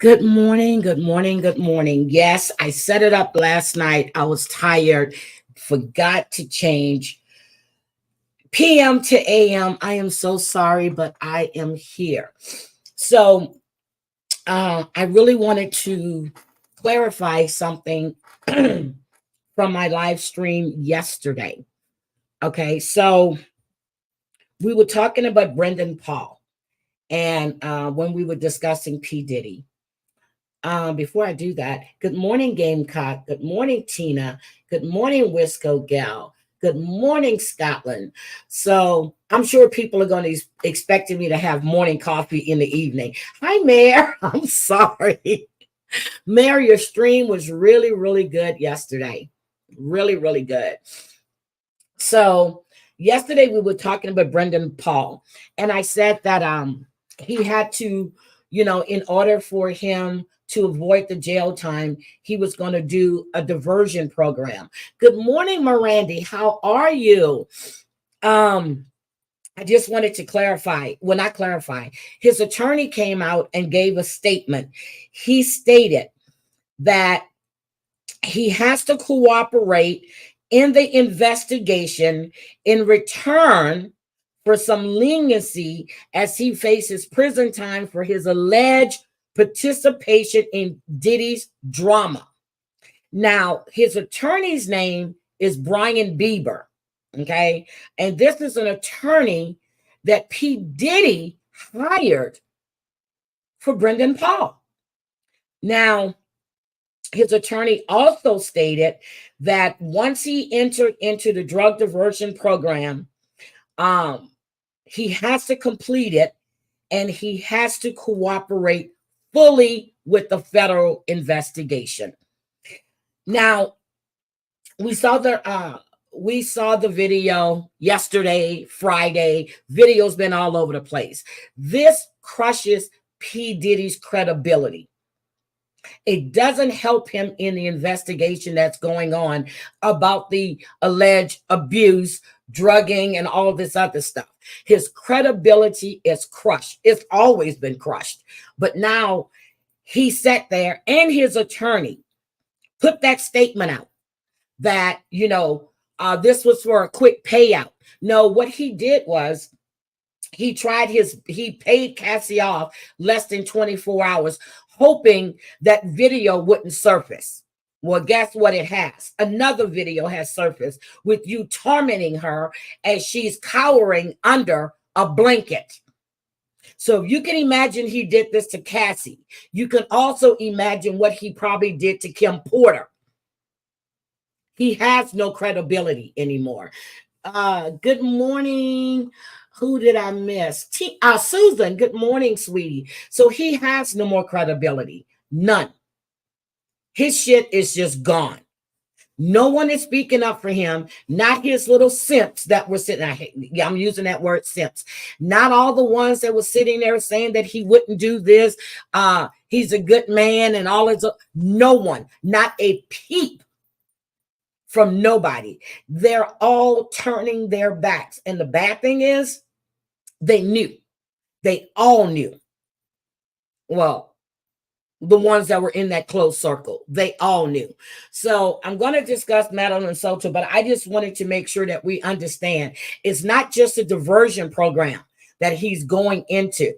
Good morning, good morning, good morning. Yes, I set it up last night. I was tired, forgot to change PM to AM. I am so sorry, but I am here. So, I really wanted to clarify something from my live stream yesterday. Okay, so we were talking about Brendan Paul, and when we were discussing P. Diddy. Before I do that, good morning, Gamecock. Good morning, Tina. Good morning, Wisco Gal. Good morning, Scotland. So I'm sure people are going to expecting me to have morning coffee in the evening. Hi, Mayor. I'm sorry. Mayor, your stream was really, really good yesterday. Really, really good. So yesterday we were talking about Brendan Paul, and I said that he had to, in order for him to avoid the jail time, he was going to do a diversion program. Good morning, Mirandy. How are you? Um, I just wanted to clarify. Well, not clarify. His attorney came out and gave a statement. He stated that he has to cooperate in the investigation in return for some leniency as he faces prison time for his alleged participation in Diddy's drama. Now, his attorney's name is Brian Bieber. Okay. And this is an attorney that P. Diddy hired for Brendan Paul. Now, his attorney also stated that once he entered into the drug diversion program, he has to complete it and he has to cooperate fully with the federal investigation. Now, we saw the video yesterday, Friday. Video's been all over the place. This crushes P. Diddy's credibility. It doesn't help him in the investigation that's going on about the alleged abuse, drugging, and all this other stuff. His credibility is crushed. It's always been crushed. But now he sat there and his attorney put that statement out that, this was for a quick payout. No, what he did was he paid Cassie off less than 24 hours, hoping that video wouldn't surface. Well, guess what it has? Another video has surfaced with you tormenting her as she's cowering under a blanket. So you can imagine he did this to Cassie. You can also imagine what he probably did to Kim Porter. He has no credibility anymore. Good morning. Who did I miss? Susan, good morning, sweetie. So he has no more credibility. None. His shit is just gone. No one is speaking up for him. Not his little simps that were sitting. I'm using that word simps. Not all the ones that were sitting there saying that he wouldn't do this. He's a good man and all his. No one. Not a peep from nobody. They're all turning their backs. And the bad thing is, they knew. They all knew. Well, the ones that were in that close circle, they all knew. So I'm going to discuss Madeline Soto, but I just wanted to make sure that we understand it's not just a diversion program that he's going into.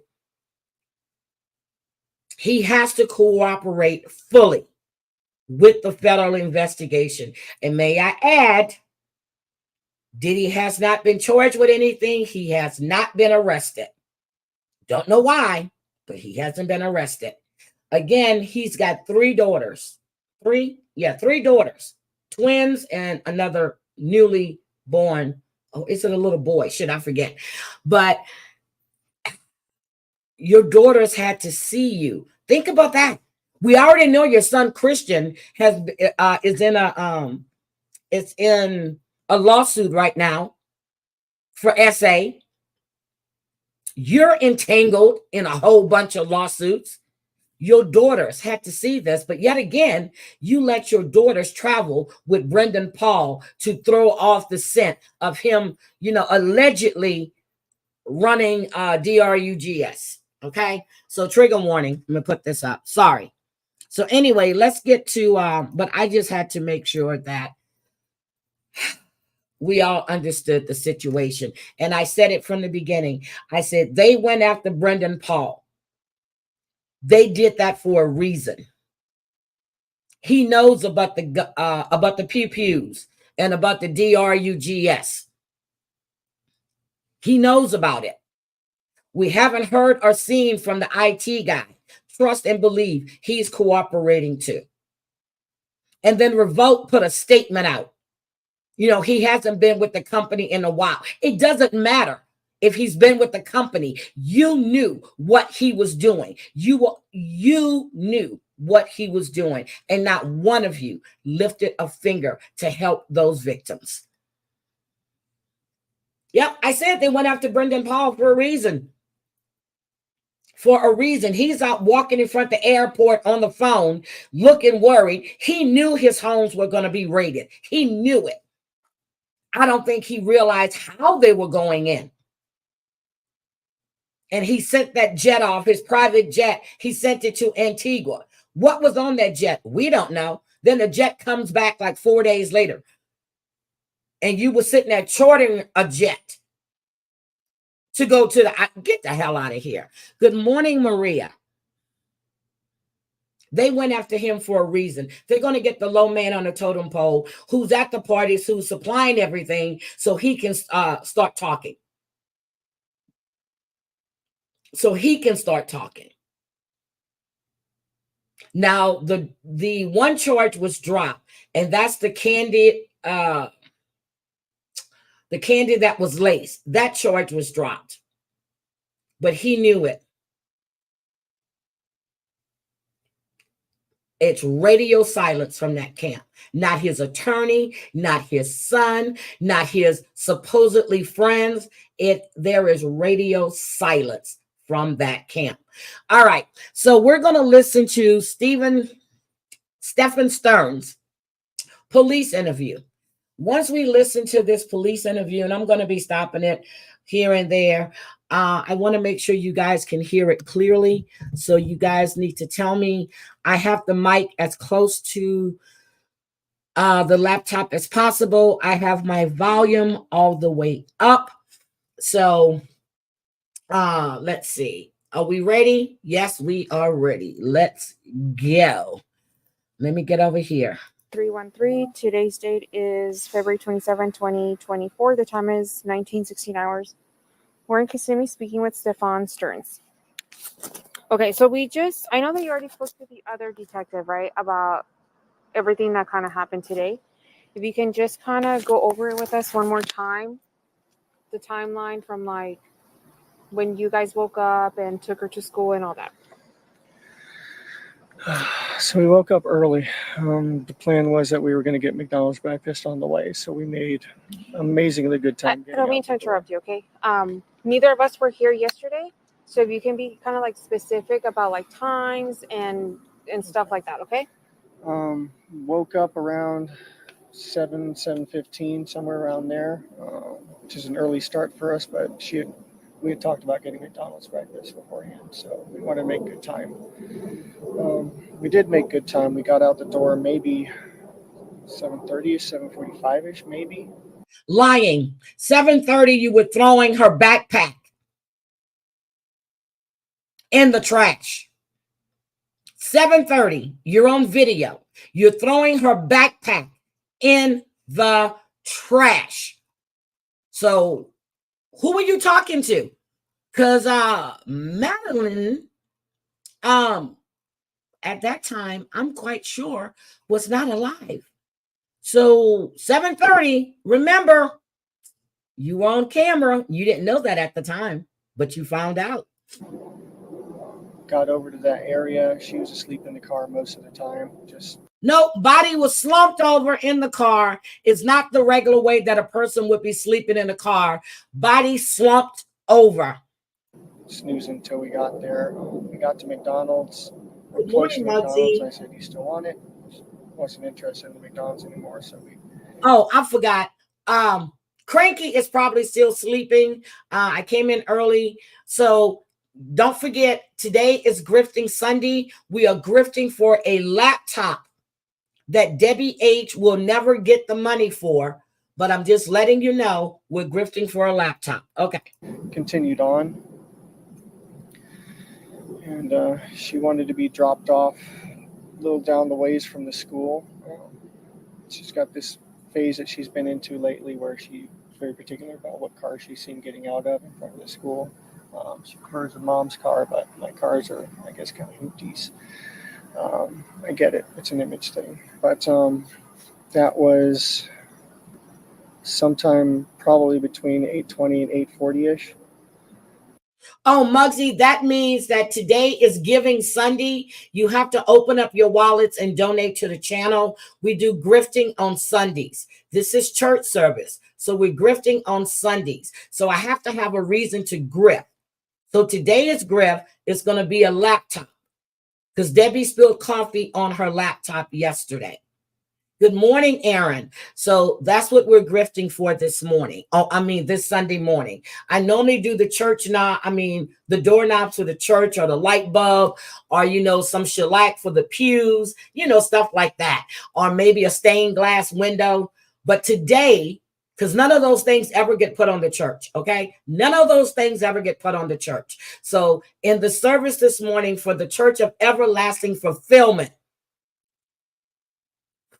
He has to cooperate fully with the federal investigation. And may I add, Diddy has not been charged with anything. He has not been arrested. Don't know why, but he hasn't been arrested. Again, he's got 3 daughters. 3 daughters. Twins and another newly born. Oh, it's a little boy. Should I forget? But your daughters had to see you. Think about that. We already know your son Christian is in a lawsuit right now for SA. You're entangled in a whole bunch of lawsuits. Your daughters had to see this, but yet again, you let your daughters travel with Brendan Paul to throw off the scent of him, allegedly running DRUGS. Okay, so trigger warning. I'm gonna put this up. Sorry. So anyway, let's get to but I just had to make sure that we all understood the situation. And I said it from the beginning. I said they went after Brendan Paul. They did that for a reason. He knows about the pew pews and about the drugs. He knows about it. We haven't heard or seen from the IT guy. Trust and believe he's cooperating too. And then Revolt put a statement out. You know, he hasn't been with the company in a while. It doesn't matter if he's been with the company. You knew what he was doing. You knew what he was doing. And not one of you lifted a finger to help those victims. Yep, I said they went after Brendan Paul for a reason. For a reason. He's out walking in front of the airport on the phone, looking worried. He knew his homes were going to be raided. He knew it. I don't think he realized how they were going in. And he sent that jet off, his private jet. He sent it to Antigua. What was on that jet? We don't know. Then the jet comes back like 4 days later. And you were sitting there chartering a jet to go to get the hell out of here. Good morning, Maria. They went after him for a reason. They're going to get the low man on the totem pole who's at the parties, who's supplying everything so he can start talking. So he can start talking. Now, the one charge was dropped, and that's the candy that was laced. That charge was dropped. But he knew it. It's radio silence from that camp. Not his attorney, not his son, not his supposedly friends. There is radio silence from that camp. All right. So we're going to listen to Stephan Stern's police interview. Once we listen to this police interview, and I'm going to be stopping it here and there, I want to make sure you guys can hear it clearly. So you guys need to tell me. I have the mic as close to the laptop as possible. I have my volume all the way up. So let's see. Are we ready? Yes, we are ready. Let's go. Let me get over here. 313. Today's date is February 27, 2024. The time is 19:16 hours. We're in Kissimmee speaking with Stephan Stearns. Okay, so I know that you already spoke to the other detective, right, about everything that kind of happened today. If you can just kind of go over it with us one more time, the timeline from like when you guys woke up and took her to school and all that. So we woke up early. The plan was that we were going to get McDonald's breakfast on the way. So we made amazingly good time. I don't mean to interrupt you, okay? Neither of us were here yesterday. So if you can be kind of like specific about like times and stuff like that, okay? Woke up around 7:15, somewhere around there, which is an early start for us, but we had talked about getting McDonald's breakfast beforehand, so we wanted to make good time. We did make good time. We got out the door maybe 7:30, 7:45-ish, maybe. Lying. 7:30, you were throwing her backpack in the trash. 7:30, you're on video. You're throwing her backpack in the trash. So who are you talking to? Because Madeline, at that time, I'm quite sure, was not alive. So 7:30, remember, you were on camera. You didn't know that at the time, but you found out. Got over to that area. She was asleep in the car most of the time. No, body was slumped over in the car. It's not the regular way that a person would be sleeping in a car. Body slumped over. Snoozing until we got there. We got to McDonald's. Good morning, McDonald's. I said, "You still want it?" Wasn't interested in the McDonald's anymore, so we. Oh, I forgot. Cranky is probably still sleeping. I came in early, so don't forget, today is Grifting Sunday. We are grifting for a laptop that Debbie H will never get the money for, but I'm just letting you know we're grifting for a laptop. Okay. Continued on, and she wanted to be dropped off a little down the ways from the school. She's got this phase that she's been into lately where she's very particular about what car she's seen getting out of in front of the school. She prefers her mom's car, but my cars are, I guess, kind of hoopties. I get it. It's an image thing. But that was sometime probably between 8:20 and 8:40-ish. Oh, Muggsy, that means that today is Giving Sunday. You have to open up your wallets and donate to the channel. We do grifting on Sundays. This is church service. So we're grifting on Sundays. So I have to have a reason to grift. So today is grift. It's going to be a laptop because Debbie spilled coffee on her laptop yesterday. Good morning, Aaron. So that's what we're grifting for this morning. Oh, I mean, this Sunday morning. I normally do the church knob, the doorknobs for the church or the light bulb or, some shellac for the pews, stuff like that. Or maybe a stained glass window. But today, because none of those things ever get put on the church, okay? None of those things ever get put on the church. So in the service this morning for the Church of Everlasting Fulfillment,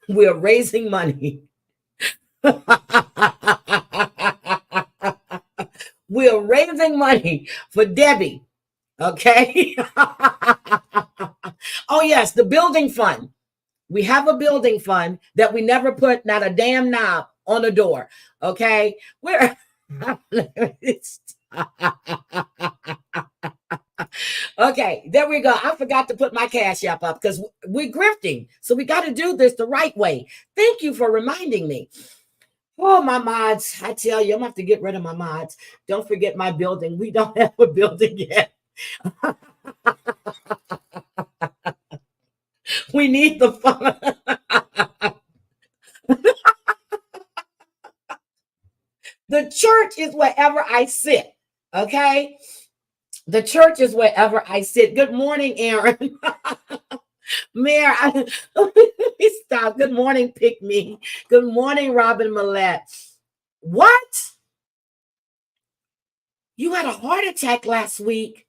we are raising money. We are raising money for Debbie. Okay. Oh, yes, the building fund. We have a building fund that we never put not a damn knob on the door. Okay. Okay, there we go. I forgot to put my Cash App up because we're grifting. So we got to do this the right way. Thank you for reminding me. Oh, my mods. I tell you, I'm going to have to get rid of my mods. Don't forget my building. We don't have a building yet. We need the fun. The church is wherever I sit. Okay. The church is wherever I sit. Good morning, Aaron. Mayor, stop. Good morning, Pick Me. Good morning, Robin Millette. What? You had a heart attack last week.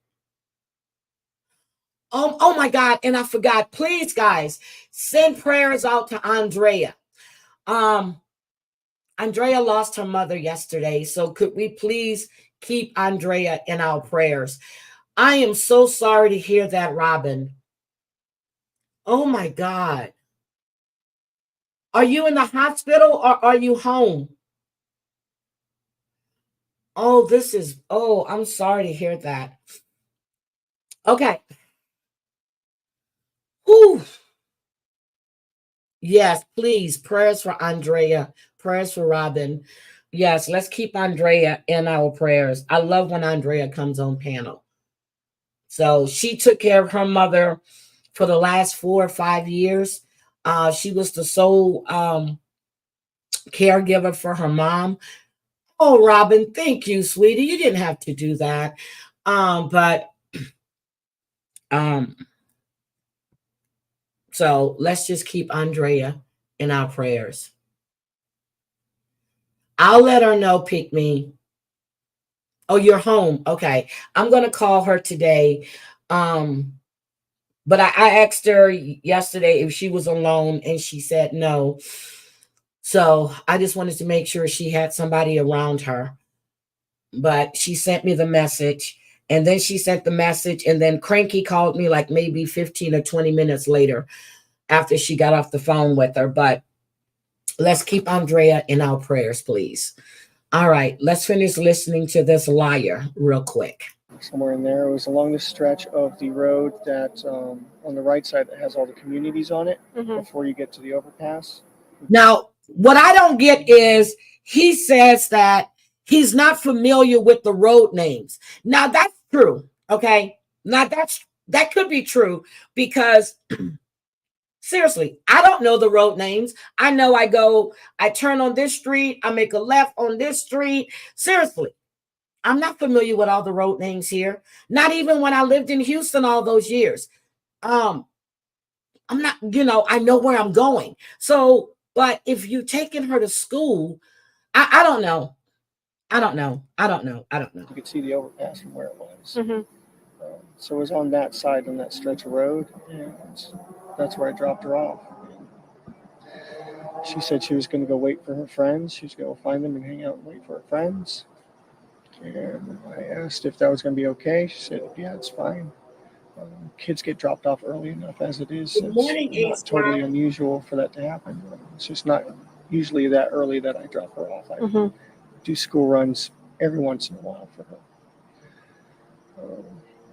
Oh my God. And I forgot. Please, guys, send prayers out to Andrea. Andrea lost her mother yesterday. So could we please keep Andrea in our prayers? I am so sorry to hear that, Robin. Oh my God. Are you in the hospital or are you home? Oh, I'm sorry to hear that. Okay. Whew. Yes, please. Prayers for Andrea. Prayers for Robin. Yes, let's keep Andrea in our prayers. I love when Andrea comes on panel. So she took care of her mother for the last 4 or 5 years. She was the sole caregiver for her mom. Oh, Robin, thank you, sweetie. You didn't have to do that. But so let's just keep Andrea in our prayers. I'll let her know, Pick Me. Oh, you're home. Okay. I'm going to call her today. But I asked her yesterday if she was alone and she said no. So I just wanted to make sure she had somebody around her. But she sent me the message and then she sent the message and then Cranky called me like maybe 15 or 20 minutes later after she got off the phone with her. But let's keep Andrea in our prayers, please. All right, let's finish listening to this liar real quick. Somewhere in there, it was along the stretch of the road that on the right side that has all the communities on it before you get to the overpass. Now, what I don't get is he says that he's not familiar with the road names. Now that's true. Okay. Now that could be true because seriously, I don't know the road names. I know I turn on this street, I make a left on this street. Seriously, I'm not familiar with all the road names here. Not even when I lived in Houston all those years. I'm not, I know where I'm going. So, but if you taking her to school, I don't know. I don't know. You could see the overpass from where it was. Mm-hmm. So it was on that side, on that stretch of road, and that's where I dropped her off. She said she was going to go wait for her friends. She was going to go find them and hang out and wait for her friends. And I asked if that was going to be okay. She said, yeah, it's fine. Kids get dropped off early enough as it is. Good morning, It's not totally unusual for that to happen. It's just not usually that early that I drop her off. I Mm-hmm. do school runs every once in a while for her.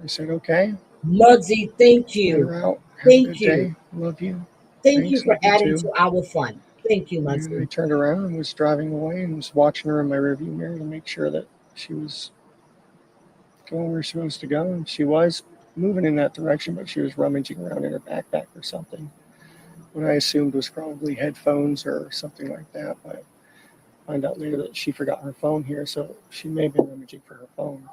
I said, okay. Muggsy, thank Let you. her out. Have a Thank good you. day. Love you. Thank you Thanks. for Love you adding too. to our fun. Thank you, And I Muggsy. turned around and was driving away and was watching her in my rearview mirror to make sure that she was going where she was supposed to go. And she was moving in that direction, but she was rummaging around in her backpack or something. What I assumed was probably headphones or something like that. But I find out later that she forgot her phone here, so she may have been rummaging for her phone.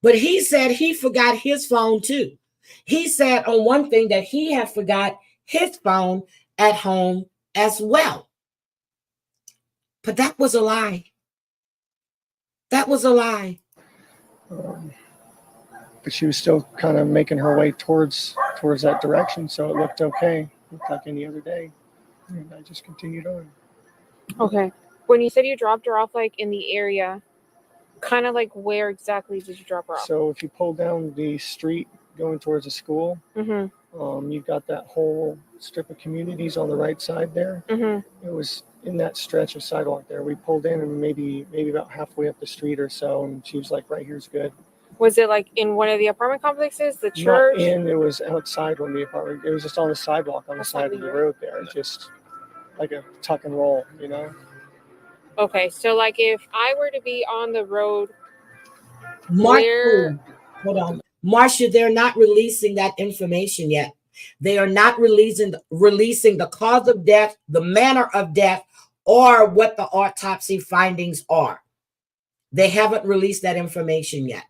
But he said he forgot his phone too. He said on one thing that he had forgot his phone at home as well. But that was a lie. That was a lie. But she was still kind of making her way towards that direction, so it looked okay. It looked like any other day. And I just continued on. Okay. When you said you dropped her off, like in the area, kind of like where exactly did you drop her off? So if you pull down the street going towards the school, Mm-hmm. you've got that whole strip of communities on the right side there. Mm-hmm. It was in that stretch of sidewalk there. We pulled in and maybe about halfway up the street or so, and she was like, right here's good. Was it like in one of the apartment complexes, the church? Not in, it was outside one of the apartment. It was just on the sidewalk on the That's side not of the weird. road there. Just like a tuck and roll, you know? Okay, so like if I were to be on the road, Hold on. Marcia, they're not releasing that information yet. They are not releasing the cause of death, the manner of death, or what the autopsy findings are. They haven't released that information yet.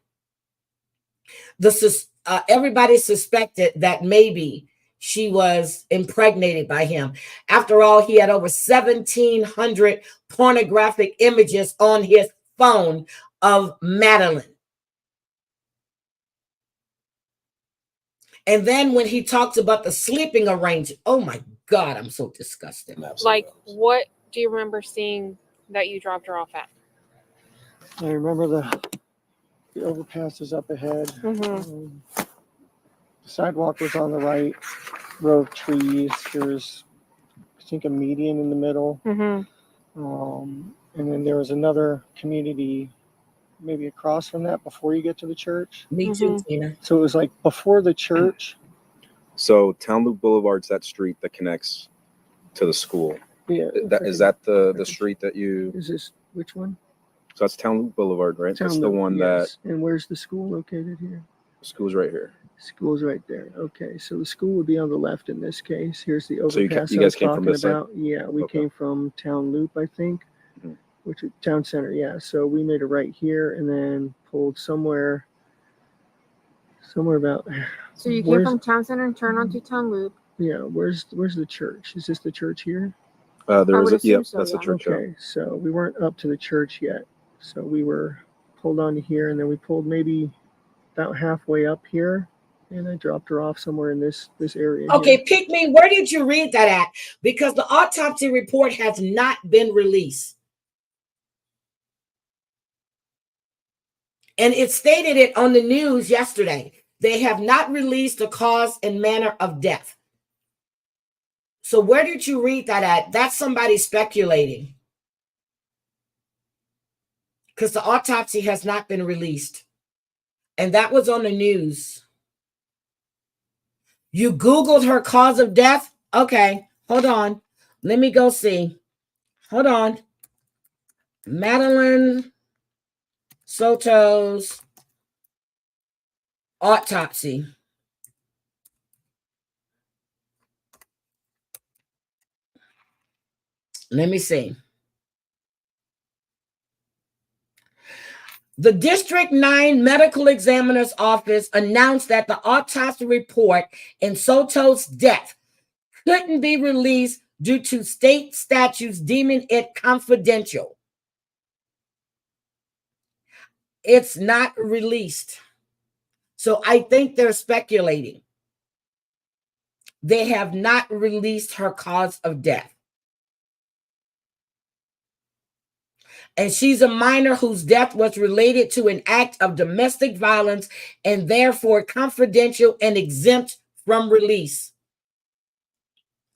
Everybody suspected that maybe she was impregnated by him. After all, he had over 1,700 pornographic images on his phone of Madeline. And then when he talks about the sleeping arrangement, oh my God, I'm so disgusted. like what do you remember seeing that you dropped her off at? I remember the overpass is up ahead. Mm-hmm. The sidewalk was on the right, row of trees. There's, I think, a median in the middle. Mm-hmm. And then there was another community maybe across from that before you get to the church. Me too, Tina. So it was like before the church. So Town Loop Boulevard's that street that connects to the school. Yeah. Is that the street that you? Is this, which one? So that's Town Loop Boulevard, right? Town That's the Loop, one yes. And where's the school located here? that school's right here. School's right there. Okay, so the school would be on the left in this case. Here's the So you overpass guys I was came from talking this side? about. Yeah, we Okay. came from Town Loop, I think, Mhm. which is Town Center. Yeah, so we made a right here and then pulled somewhere about. So you came from Town Center and turned onto Town Loop. Yeah, where's the church? Is this the church here? There is assume yep, so, that's yeah. the church. Yeah. Okay, so we weren't up to the church yet. So we were pulled onto here and then we pulled maybe about halfway up here. And I dropped her off somewhere in this area. Okay, here. pick me. Where did you read that at? Because the autopsy report has not been released. And it stated it on the news yesterday. They have not released the cause and manner of death. So where did you read that at? That's somebody speculating. Because the autopsy has not been released. And that was on the news. You Googled her cause of death? Okay, hold on. Let me go see. Hold on. Madeline Soto's autopsy. Let me see. The District 9 Medical Examiner's Office announced that the autopsy report in Soto's death couldn't be released due to state statutes deeming it confidential. It's not released. So I think they're speculating. They have not released her cause of death. And she's a minor whose death was related to an act of domestic violence and therefore confidential and exempt from release.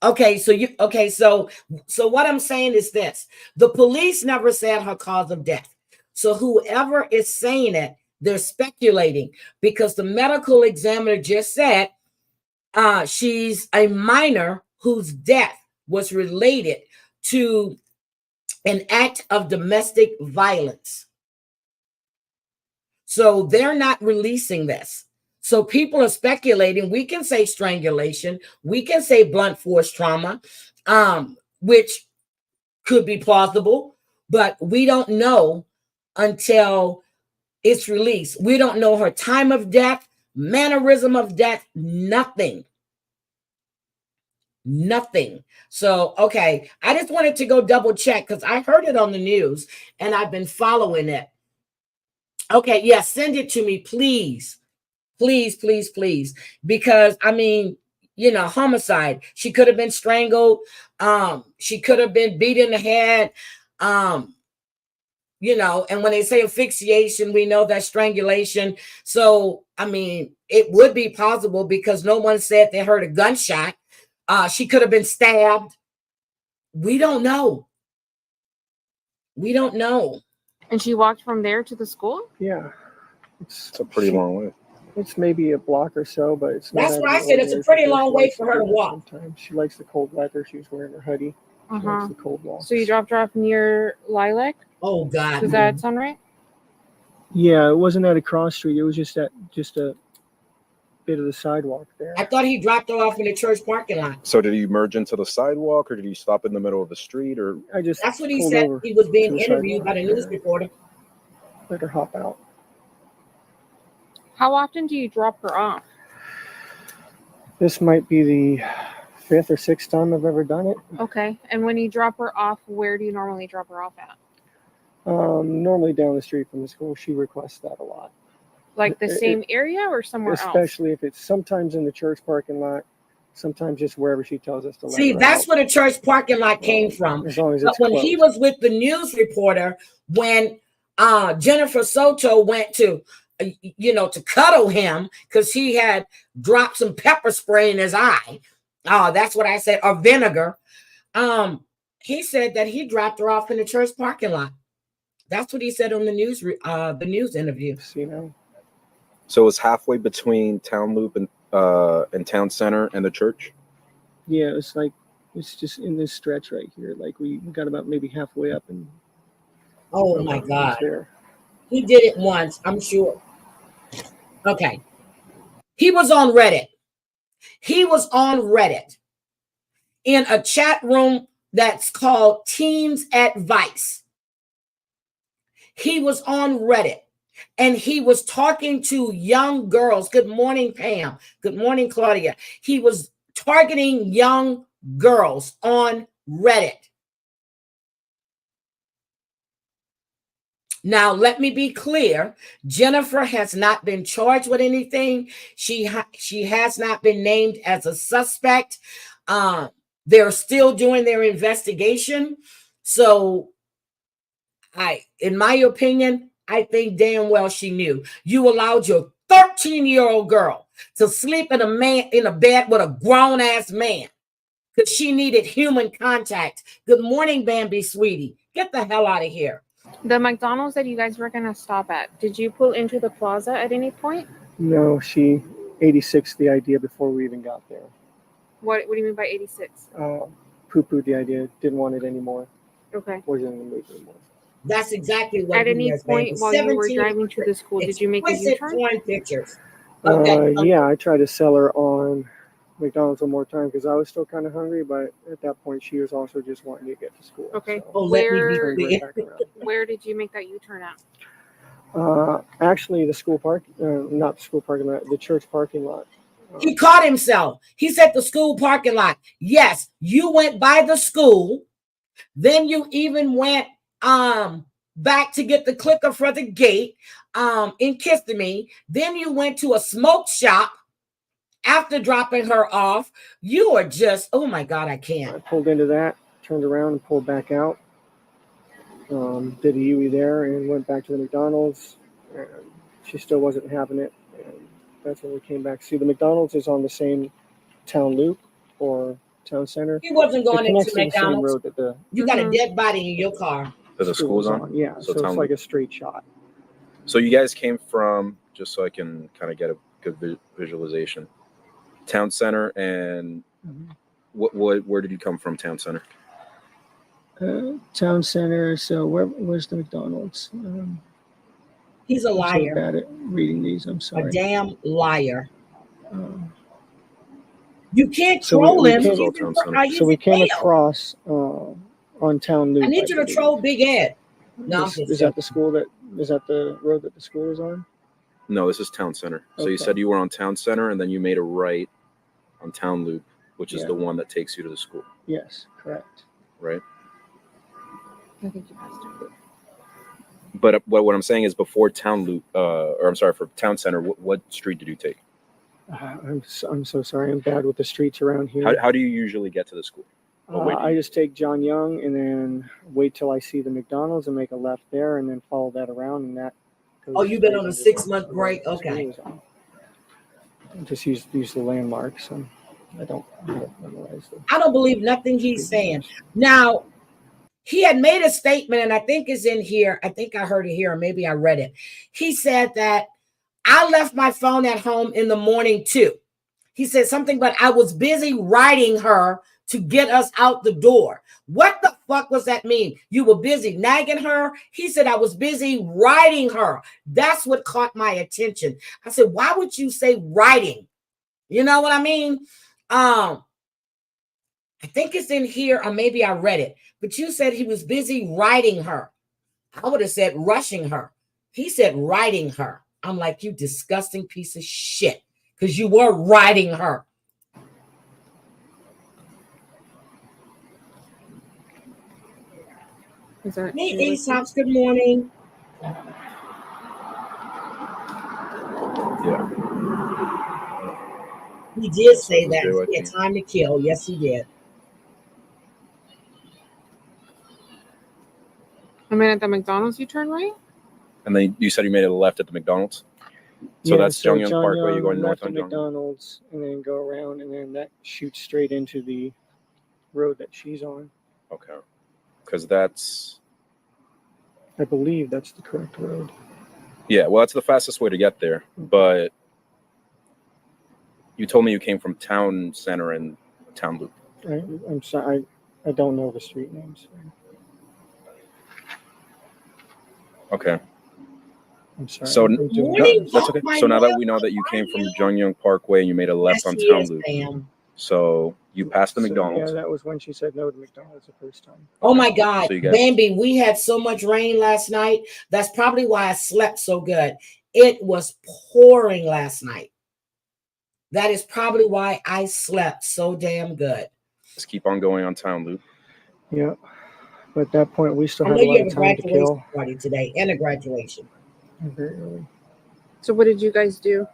Okay, so what I'm saying is this. The police never said her cause of death. So whoever is saying it, they're speculating because the medical examiner just said she's a minor whose death was related to an act of domestic violence. So they're not releasing this. So people are speculating. We can say strangulation. We can say blunt force trauma, which could be plausible, but we don't know until it's released. We don't know her time of death, mannerism of death, nothing. Nothing. So, okay, I just wanted to go double check because I heard it on the news and I've been following it. Okay, yes, send it to me, please. Please, please, please. Because, I mean, you know, homicide. She could have been strangled. She could have been beat in the head. You know, and when they say asphyxiation, we know that's strangulation. So, I mean, it would be possible because no one said they heard a gunshot. She could have been stabbed. We don't know. We don't know. And she walked from there to the school? Yeah. It's a pretty long way. It's maybe a block or so, but it's not. That's what I said. It's a pretty long way for her to walk. Sometimes she likes the cold weather. She was wearing her hoodie. She likes the cold walk. So you dropped her off near Lilac? Oh God. Does that sound right? Yeah, it wasn't at a cross street. It was just a bit of the sidewalk there. I thought he dropped her off in the church parking lot. So did he merge into the sidewalk, or did he stop in the middle of the street, or? That's what he said. He was being interviewed by the news reporter. Let her hop out. How often do you drop her off? This might be the 5th or 6th time I've ever done it. Okay. And when you drop her off, where do you normally drop her off at? Normally down the street from the school. She requests that a lot. Like the same area or somewhere else? Especially if it's sometimes in the church parking lot, sometimes just wherever she tells us to let See, her out. Where the church parking lot came from. As long as but it's when closed. he was with the news reporter, when Jennifer Soto went to, to cuddle him because he had dropped some pepper spray in his eye. That's what I said, or vinegar. He said that he dropped her off in the church parking lot. That's what he said on the news interview. So it's halfway between Town Loop and Town Center and the church? Yeah, it's just in this stretch right here. Like we got about maybe halfway up and oh my God. He did it once, I'm sure. Okay. He was on Reddit. In a chat room that's called Teens Advice. He was on Reddit. And he was talking to young girls. Good morning, Pam. Good morning, Claudia. He was targeting young girls on Reddit. Now, let me be clear. Jennifer has not been charged with anything. She has not been named as a suspect. They're still doing their investigation. So, in my opinion, I think damn well she knew. You allowed your 13-year-old girl to sleep in a bed with a grown-ass man because she needed human contact. Good morning, Bambi, sweetie. Get the hell out of here. The McDonald's that you guys were going to stop at, did you pull into the plaza at any point? No, she 86 the idea before we even got there. What do you mean by 86? Poo-pooed the idea. Didn't want it anymore. Okay. Wasn't in the mood anymore. That's exactly what at any point while you were driving to the school, did you make a U-turn? Pictures. Yeah, I tried to sell her on McDonald's one more time because I was still kind of hungry, but at that point she was also just wanting to get to school. Okay. So Where did you make that U-turn at? Actually, the school park, not the school parking lot, the church parking lot. He caught himself. He said the school parking lot. Yes, you went by the school. Then you even went back to get the clicker for the gate in Kissimmee. Then you went to a smoke shop after dropping her off. You are just, oh my God, I I can't. pulled into that, turned around and pulled back out. Did a UE there and went back to the McDonald's. And she still wasn't having it. And that's when we came back. See, the McDonald's is on the same town loop or town center. He wasn't It going into connects to the same McDonald's. road that the You got a dead body in your car. That the school's on? Yeah, so it's town like loop. a straight shot. So you guys came from, just so I can kind of get a good visualization, town center, and where did you come from? Town center. Town center. So where's the McDonald's? He's a I'm so liar. bad at reading these. I'm sorry. A damn liar. Um, You can't So troll we him. came- He's in- he's so we in came jail. across on town loop. I need you to believe. troll Big Ed. No, I'm Is, just is that the school that is that the road that the school is on? No, this is town center. So you Okay. said you were on town center, and then you made a right on town loop, which is Yeah. the one that takes you to the school, Yes, correct. right? I think you passed it. But what I'm saying is before town loop, or I'm sorry, for town center, what street did you take? I'm so sorry. I'm bad with the streets around here. How do you usually get to the school? I just take John Young and then wait till I see the McDonald's and make a left there and then follow that around and that. goes Oh, you've been straight on a into 6-month the break? school Okay. is on. Just use the landmarks. And I don't memorize them. I don't believe nothing he's saying. Now, he had made a statement, and I think it's in here. I think I heard it here, or maybe I read it. He said that I left my phone at home in the morning too. He said something, but I was busy writing her to get us out the door. What the fuck was that mean? You were busy nagging her? He said I was busy writing her. That's what caught my attention. I said, why would you say writing? You know what I mean? I think it's in here, or maybe I read it, but you said he was busy writing her. I would have said rushing her. He said writing her. I'm like, you disgusting piece of shit, because you were writing her. Is that Hey, Aesop's, good morning. Yeah. He did say that. Do, I He had think. time to kill. Yes, he did. I mean, at the McDonald's, you turn right? And then you said you made a left at the McDonald's. So that's Jung Young Parkway. You're going north left on at Jung Young. McDonald's and then go around and then that shoots straight into the road that she's on. Okay. Because that's, I believe that's the correct road. yeah, well, that's the fastest way to get there. But you told me you came from town center and town loop. I'm sorry, I don't know the street names. Okay. I'm sorry. So I'm doing Morning. that. that's okay. Oh, So now that my we know that you God, came from yeah. Jung Young Parkway and you made a left Yes, on he town is, loop. Sam. So you passed the So, McDonald's. yeah, that was when she said no to McDonald's the first time. Oh my God, So you got- Bambi, we had so much rain last night. That's probably why I slept so good. It was pouring last night. That is probably why I slept so damn good. Just keep on going on town loop. Yeah. But at that point, we still I had know a lot you have of a time to graduation kill. party today and a graduation. Very early. So what did you guys do?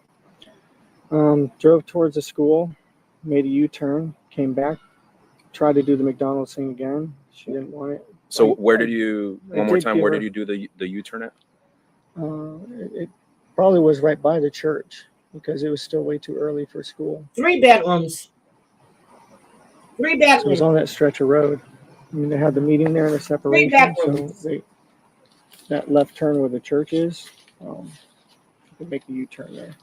Drove towards the school, made a U-turn, came back, tried to do the McDonald's thing again. She didn't want it. So I- where did you, I one more did time, give where her- did you do the U-turn at? It probably was right by the church because it was still way too early for school. 3 bedrooms. 3 So it bedrooms. was on that stretch of road. I mean, they had the meeting there and a separation. So bedrooms. that left turn where the church is, you can make the U-turn there.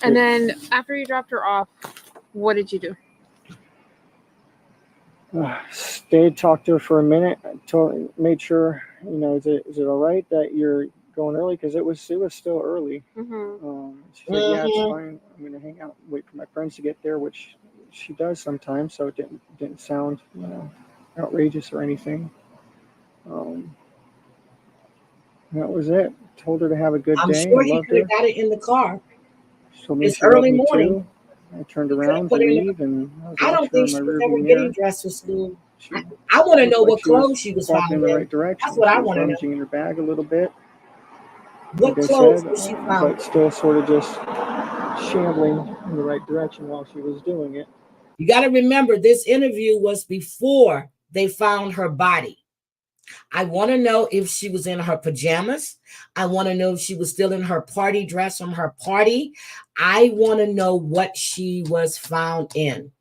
And then after you dropped her off, what did you do? Stayed, talked to her for a minute, made sure, is it all right that you're going early? Because it was still early. Mm-hmm. She said, yeah, it's Mhm. fine. I'm going to hang out, wait for my friends to get there, which she does sometimes, so it didn't sound, outrageous or anything. That was it. Told her to have a good I'm day. sure I he loved could her. have got it in the car. She told me It's she loved early me morning. too. I turned He could have around to put it in. leave, and I was I don't watching her think in my she was rearview ever getting mirror. dressed for school. She I want to looked know like what she was clothes she was walking found in the in. right direction. That's what She I was want to know. rummaging in her bag a little bit, What like I clothes said, was she found? but still sort of just shambling in the right direction while she was doing it. You got to remember, this interview was before they found her body. I want to know if she was in her pajamas. I want to know if she was still in her party dress from her party. I want to know what she was found in.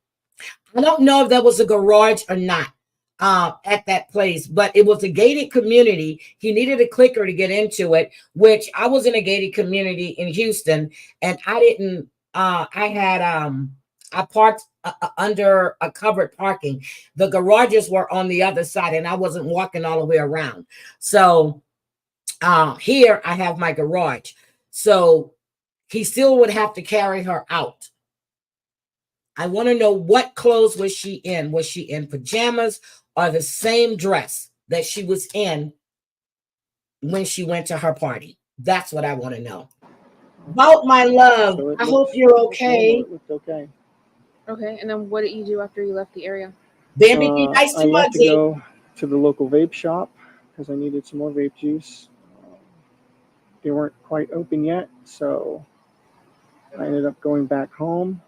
I don't know if that was a garage or not at that place, but it was a gated community. He needed a clicker to get into it, which I was in a gated community in Houston, and I didn't. I parked under a covered parking. The garages were on the other side, and I wasn't walking all the way around. So here I have my garage. So he still would have to carry her out. I want to know what clothes was she in? Was she in pajamas or the same dress that she was in when she went to her party? That's what I want to know. About my love, So it I looked hope you're normal. okay. It looked okay. Okay, and then what did you do after you left the area? Bambi, be nice I to left to Muggsy. go to the local vape shop because I needed some more vape juice. They weren't quite open yet, so I ended up going back home.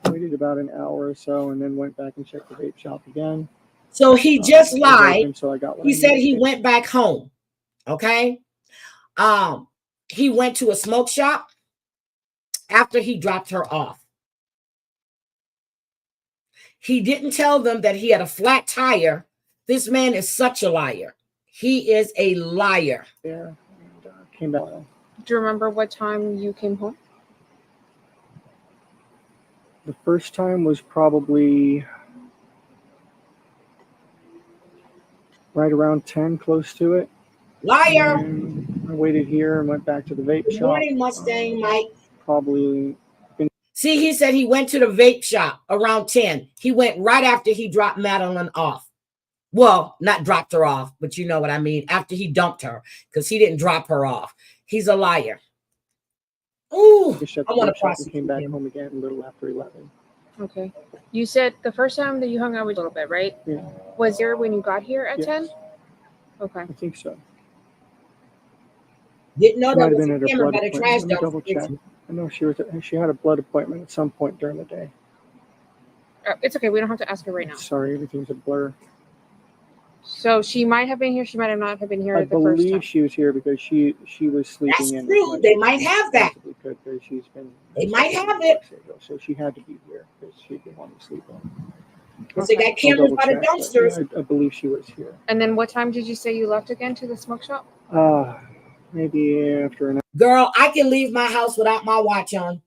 Waited about an hour or so, and then went back and checked the vape shop again. So he just It was lied. open, so I got what He I said needed. he went back home. Okay. He went to a smoke shop after he dropped her off. He didn't tell them that he had a flat tire. This man is such a liar. He is a liar. There and came back. Do you remember what time you came home? The first time was probably right around 10, close to it. Liar. And I waited here and went back to the vape Good shop. morning, Mustang Mike. Probably. See, he said he went to the vape shop around 10. He went right after he dropped Madeline off. Well, not dropped her off, but you know what I mean. After he dumped her, because he didn't drop her off. He's a liar. Ooh, I want to prosecute came back him. home again a little after 11. Okay. You said the first time that you hung out with a little bit, right? Yeah. Was there when you got here at Yes. 10? Okay. I think so. Didn't know She that might have was been a at her camera blood by the appointment. trash Let me dump. double check. I know she had a blood appointment at some point during the day. It's okay. We don't have to ask her right now. Sorry, everything's a blur. So she might have been here. She might have not have been here I the first time. believe she was here because she was sleeping That's in. true. They might have that. Could, because she's been. They might have it. So she had to be here because she didn't want to sleep in. Because they got I'll cameras double by the check, but dumpsters. yeah, I believe she was here. And then what time did you say you left again to the smoke shop? Maybe after an hour. Girl, I can leave my house without my watch on.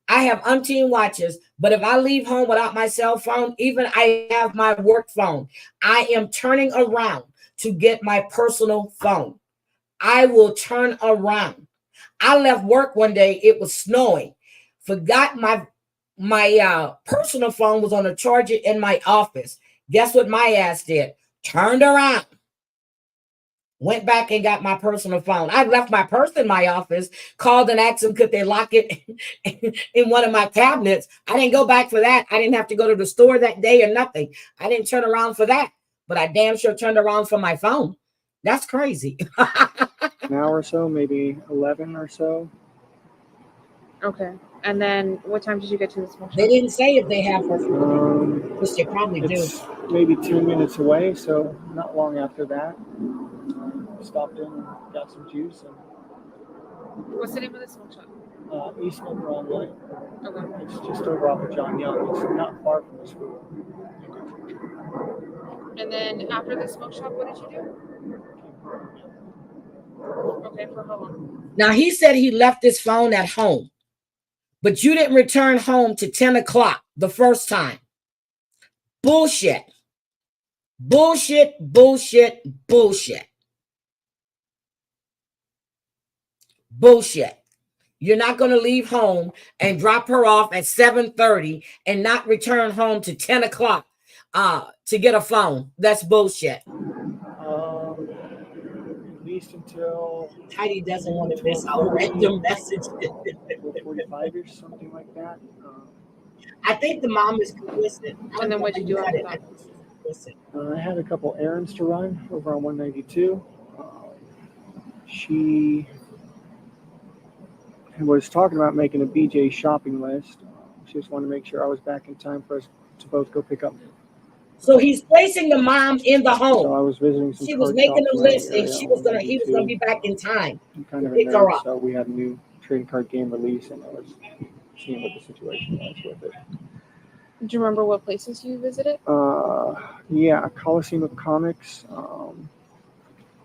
I have umpteen watches, but if I leave home without my cell phone, even I have my work phone, I am turning around to get my personal phone. I will turn around. I left work one day, it was snowing. Forgot my personal phone was on a charger in my office. Guess what my ass did? Turned around. Went back and got my personal phone. I left my purse in my office, called and asked them could they lock it in one of my cabinets. I didn't go back for that. I didn't have to go to the store that day or nothing. I didn't turn around for that, but I damn sure turned around for my phone. That's crazy. An hour or so, maybe 11 or so. Okay. And then what time did you get to the smoke shop? They didn't say if they have her phone, which they probably do. It's maybe 10 minutes away, so not long after that. Stopped in and got some juice. And, What's the name of the smoke shop? East Oberon Way. Okay. It's just over off of John Young. It's not far from the school. And then after the smoke shop, what did you do? Okay, for how long? Now, he said he left his phone at home, but you didn't return home to 10 o'clock the first time. Bullshit. Bullshit, bullshit, bullshit. Bullshit. You're not going to leave home and drop her off at 7:30 and not return home to 10 o'clock to get a phone. That's bullshit. At least until Heidi doesn't want to miss our random messages. 4:45ish, something like that. I think the mom is complicit. I don't And then know what'd why you do got after it. I that? think she's complicit. I had a couple errands to run over on 192. She was talking about making a BJ shopping list. She just wanted to make sure I was back in time for us to both go pick up. So he's placing the mom in the home. So I was visiting some She was card making shops a around the list, and area he on was gonna be 192. back in time I'm kind to of a pick her nerd, up. so we had a new trading card game release, and I was seeing what the situation was with it. Do you remember what places you visited? Yeah, Coliseum of Comics.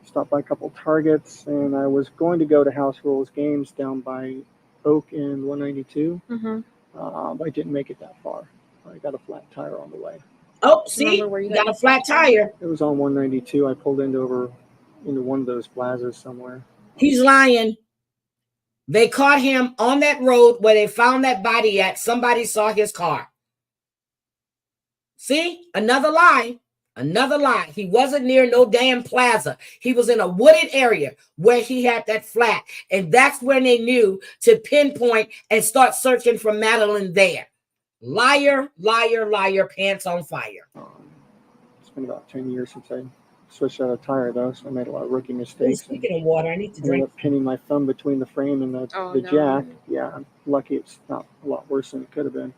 Stopped by a couple Targets, and I was going to go to House Rules Games down by Oak and 192. Mm-hmm. But I didn't make it that far. I got a flat tire on the way. Oh, Do you see, remember where you got a flat tire. It was on 192. I pulled into one of those plazas somewhere. He's lying. They caught him on that road where they found that body at. Somebody saw his car. See, another lie. Another lie. He wasn't near no damn plaza. He was in a wooded area where he had that flat. And that's when they knew to pinpoint and start searching for Madeline there. Liar, liar, liar, pants on fire. It's been about 10 years since I switched out a tire, though, so I made a lot of rookie Ooh, mistakes. speaking of water, I need to I ended drink. up pinning my thumb between the frame and the no. jack. Yeah, I'm lucky it's not a lot worse than it could have been.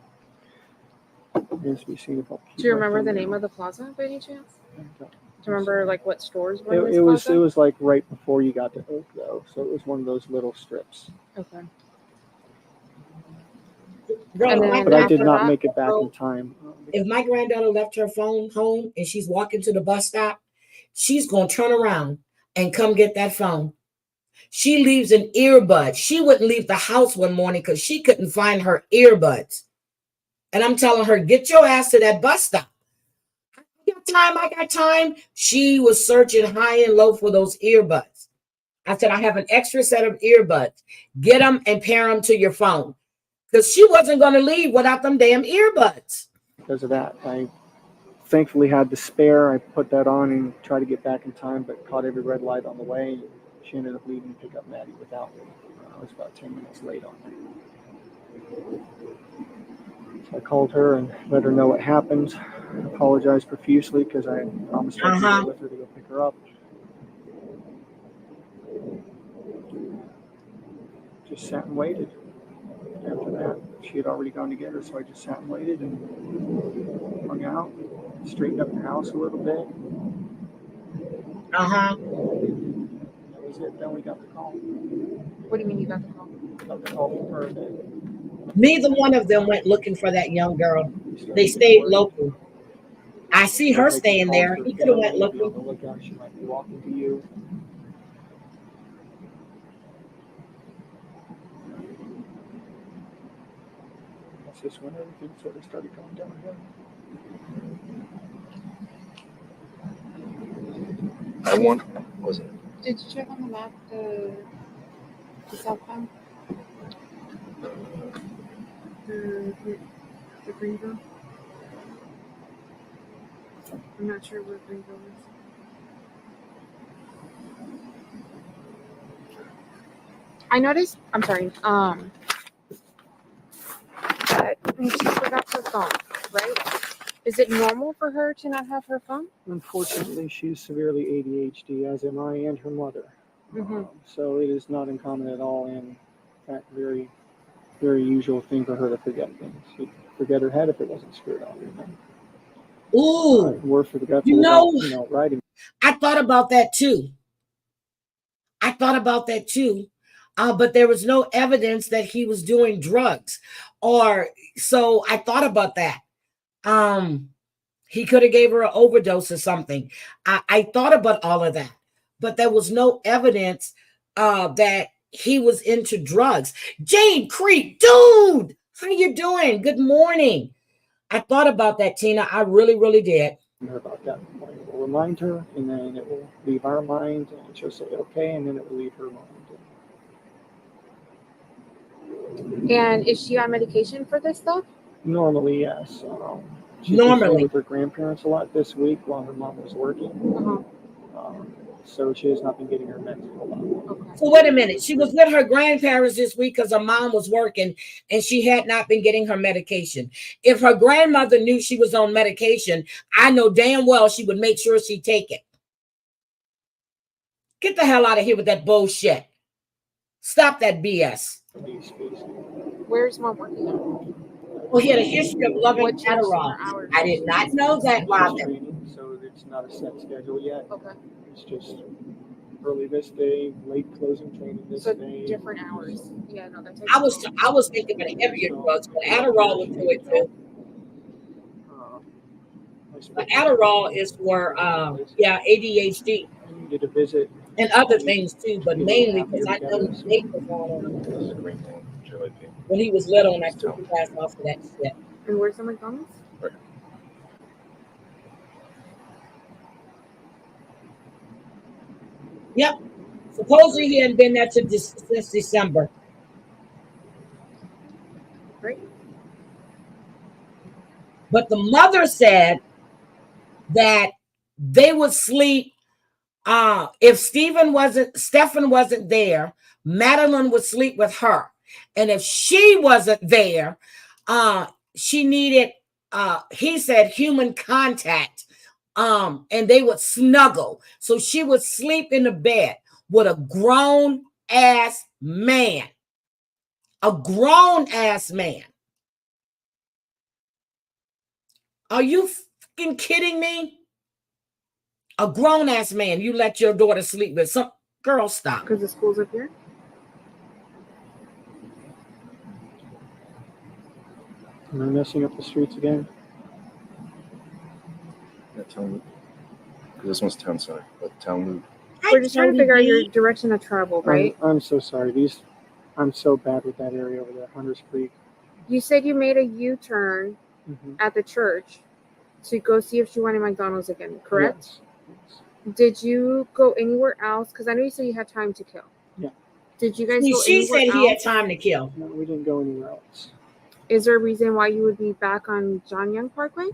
Remains to be seen if I'll keep Do you my remember thumb the down. name of the plaza by any chance? I don't. Do you remember like what stores were in this It plaza? was like right before you got to Oak, though, so it was one of those little strips. Okay. Girl, And if my then But I did after not that- make it back in time. If my granddaughter left her phone home and she's walking to the bus stop, she's going to turn around and come get that phone. She leaves an earbud. She wouldn't leave the house one morning because she couldn't find her earbuds. And I'm telling her, get your ass to that bus stop. I got time. She was searching high and low for those earbuds. I said, I have an extra set of earbuds. Get them and pair them to your phone. Because she wasn't going to leave without them damn earbuds. Because of that, I thankfully had the spare. I put that on and tried to get back in time, but caught every red light on the way. She ended up leaving to pick up Maddie without me. I was about 10 minutes late on that. So I called her and let her know what happened. I apologized profusely because I had promised I'd be there with her to go pick her up. Just sat and waited. After that, she had already gone to get her, so I just sat and waited and hung out, straightened up the house a little bit. Uh-huh. That was it. Then we got the call. What do you mean you got the call? Got the call from her that Neither one of them went looking for that young girl. we started They to stayed work. local. I see her Make the staying calls there. to her He could have went family, be on looking. the lookout. She might be walking to you. That's just when everything sort of started going downhill. I won. Was it? Did you check on the map the southbound? The Greenville? I'm not sure where Greenville is. I noticed, I'm sorry, that she forgot her phone, right? Is it normal for her to not have her phone? Unfortunately, she's severely ADHD, as am I and her mother. Mm-hmm. So it is not uncommon at all, and in fact, very, very usual thing for her to forget things. She'd forget her head if it wasn't screwed on. Ooh, We're forgetful You know- about, writing. I thought about that too. But there was no evidence that he was doing drugs. So I thought about that. He could have gave her an overdose or something. I thought about all of that, but there was no evidence that he was into drugs. Jane Creek, dude, how you doing? Good morning. I thought about that, Tina. I really, really did. Her about that point. It will remind her, and then it will leave our mind, and she'll say okay, and then it will leave her mind. And is she on medication for this stuff? Normally, yes. She's been Normally. staying with her grandparents a lot this week while her mom was working. So she has not been getting her meds for a while. Okay. So wait a minute. She was with her grandparents this week because her mom was working and she had not been getting her medication. If her grandmother knew she was on medication, I know damn well she would make sure she take it. Get the hell out of here with that bullshit. Stop that BS. Where's mom working at? Well, he had a history of loving What changed in Adderall. her hours? I did not know that, Robin. So it's not a set schedule yet. Okay. It's just early this day, late closing training this So day. different hours. Yeah, no, that's. I was thinking of the heavier drugs, but Adderall would do it too. But Adderall is for ADHD. I needed a visit. And other things too, but mainly because I know Nate was on This is a green thing. JYP. when he was little and I took his ass off of that shit. And where's the McDonald's? Right. Yep. Supposedly he hadn't been there since December. Right. But the mother said that they would sleep. If Stephan wasn't there, Madeline would sleep with her. And if she wasn't there, she needed, he said, human contact. And they would snuggle. So she would sleep in the bed with a grown ass man. A grown ass man. Are you fucking kidding me? A grown ass man, you let your daughter sleep with some girl. Stop. Because the school's up here. Am I messing up the streets again? Yeah, town loop. Because this one's town center, but town loop. We're just trying to figure out your direction of travel, right? I'm so sorry. I'm so bad with that area over there, Hunters Creek. You said you made a U-turn at the church to go see if she wanted McDonald's again, correct? Yes. Did you go anywhere else? Because I know you said you had time to kill. Yeah. Did you guys go She anywhere said else? he had time to kill. No, we didn't go anywhere else. Is there a reason why you would be back on John Young Parkway?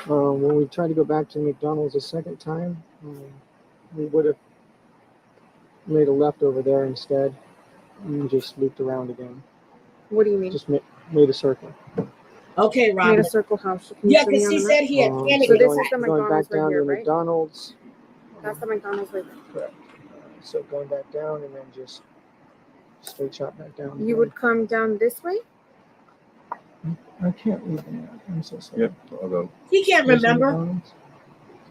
When we tried to go back to McDonald's a second time, we would have made a left over there instead and just looped around again. What do you mean? Just made a circle. Okay, Made Robin. a circle house. Yeah, because he said he had panic So this attacks. is the going back McDonald's right down here, to right? McDonald's. That's the McDonald's right there. Correct. So going back down and then just straight shot back down. You again. would come down this way? I can't read that. I'm so sorry. Yep, I'll go. He can't Where's remember. McDonald's?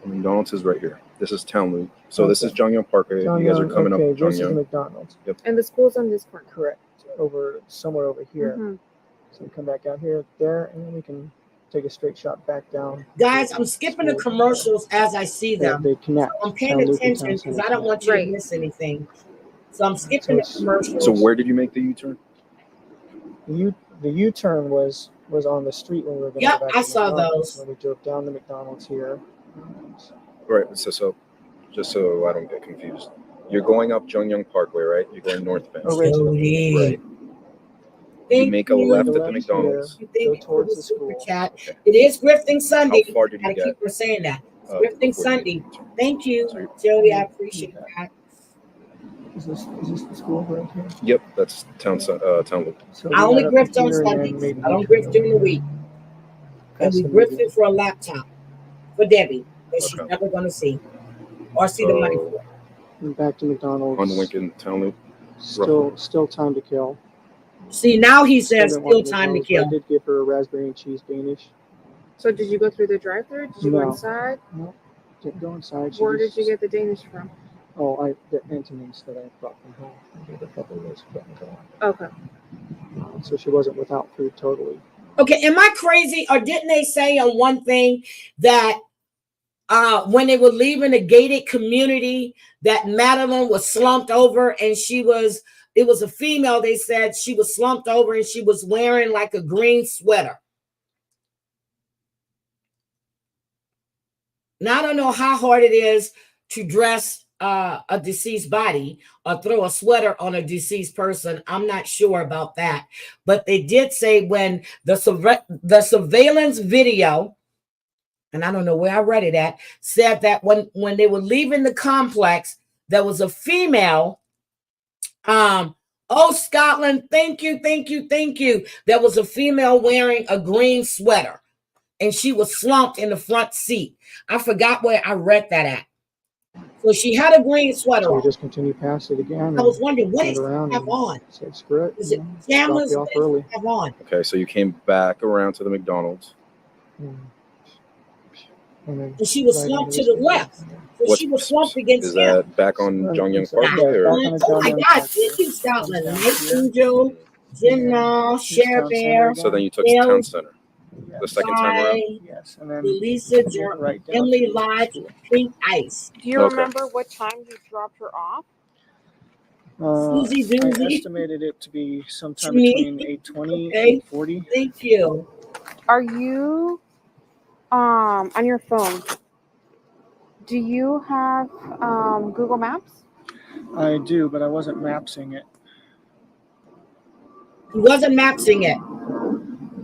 McDonald's is right here. This is town loop. So this is Jonghyun Parkway. John You guys are Young, coming okay, up this is Jonghyun. McDonald's. And the school's on this corner. Correct. Somewhere over here. Mhm. So we come back out here, there, and then we can take a straight shot back down. Guys, I'm skipping the commercials as I see them. They connect. I'm paying Town Loop and attention Town because Center I don't want you to Right. miss anything. So I'm skipping the So commercials. So where did you make the U-turn? The U-turn was on the street when we were going Yep, to go back I to saw McDonald's. those. When we drove down to McDonald's here. Right. So just so I don't get confused, you're going up Jonghyun Parkway, right? You're going northbound. Jody. Right. Thank You make a left at the Left McDonald's. You think Go towards it was the super school. chat. Okay. It is Grifting Sunday. How far did you Gotta get? keep on saying that. It's before Grifting you Sunday. made the U-turn? Thank you, So Jody. I appreciate that. Is this the school right here? Yep, that's town loop. So I we only got up grift on here and then Sundays. made I don't U-turn grift during the over week. here. And That's we the grifted movie. for a laptop for Debbie that she's Okay. never going to see or see the money So for. And back to McDonald's. on Lincoln town loop. Still time to kill. See, now he says didn't want still time to McDonald's, but I kill. did give her a raspberry and cheese Danish. So did you go through the drive-thru? Did you go No. inside? Didn't go inside. She Where did just- you get the Danish from? Oh, the Antonines that I brought from home. I gave her a couple of those. Okay. So she wasn't without food totally. Okay, am I crazy? Or didn't they say on one thing that when they were leaving the gated community that Madeline was slumped over and it was a female, they said she was slumped over and she was wearing like a green sweater. Now I don't know how hard it is to dress a deceased body or throw a sweater on a deceased person. I'm not sure about that, but they did say when the surveillance video, and I don't know where I read it at, said that when they were leaving the complex, there was a female. Oh, Scotland, thank you, thank you, thank you. There was a female wearing a green sweater, and she was slumped in the front seat. I forgot where I read that at. So she had a green sweater So we on. just continued past it again. I was wondering, what Turned does around she have and on? said, screw it. Is it Dropped pajamas? you What off does early. she have on? Okay, so you came back around to the McDonald's. And then And she was right slumped into to this the left. So What she was slumped against is him. that back on Jongyang Parkway? Yeah, Or? back on the Oh my Jongyang God, Parkway. thank you, Scotland. Comes down Night here. Angel, Jimnal, Here's Share Town Center Bear, again. So then you took Bill, Town Center the Yes. second time around. Yes, and then Lisa, moving right down Emily to Lodge, school. Pink Ice, Do you Okay. remember what time you dropped her off? Susie I Doozy. estimated it to be sometime Shanique. between 8:20 Okay. 8:40. Thank you. Are you on your phone? Do you have Google Maps? I do, but I wasn't mapsing it. He wasn't mapsing it.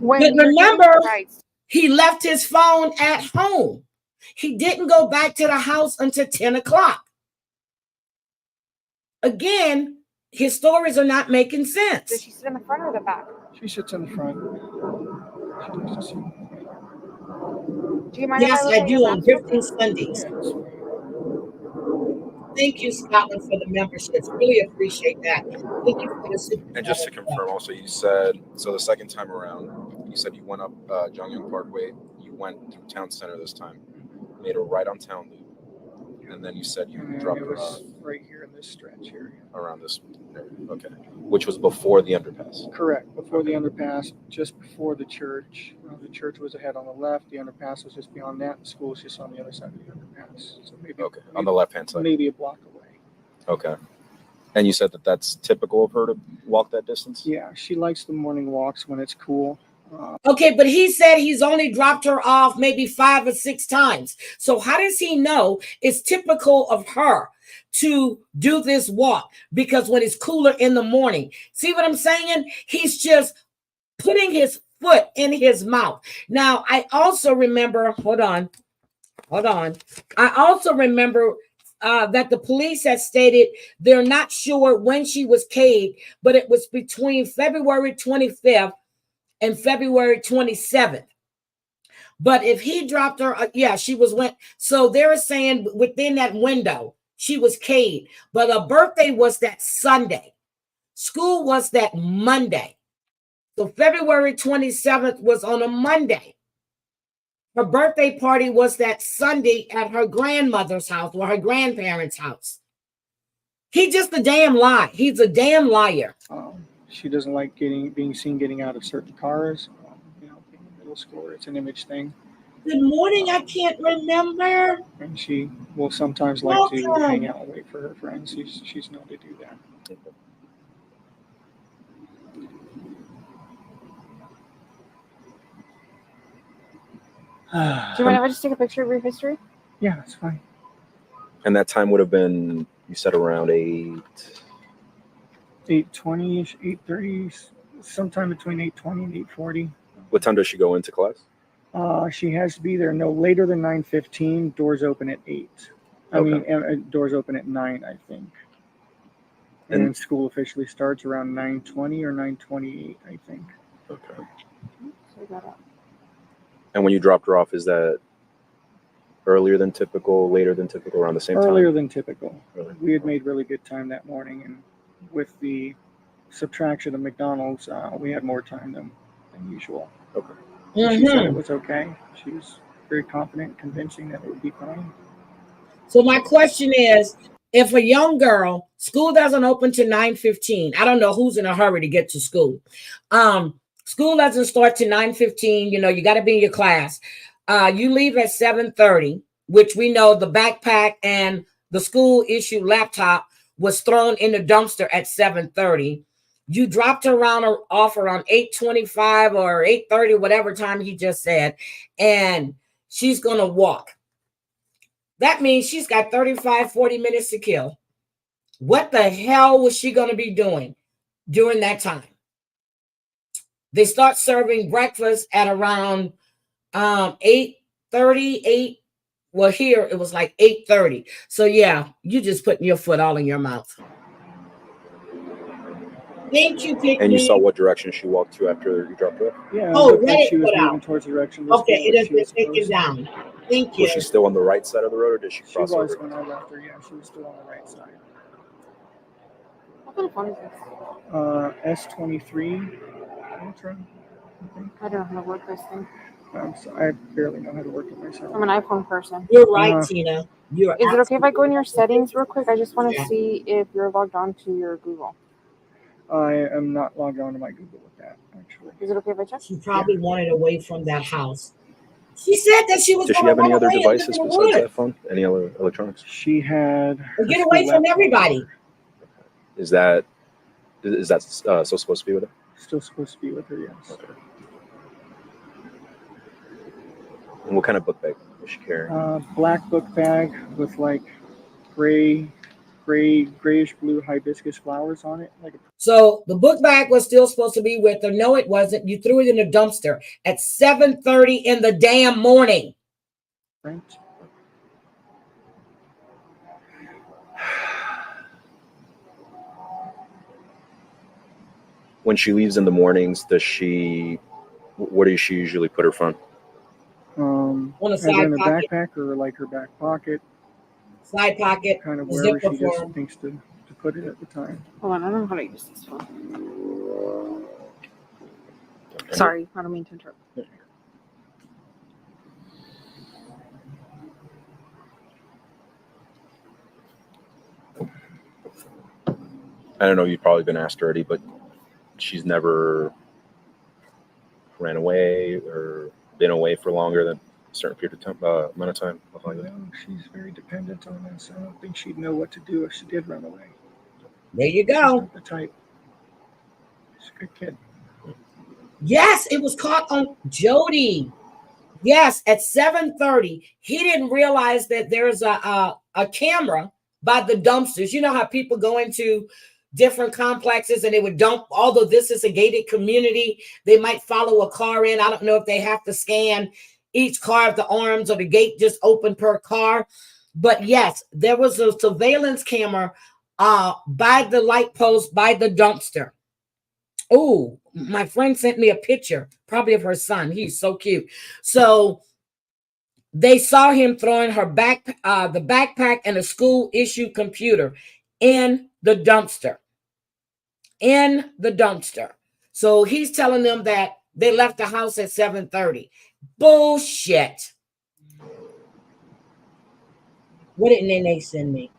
When But you're getting remember, rights, he left his phone at home. He didn't go back to the house until 10 o'clock. Again, his stories are not making does sense. she sit in the front or the back? She sits in the front. She likes to sit. Do you mind if Yes, I look I at do your on maps real Drifting quick? Sundays. Yeah, it's- Thank you, Scotland, for the memberships. Really appreciate that. Thank you for the super And just to chat as confirm, well. also, you said so the second time around, you said you went up Jongyang Parkway. You went through Town Center this time, made a right on Town Loop, and then you said you and then dropped it her off was right here in this stretch here. around this area. Okay, which was before the underpass. Correct. Before the underpass, just before the church. The church was ahead on the left. The underpass was just beyond that. The school was just on the other side of the underpass. So maybe Okay, on the left hand side. maybe a block away. Okay, and you said that that's typical of her to walk that distance. Yeah, she likes the morning walks when it's cool. Okay, but he said he's only dropped her off maybe 5 or 6 times. So how does he know it's typical of her to do this walk? Because when it's cooler in the morning, see what I'm saying? He's just putting his foot in his mouth. Now, I also remember, hold on. I also remember that the police had stated they're not sure when she was caged, but it was between February 25th and February 27th. But if he dropped her, yeah, she was went. So they're saying within that window, she was caged. But her birthday was that Sunday. School was that Monday. So February 27th was on a Monday. Her birthday party was that Sunday at her grandmother's house or her grandparents' house. He just a damn lie. He's a damn liar. She doesn't like being seen getting out of certain cars. Being a middle schooler, it's an image thing. Good morning. I can't remember. And she will sometimes like to hang out and wait for her friends. She's known to do that. Do you mind if I just take a picture of your history? Yeah, that's fine. And that time would have been, you said, around 8:20ish, 8:30, sometime between 8:20 and 8:40. What time does she go into class? She has to be there no later than 9:15. Doors open at 8. Doors open at 9, I think. And then school officially starts around 9:20 or 9:28, I think. Okay. And when you dropped her off, is that earlier than typical, later than typical, around the same time? Earlier than typical. Really? We had made really good time that morning, and with the subtraction of McDonald's, we had more time than usual. Okay. She said it was okay. She was very confident, convincing that it would be fine. So my question is, if a young girl, school doesn't open to 9:15, I don't know who's in a hurry to get to school. School doesn't start to 9:15. You got to be in your class. You leave at 7:30, which we know the backpack and the school issue laptop was thrown in the dumpster at 7:30. You dropped her off around 8:25 or 8:30, whatever time he just said, and she's gonna walk. That means she's got 35, 40 minutes to kill. What the hell was she going to be doing during that time? They start serving breakfast at around 8:30, 8. Well, here it was like 8:30. So yeah, you just putting your foot all in your mouth. Thank you, Pick And you Me. saw what direction she walked to after you dropped her off? Yeah, Oh, looked let like it she was put moving out. towards the direction this Okay, way it where has she been was taken supposed down. Thank you. Was she still on the right side of the road, or did she She cross was over? when I left her. Yeah, she was still on the right side. What kind of phone is this? S23 Ultra, I think. I don't know how to work this thing. I barely know how to work it myself. I'm an iPhone person. You're right, Tina. You're Is it okay if I go in your absolutely settings real quick? I just want to Yeah. see if you're logged on to your Google. I am not logged on to my Google with that, actually. Is it okay if I check? She probably wanted away from that house. She said that she was Does she going to have any run other away and live devices in the besides woods that phone? Any other electronics? She had or her get school away from laptop. everybody. Is that still supposed to be with her? Still supposed to be with her, yes. Okay. And what kind of book bag was she carrying? Black book bag with like grayish blue hibiscus flowers on it. So the book bag was still supposed to be with her. No, it wasn't. You threw it in the dumpster at 7:30 in the damn morning. Right? When she leaves in the mornings, where does she usually put her phone? On a Either side in her pocket. backpack or like her back pocket, Side pocket. kind of wherever Zipper she just form. thinks to put it at the time. Hold on, I don't know how to use this phone. Sorry, I don't mean to interrupt. I don't know. You've probably been asked already, but she's never ran away or been away for longer than a certain period of time, amount of time. Nothing like that. No, she's very dependent on us. I don't think she'd know what to do if she did run away. There you She's go. not the type. She's a good kid. Yes, it was caught on Jody. Yes, at 7:30. He didn't realize that there's a camera by the dumpsters. You know how people go into different complexes and they would dump, although this is a gated community, they might follow a car in. I don't know if they have to scan each car if the arms or the gate just open per car. But yes, there was a surveillance camera by the light post, by the dumpster. Oh, my friend sent me a picture, probably of her son. He's so cute. So they saw him throwing her the backpack and a school issue computer in the dumpster. In the dumpster. So he's telling them that they left the house at 7:30. Bullshit. What did Nene send me?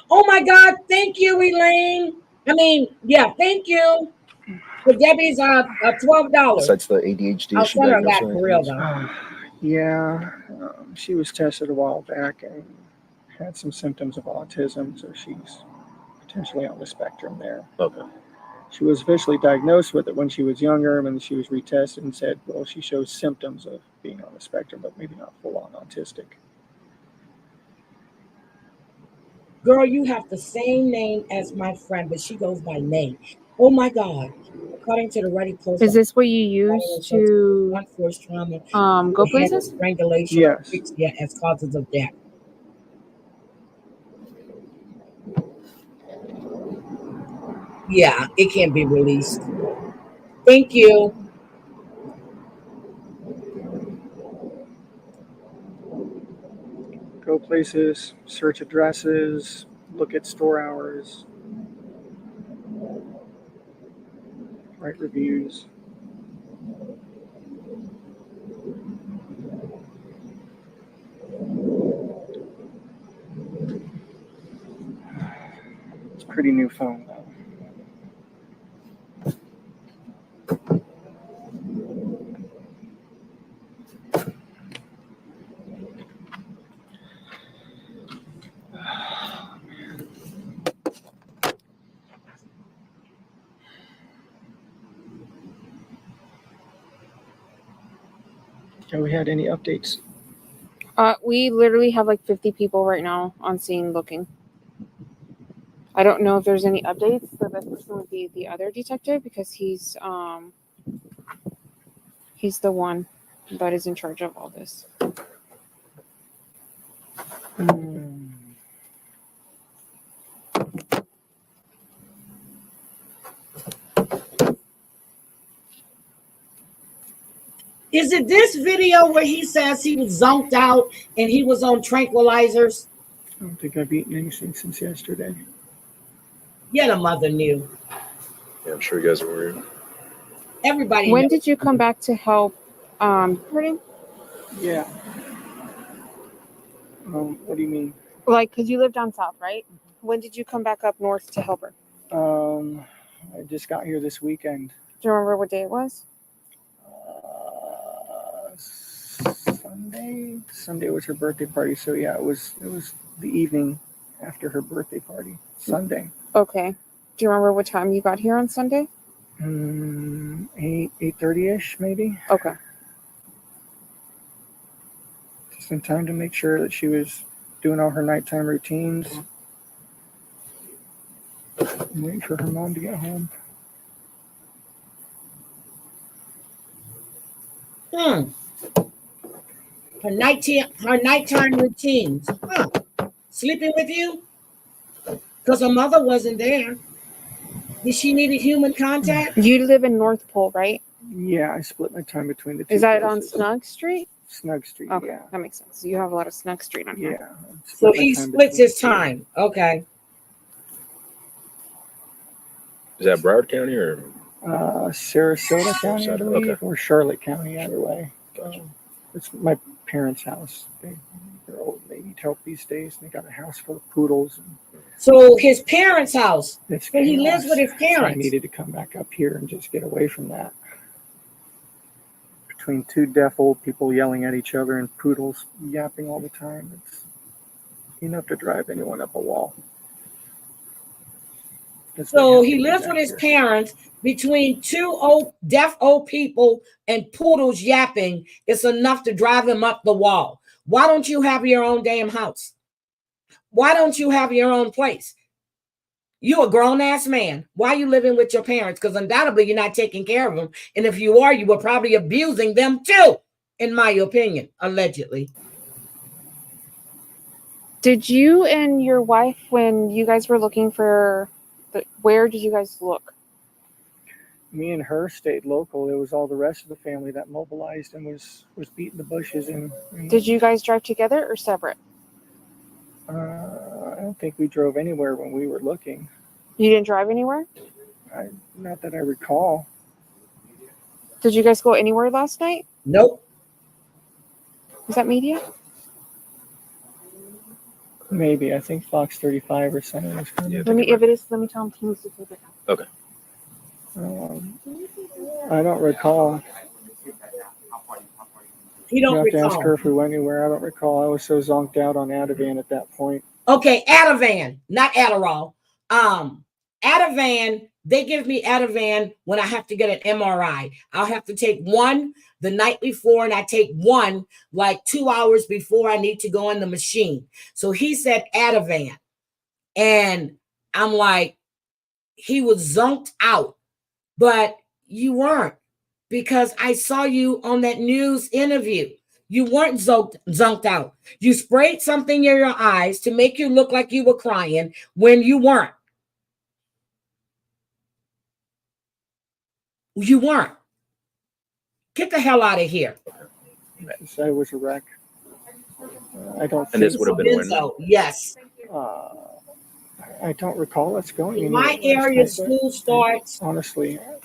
Oh my God! Thank you, Elaine. Thank you. For Debbie's $12. Besides the ADHD, I'll is she send her diagnosed that with for anything real else? though. Yeah, she was tested a while back and had some symptoms of autism, so she's potentially on the spectrum there. Okay. She was officially diagnosed with it when she was younger, and she was retested and said, well, she shows symptoms of being on the spectrum, but maybe not full-on autistic. Girl, you have the same name as my friend, but she goes by name. Oh my God. According to the Ready Post, Is this what you use to unforced trauma, go places? strangulation, Yes. asphyxia as causes of death. Yeah, it can't be released. Thank you. Go places, search addresses, look at store hours, write reviews. It's a pretty new phone, though. Have we had any updates We literally have like 50 people right now on scene looking. I don't know if there's any updates. The best person would be the other detective because he's the one that is in charge of all this. Is it this video where he says he was zonked out and he was on tranquilizers? I don't think I've eaten anything since yesterday. Yeah, the mother knew. Yeah, I'm sure you guys are worried. Everybody When knew. did you come back to help? Pardon? Yeah. What do you mean? Like, because you live down south, right? When did you come back up north to help her? I just got here this weekend. Do you remember what day it was? Sunday. Sunday was her birthday party, so yeah, it was the evening after her birthday party. Sunday. Okay. Do you remember what time you got here on Sunday? 8:30ish maybe. Okay. Just in time to make sure that she was doing all her nighttime routines. And waiting for her mom to get home. Her nighttime routines. Huh. Sleeping with you? Because her mother wasn't there. Did she need a human contact? You live in North Pole, right? Yeah, I split my time between the two. Is that on places. Snug Street? Snug Street? Okay, Yeah. that makes sense. You have a lot of Snug Street on here. Yeah. So he splits his time. Okay. Is that Broward County or? Sarasota County, I Sarasota, believe, okay. or Charlotte County, either way. Gotcha. It's my parents' house. They're old. They need help these days. They got a house full of poodles. So his parents' house. It's But he lives with his So I parents. needed to come back up here and just get away from that. Between two deaf old people yelling at each other and poodles yapping all the time, it's enough to drive anyone up a wall. So he lives with his parents. Between two deaf old people and poodles yapping, it's enough to drive him up the wall. Why don't you have your own damn house? Why don't you have your own place? You a grown-ass man. Why are you living with your parents? Because undoubtedly you're not taking care of them. And if you are, you were probably abusing them too, in my opinion, allegedly. Did you and your wife, when you guys were looking for, where did you guys look? Me and her stayed local. It was all the rest of the family that mobilized and was beating the bushes. And Did you guys drive together or separate? I don't think we drove anywhere when we were looking. You didn't drive anywhere? Not that I recall. Did you guys go anywhere last night? Nope. Was that media? Maybe. I think Fox 35 or something was coming. Yeah. If it is, let me tell him he needs to take it out. Okay. I don't recall. You don't have to ask recall. her if we went anywhere. I don't recall. I was so zonked out on Ativan at that point. Okay, Ativan, not Adderall. Ativan, they give me Ativan when I have to get an MRI. I'll have to take one the night before, and I take one like 2 hours before I need to go in the machine. So he said Ativan. And I'm like, he was zonked out, but you weren't, because I saw you on that news interview. You weren't zonked out. You sprayed something in your eyes to make you look like you were crying when you weren't. You weren't. Get the hell out of here. So I was a wreck. I don't And this would have been when? Yes. I don't recall us going. My area school starts. Honestly, at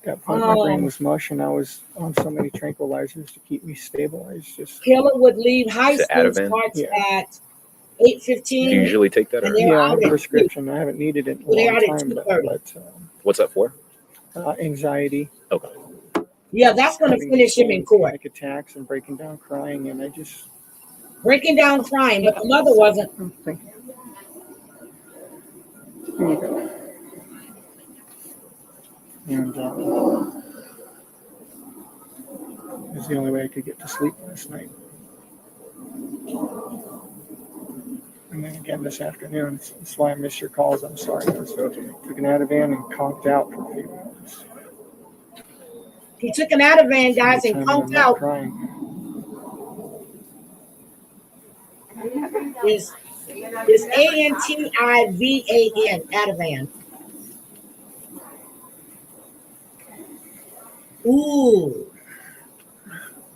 that point my brain was mush, and I was on so many tranquilizers to keep me stable. I was just. Taylor would leave high school Ativan? starts at Do 8:15. you usually take that? Or? Yeah, prescription. I haven't needed it in a long time, but What's that for? anxiety. Okay. Yeah, that's going to finish him in court. Panic attacks and breaking down crying, and I just. Breaking down crying, but the mother wasn't. Thank you. Here you go. And it was the only way I could get to sleep last night. And then again this afternoon. That's why I missed your calls. I'm sorry. I took an Ativan and conked out for a few minutes. He took an Ativan, guys, and Anytime conked I'm not out. crying. Is Antivan, Ativan. Ooh.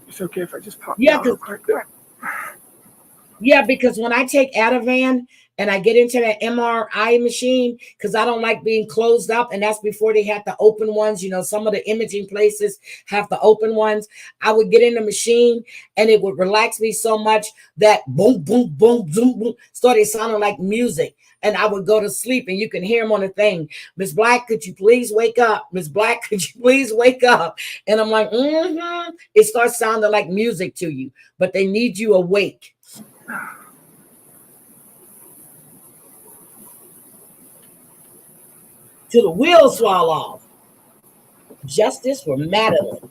It's okay if I just pop Yeah, down real quick. yeah, because when I take Ativan and I get into that MRI machine, because I don't like being closed up, and that's before they have the open ones. You know, some of the imaging places have the open ones. I would get in the machine and it would relax me so much that boom, boom, boom, zoom, boom started sounding like music. And I would go to sleep and you can hear them on the thing. Miss Black, could you please wake up? Miss Black, could you please wake up? And I'm like, It starts sounding like music to you, but they need you awake. Till the wheels fall off. Justice for Madeline.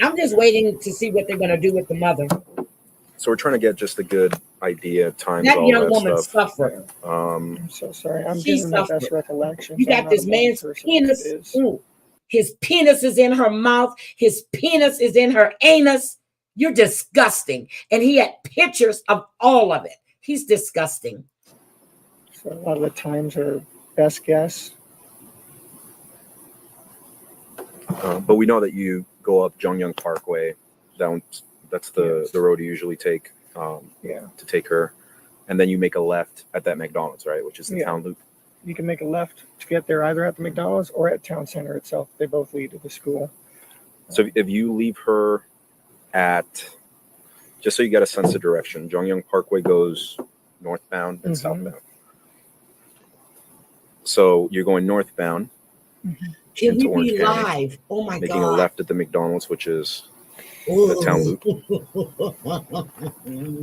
I'm just waiting to see what they're going to do with the mother. So we're trying to get just a good idea, times, That all young that woman stuff. suffered. I'm so sorry. I'm She giving my best suffered. recollections. You I'm got not this a bad man's person. penis. It is. Ooh, his penis is in her mouth. His penis is in her anus. You're disgusting. And he had pictures of all of it. He's disgusting. So a lot of the times are best guess. But we know that you go up Jongyung Parkway down. That's the road you usually take to take her. And then you make a left at that McDonald's, right? Which is the town loop. You can make a left to get there either at the McDonald's or at Town Center itself. They both lead to the school. So if you leave her at, just so you get a sense of direction, Jongyung Parkway goes northbound and southbound. So you're going northbound. Can into we Orange be County, live? Oh my making God. a left at the McDonald's, which is the town loop.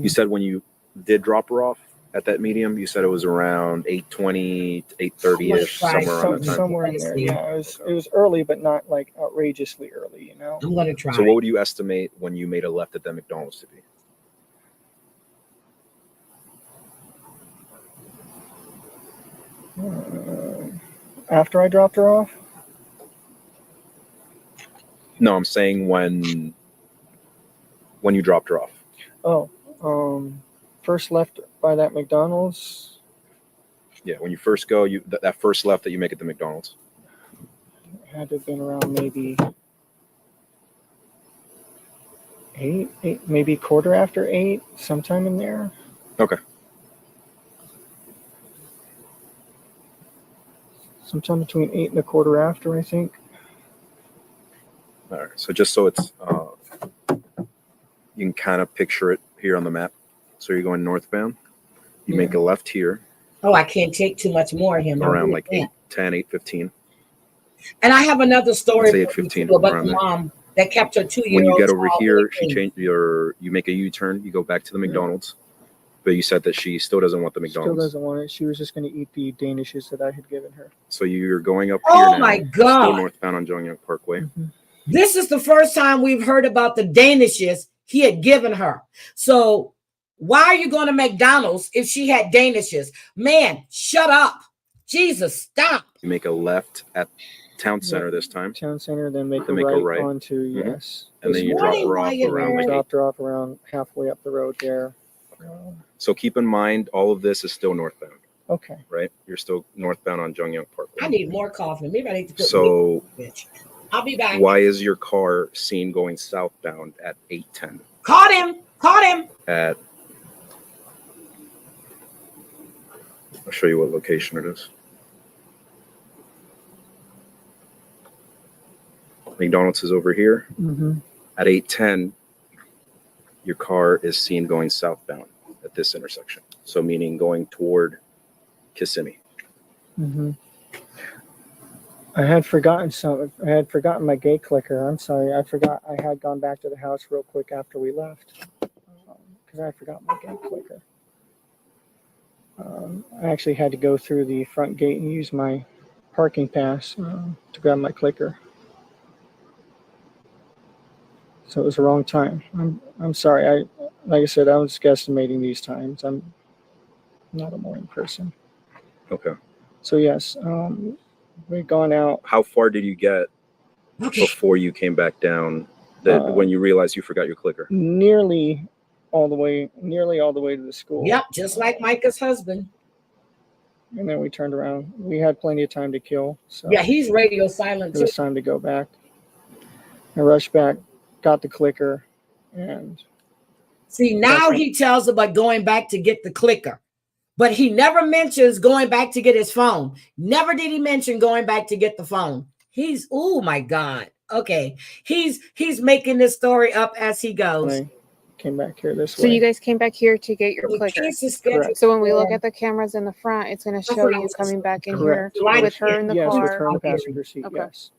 You said when you did drop her off at that medium, you said it was around 8:20, 8:30-ish, somewhere around that time. Somewhere in there. Yeah, it was early, but not like outrageously early, you know? I'm going to try. So what would you estimate when you made a left at that McDonald's to be? After I dropped her off? No, I'm saying when you dropped her off. Oh, first left by that McDonald's. Yeah, when you first go, that first left that you make at the McDonald's. Had to have been around maybe eight, maybe quarter after 8, sometime in there. Okay. Sometime between 8 and a quarter after, I think. All right. So just so it's, you can kind of picture it here on the map. So you're going northbound. You make a left here. Oh, I can't take too much more of him. Around like 8:10, 8:15. And I have another story Say for you 8:15, too about around the there. mom that kept her 2-year-old. When you get over child here, waiting. you make a U-turn. You go back to the McDonald's. But you said that she still doesn't want the McDonald's. Still doesn't want it. She was just going to eat the Danishes that I had given her. So you're going up here Oh now, my God. still northbound on Jongyung Parkway. Mm-hmm. This is the first time we've heard about the Danishes he had given her. So why are you going to McDonald's if she had Danishes? Man, shut up. Jesus, stop. You make a left at Town Center this time. Town Center, then make, Then a, make a right right. onto, yes. And then you drop her off around like dropped her off around halfway up the road there. So keep in mind, all of this is still northbound. Okay. Right? You're still northbound on Jongyung Parkway. I need more coffee. Maybe I need to put So bitch. I'll be back. Why is your car seen going southbound at 8:10? Caught him. I'll show you what location it is. McDonald's is over here. Mm-hmm. At 8:10, your car is seen going southbound at this intersection. So meaning going toward Kissimmee. Mm-hmm. I had forgotten something. I had forgotten my gate clicker. I'm sorry. I forgot. I had gone back to the house real quick after we left because I forgot my gate clicker. I actually had to go through the front gate and use my parking pass to grab my clicker. So it was the wrong time. I'm sorry. like I said, I was guesstimating these times. I'm not a morning person. Okay. So yes, we've gone out. How far did you get Okay. before you came back down? When you realized you forgot your clicker? Nearly all the way to the school. Yep, just like Micah's husband. And then we turned around. We had plenty of time to kill. So Yeah, he's radio silent it too. was time to go back. I rushed back, got the clicker, and See, now he tells about going back to get the clicker, but he never mentions going back to get his phone. Never did he mention going back to get the phone. He's, oh my God. Okay. He's making this story up as he goes. I came back here this way. So you guys came back here to get your The clicker. case is scheduled Correct. So when we look for- at the cameras in the front, it's going to That's show what I you was coming back in Correct. here with her in the Yes, car. with her in the passenger seat. Okay. Yes.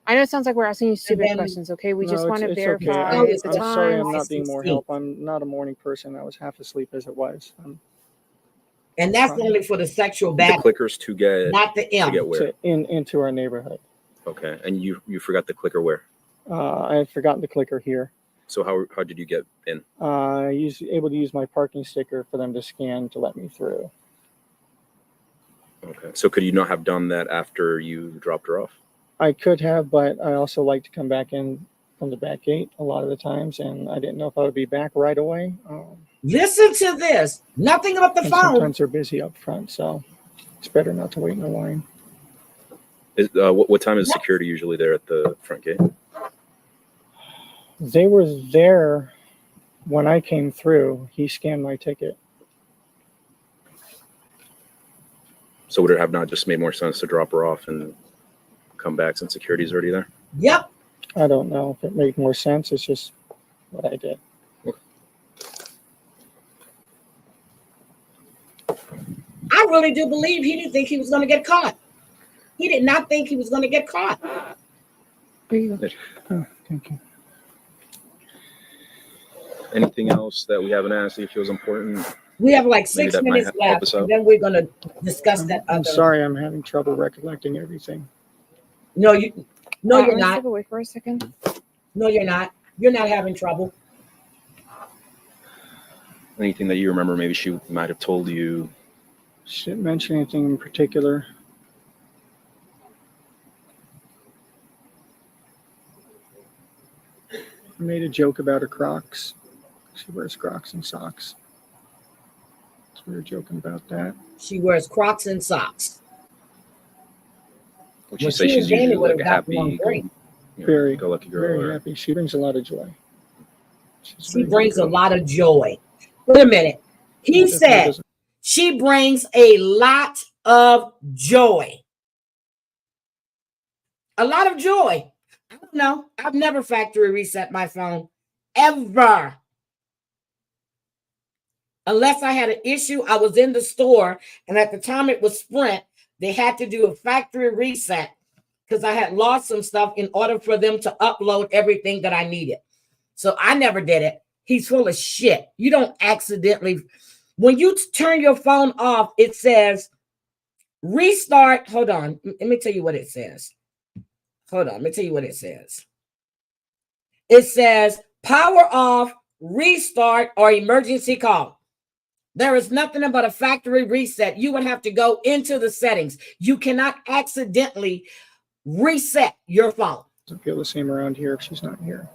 I know it sounds like we're asking you stupid then- questions, okay? We No, just want to it's verify okay. Oh, the it's I'm the sorry I'm times. not being more 16. help. I'm not a morning person. I was half asleep as it was. And that's only for the sexual The back, clickers to get not the M. where? Into our neighborhood. Okay. And you forgot the clicker where? I had forgotten the clicker here. So how did you get in? I was able to use my parking sticker for them to scan to let me through. Okay. So could you not have done that after you dropped her off? I could have, but I also like to come back in from the back gate a lot of the times, and I didn't know if I would be back right away. Listen to this. Nothing about the And phone. sometimes they're busy up front, so it's better not to wait in a line. What time is security usually there at the front gate? They were there when I came through. He scanned my ticket. So would it have not just made more sense to drop her off and come back since security's already there? Yep. I don't know if it made more sense. It's just what I did. I really do believe he didn't think he was going to get caught. He did not think he was going to get caught. Here you go. Oh, thank you. Anything else that we haven't asked you feels important? We have like Maybe 6 that might minutes help left, us and out. then we're going to discuss that I'm other. sorry, I'm having trouble recollecting everything. No, you're Let's not. step away for a second. No, you're not. You're not having trouble. Anything that you remember maybe she might have told you? She didn't mention anything in particular. I made a joke about her Crocs. She wears Crocs and socks. So we were joking about that. She wears Crocs and socks. Would you Well, say she she's and Danny usually would like a have gotten along happy, great. Very, go lucky girl? very Or- happy. She brings a lot of joy. She's She very brings a good. lot of joy. Wait a minute. He Definitely said doesn't- she brings a lot of joy. A lot of joy. I don't know. I've never factory reset my phone. Ever. Unless I had an issue, I was in the store, and at the time it was Sprint, they had to do a factory reset because I had lost some stuff in order for them to upload everything that I needed. So I never did it. He's full of shit. You don't accidentally, when you turn your phone off, it says restart. Hold on. Let me tell you what it says. Hold on. Let me tell you what it says. It says power off, restart, or emergency call. There is nothing about a factory reset. You would have to go into the settings. You cannot accidentally reset your phone. Doesn't feel the same around here if she's not here.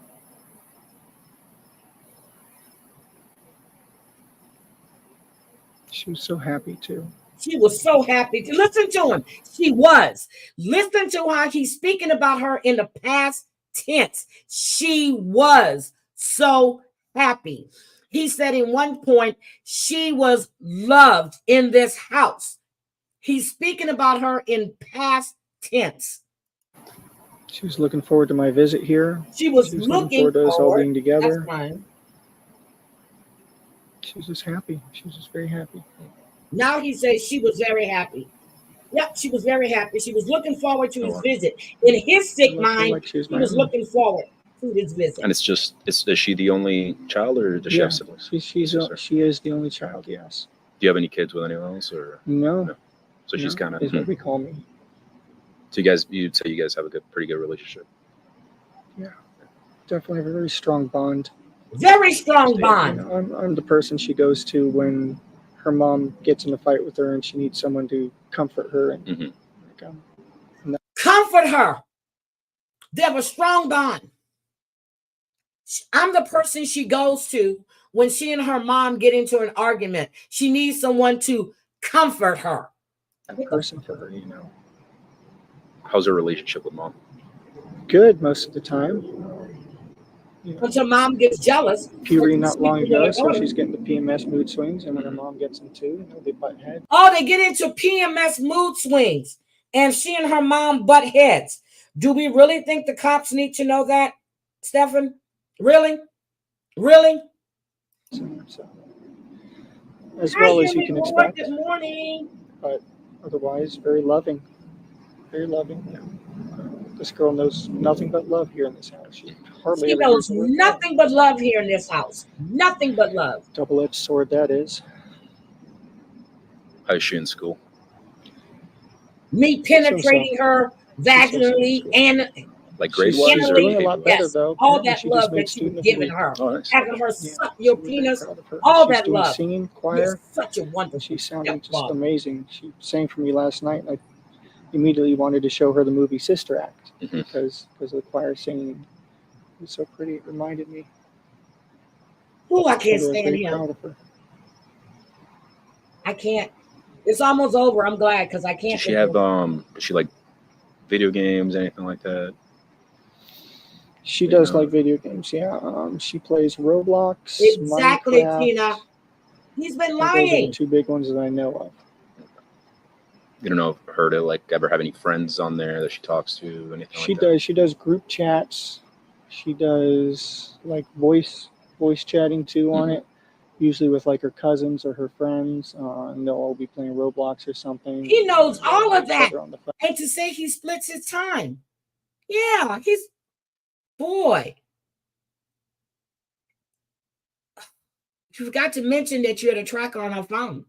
She was so happy too. She was so happy to listen to him. She was. Listen to how he's speaking about her in the past tense. She was so happy. He said in one point, she was loved in this house. He's speaking about her in past tense. She was looking forward to my visit here. She was She was looking forward to us all forward. being together. That's fine. She was just happy. She was just very happy. Now he says she was very happy. Yep, she was very happy. She was looking forward to his wow. visit. In his sick I feel mind, like she was he my was own. looking forward to his visit. And is she the only child, or does she Yeah, have siblings? she is the only child. Yes. Do you have any kids with anyone else, or No. No. so she's no, kind of? is what we call me. So you'd say you guys have a pretty good relationship. Definitely have a very strong bond. Very strong You bond. know, I'm the person she goes to when her mom gets in a fight with her and she needs someone to comfort her. And Mhm. like, Comfort her. They have a strong bond. I'm the person she goes to when she and her mom get into an argument. She needs someone to comfort her. that person for her, you know. How's her relationship with mom? Good most of the time. You know, But your mom gets jealous. puberty not long ago, so Oh, she's getting the PMS mood swings, and when her mom gets them too, you know, they butt heads. they get into PMS mood swings, and she and her mom butt heads. Do we really think the cops need to know that, Stephan? Really? Really? So, as well as you can expect. Good morning. But otherwise, very loving. Very loving. Yeah. This girl knows nothing but love here in this house. She hardly She ever knows hears the word nothing but love here in this house. Nothing but love. double-edged sword that is. How is she in school? Me penetrating her vaginally and Like She grades? was Or doing a AP lot work? better yes, though. all Apparently that she love just made that you were student of the giving week. her, Oh, nice. having her Yeah, suck your so we're very penis, proud of her. all She's that doing love. singing, You're choir. such a wonderful She's sounding just stepfather. amazing. She sang for me last night, and I immediately wanted to show her the movie Sister Act Mhm. because of the choir singing. It was so pretty. It reminded me. Oh, I I can't was stand very him. proud of her. I can't. It's almost over. I'm glad because I can't. Does she have does she like video games, anything like that? She does like video games. Yeah, she plays Roblox, Exactly, Minecraft. Tina. He's been I think those are the lying. two big ones that I know of. You don't know if her to like ever have any friends on there that she talks to, anything She like that? does. She does group chats. She does like voice chatting too on it. Usually with like her cousins or her friends, and they'll all be playing Roblox or something. He knows all of Each that. other on the phone. And to say he splits his time. Yeah, he's boy. You forgot to mention that you had a tracker on her phone.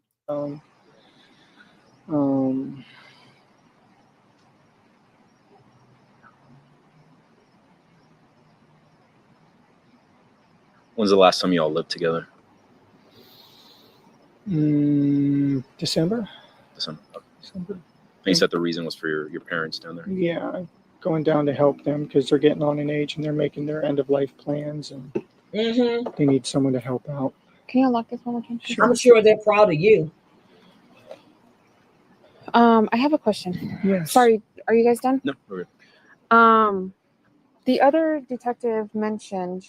When's the last time you all lived together? December. December. And you said the reason was for your parents down there? Yeah, going down to help them because they're getting on in age and they're making their end of life plans and they need someone to help out. Can you unlock this one more time? Sure. I'm sure they're proud of you. I have a question. Yes. Sorry, are you guys done? No, we're good. The other detective mentioned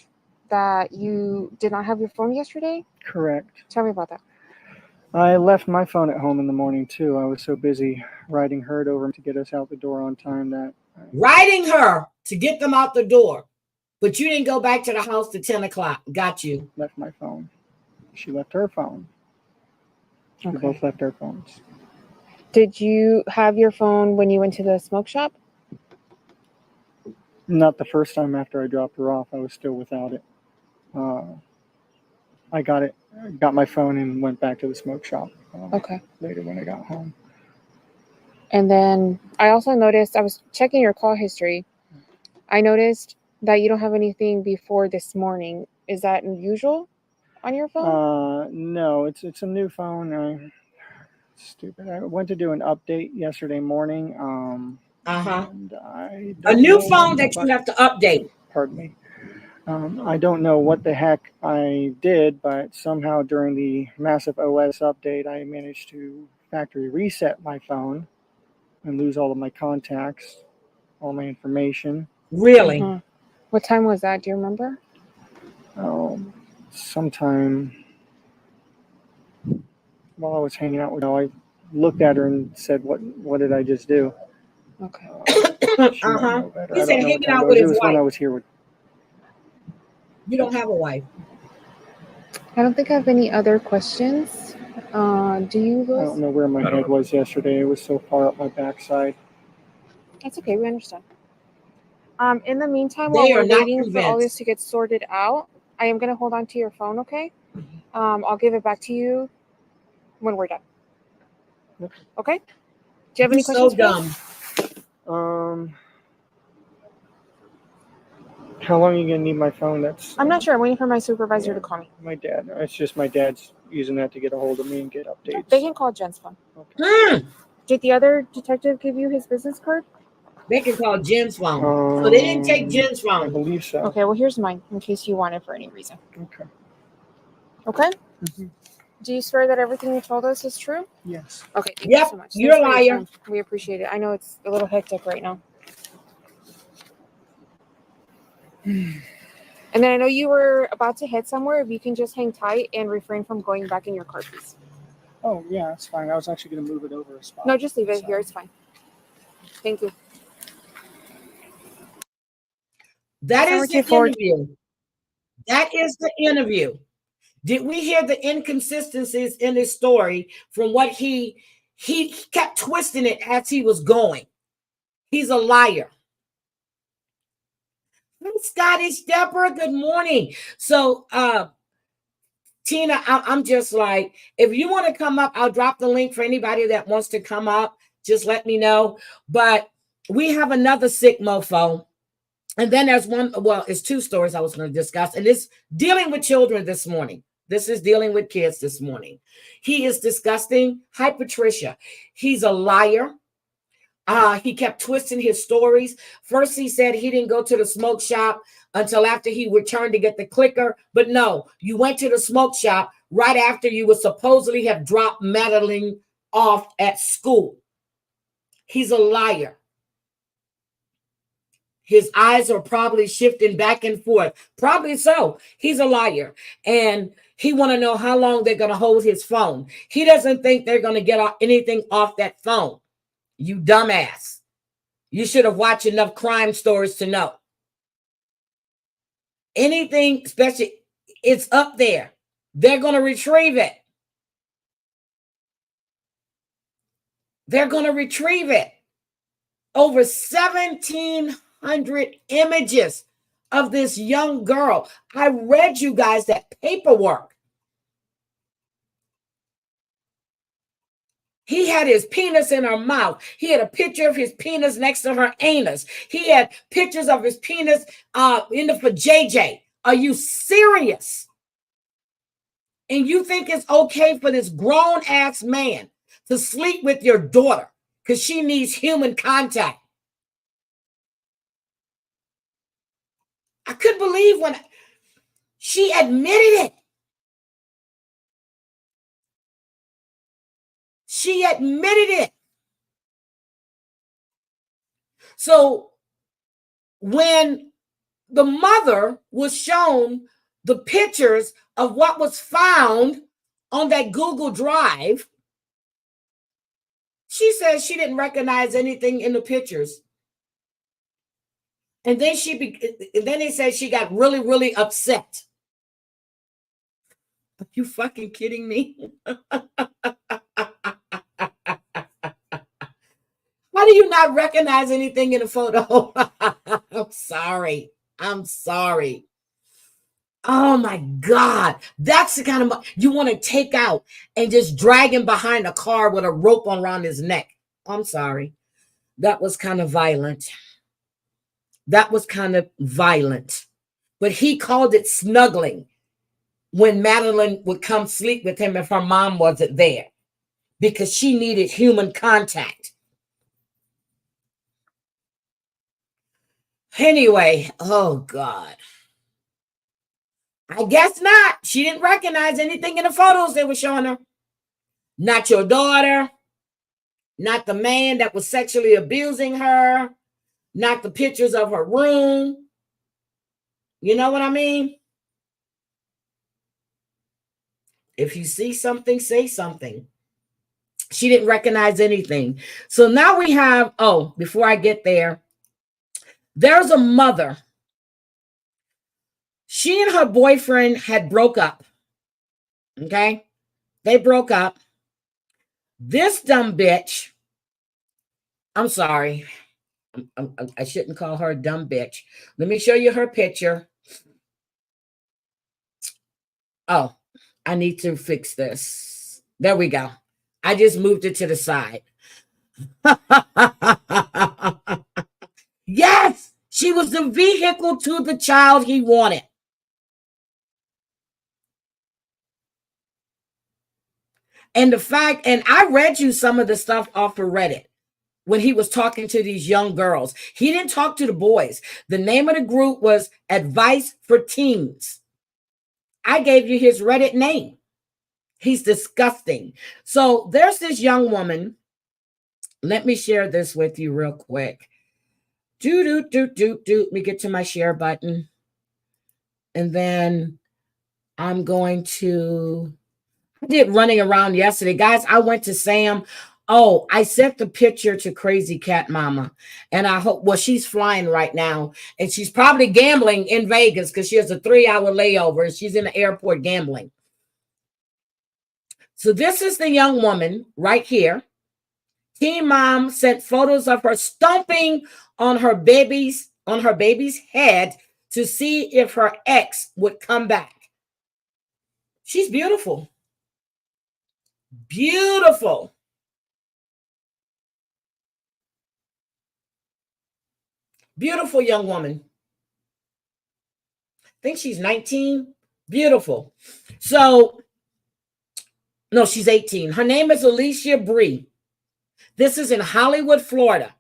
that you did not have your phone yesterday. Correct. Tell me about that. I left my phone at home in the morning too. I was so busy riding Herd over to get us out the door on time that Riding her to get them out the door. But you didn't go back to the house to 10 o'clock. Got you. left my phone. She left her phone. We Okay. both left our phones. Did you have your phone when you went to the smoke shop? Not the first time after I dropped her off. I was still without it. I got my phone and went back to the smoke shop Okay. later when I got home. And then I also noticed, I was checking your call history. I noticed that you don't have anything before this morning. Is that unusual on your phone? No, it's a new phone. Stupid. I went to do an update yesterday morning. And I A don't new know phone that you have to update. Pardon me. I don't know what the heck I did, but somehow during the massive OS update, I managed to factory reset my phone and lose all of my contacts, all my information. Really? Uh-huh. What time was that? Do you remember? Sometime while I was hanging out with her, I looked at her and said, "What did I just do?" Okay. She might know better. He I said don't know what hanging time out it with was. It his was when wife. I was here with. You don't have a wife. I don't think I have any other questions. Do you, I Louis? don't know where my head was yesterday. It was so far up my backside. That's okay. We understand. In the meantime, They while are we're not waiting for all this convinced. to get sorted out, I am going to hold on to your phone, okay? I'll give it back to you when we're done. Okay? Do you have any questions So for us? dumb. How long are you gonna need my phone? That's I'm not sure. I'm waiting for my supervisor to call me. my dad. It's just my dad's using that to get a hold of me and get updates. They can call Jen's phone. Okay. Did the other detective give you his business card? They can call Jen's phone. So they didn't take Jen's I phone. believe so. Okay, well, here's mine in case you want it for any reason. Okay. Okay? Mhm. Do you swear that everything you told us is true? Yes. Okay, thank you Yep, so much. you're a Thanks for your liar. time. We appreciate it. I know it's a little hectic right now. And then I know you were about to head somewhere. If you can just hang tight and refrain from going back in your car, please. Oh yeah, that's fine. I was actually gonna move it over a spot. No, just leave it So- here. It's fine. Thank you. That Summer is the 24. interview. That is the interview. Did we hear the inconsistencies in his story from what he kept twisting it as he was going? He's a liar. Hey, Scottish Deborah, good morning. So Tina, I'm just like, if you want to come up, I'll drop the link for anybody that wants to come up. Just let me know. But we have another sick mofo. And then there's one, well, it's two stories I was going to discuss. And it's dealing with children this morning. This is dealing with kids this morning. He is disgusting. Hi, Patricia. He's a liar. He kept twisting his stories. First, he said he didn't go to the smoke shop until after he returned to get the clicker. But no, you went to the smoke shop right after you would supposedly have dropped Madeline off at school. He's a liar. His eyes are probably shifting back and forth. Probably so. He's a liar. And he want to know how long they're going to hold his phone. He doesn't think they're going to get anything off that phone. You dumbass. You should have watched enough crime stories to know. Anything, especially, it's up there. They're going to retrieve it. They're going to retrieve it. Over 1,700 images of this young girl. I read you guys that paperwork. He had his penis in her mouth. He had a picture of his penis next to her anus. He had pictures of his penis in the for JJ. Are you serious? And you think it's okay for this grown-ass man to sleep with your daughter because she needs human contact? I couldn't believe when she admitted it. She admitted it. So when the mother was shown the pictures of what was found on that Google Drive, she says she didn't recognize anything in the pictures. And then then they said she got really, really upset. Are you fucking kidding me? How do you not recognize anything in a photo? I'm sorry. I'm sorry. Oh my God. That's the kind of you want to take out and just drag him behind a car with a rope around his neck. I'm sorry. That was kind of violent. That was kind of violent. But he called it snuggling when Madeline would come sleep with him if her mom wasn't there because she needed human contact. Anyway, oh God. I guess not. She didn't recognize anything in the photos they were showing her. Not your daughter. Not the man that was sexually abusing her. Not the pictures of her room. You know what I mean? If you see something, say something. She didn't recognize anything. So now we have, oh, before I get there, there's a mother. She and her boyfriend had broke up. Okay? They broke up. This dumb bitch, I'm sorry. I shouldn't call her a dumb bitch. Let me show you her picture. Oh, I need to fix this. There we go. I just moved it to the side. Yes, she was was the vehicle to the child he wanted. And the fact, and I read you some of the stuff off of Reddit when he was talking to these young girls. He didn't talk to the boys. The name of the group was Advice for Teens. I gave you his Reddit name. He's disgusting. So there's this young woman. Let me share this with you real quick. Let me get to my share button. And then I'm going to, I did running around yesterday. Guys, I went to Sam. Oh, I sent the picture to Crazy Cat Mama. And I hope, well, she's flying right now. And she's probably gambling in Vegas because she has a 3-hour layover. And she's in the airport gambling. So this is the young woman right here. Teen Mom sent photos of her stomping on her baby's head to see if her ex would come back. She's beautiful. Beautiful. Beautiful young woman. I think she's 19. Beautiful. So, no, she's 18. Her name is Alicia Bree. This is in Hollywood, Florida.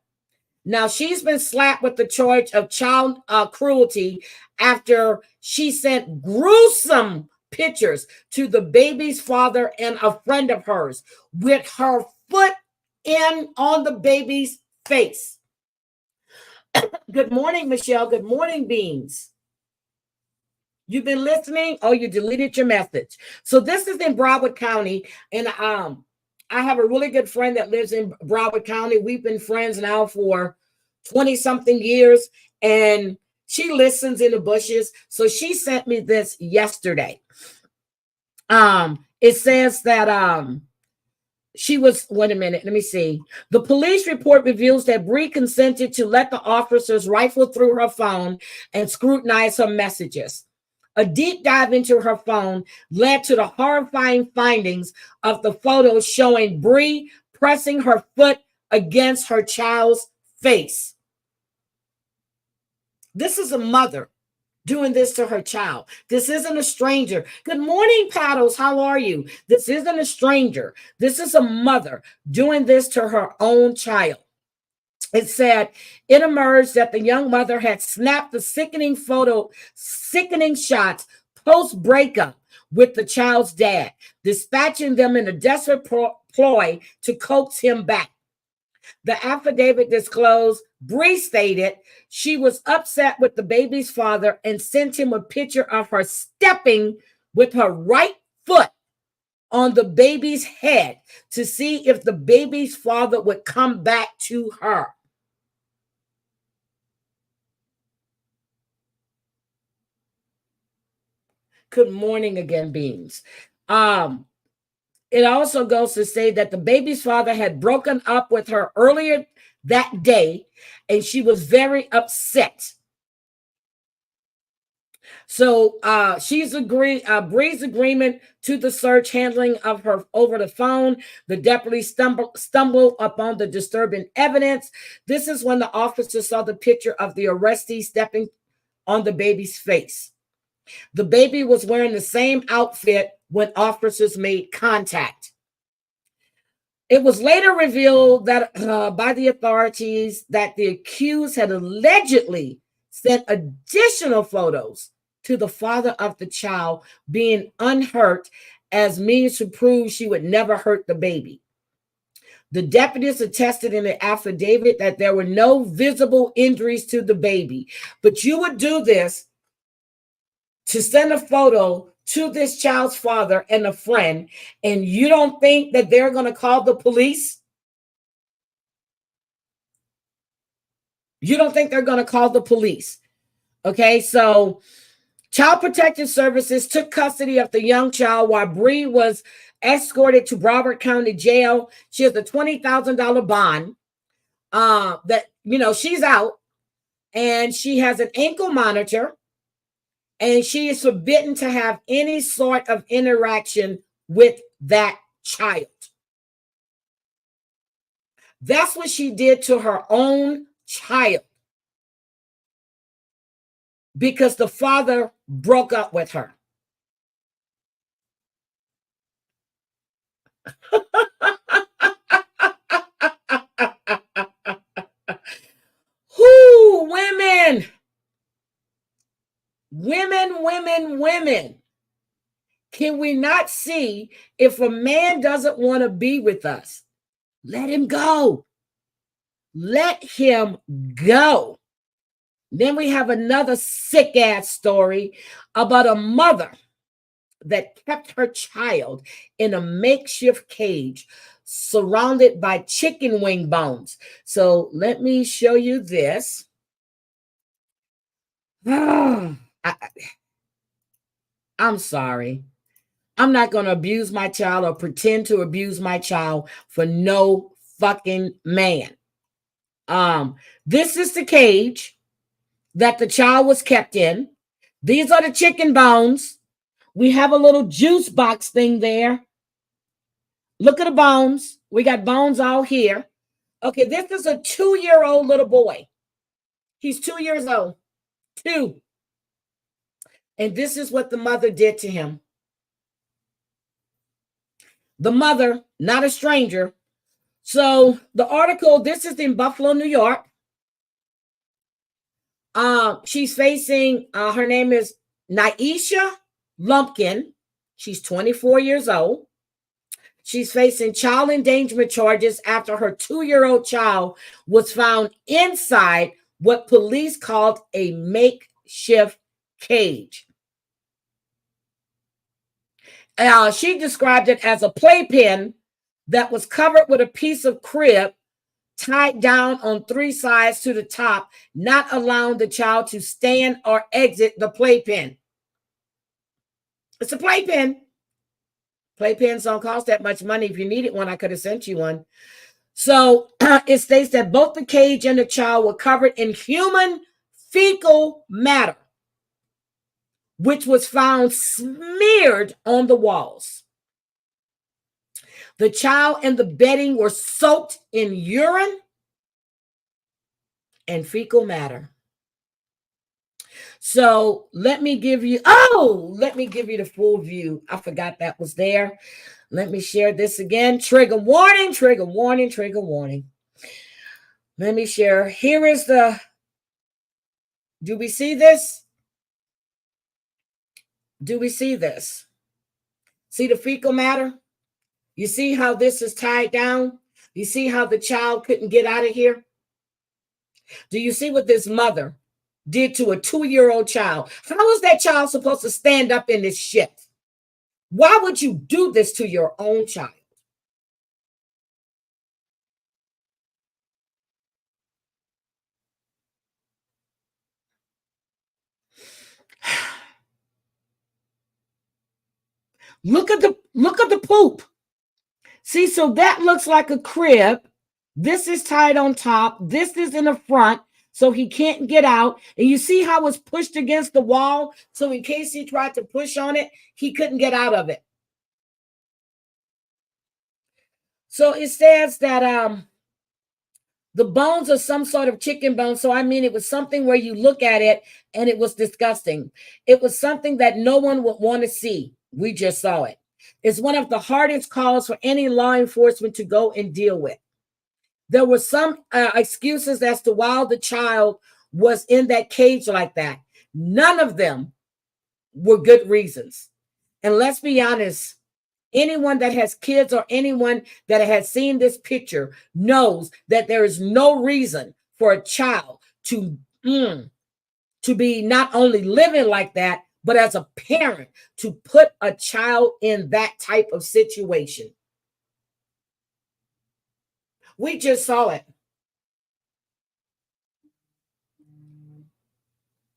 Now, she's been slapped with the charge of child cruelty after she sent gruesome pictures to the baby's father and a friend of hers with her foot in on the baby's face. Good morning, Michelle. Good morning, Beans. You've been listening? Oh, you deleted your message. So this is in Broward County, and I have a really good friend that lives in Broward County. We've been friends now for 20-something years, and she listens in the bushes. So she sent me this yesterday. It says that she was, wait a minute, let me see. The police report reveals that Bree consented to let the officers rifle through her phone and scrutinize her messages. A deep dive into her phone led to the horrifying findings of the photos showing Bree pressing her foot against her child's face. This is a mother doing this to her child. This isn't a stranger. Good morning, Paddles. How are you? This isn't a stranger. This is a mother doing this to her own child. It said it emerged that the young mother had snapped the sickening shots post breakup with the child's dad, dispatching them in a desperate ploy to coax him back. The affidavit disclosed Bree stated she was upset with the baby's father and sent him a picture of her stepping with her right foot on the baby's head to see if the baby's father would come back to her. Good morning again, Beans. It also goes to say that the baby's father had broken up with her earlier that day, and she was very upset. So Bree's agreement to the search handling of her over the phone. The deputy stumbled upon the disturbing evidence. This is when the officer saw the picture of the arrestee stepping on the baby's face. The baby was wearing the same outfit when officers made contact. It was later revealed that by the authorities that the accused had allegedly sent additional photos to the father of the child being unhurt as means to prove she would never hurt the baby. The deputies attested in the affidavit that there were no visible injuries to the baby. But you would do this to send a photo to this child's father and a friend, and you don't think that they're going to call the police? You don't think they're going to call the police? Okay, so Child Protective Services took custody of the young child while Bree was escorted to Broward County Jail. She has a $20,000 bond. She's out, and she has an ankle monitor. And she is forbidden to have any sort of interaction with that child. That's what she did to her own child. because the father broke up with her. Whoo, women. Women. Can we not see if a man doesn't want to be with us? Let him go. Let him go. Then we have another sick ass story about a mother that kept her child in a makeshift cage surrounded by chicken wing bones. So let me show you this. I'm sorry. I'm not going to abuse my child or pretend to abuse my child for no fucking man. This is the cage that the child was kept in. These are the chicken bones. We have a little juice box thing there. Look at the bones. We got bones all here. Okay, this is a 2-year-old little boy. He's 2 years old. 2. And this is what the mother did to him. The mother, not a stranger. So the article, this is in Buffalo, New York. She's facing, her name is Naisha Lumpkin. She's 24 years old. She's facing child endangerment charges after her 2-year-old child was found inside what police called a makeshift cage. She described it as a playpen that was covered with a piece of crib tied down on 3 sides to the top, not allowing the child to stand or exit the playpen. It's a playpen. Playpens don't cost that much money. If you needed one, I could have sent you one. So it states that both the cage and the child were covered in human fecal matter, which was found smeared on the walls. The child and the bedding were soaked in urine and fecal matter. So let me give you the full view. I forgot that was there. Let me share this again. Trigger warning, trigger warning, trigger warning. Let me share. Here is the, do we see this? Do we see this? See the fecal matter? You see how this is tied down? You see how the child couldn't get out of here? Do you see what this mother did to a 2-year-old child? How is that child supposed to stand up in this shit? Why would you do this to your own child? Look at the poop. See, so that looks like a crib. This is tied on top. This is in the front, so he can't get out. And you see how it's pushed against the wall? So in case he tried to push on it, he couldn't get out of it. So it says that the bones are some sort of chicken bone. So I mean, it was something where you look at it and it was disgusting. It was something that no one would want to see. We just saw it. It's one of the hardest calls for any law enforcement to go and deal with. There were some excuses as to why the child was in that cage like that. None of them were good reasons. And let's be honest, anyone that has kids or anyone that has seen this picture knows that there is no reason for a child to be not only living like that, but as a parent to put a child in that type of situation. We just saw it.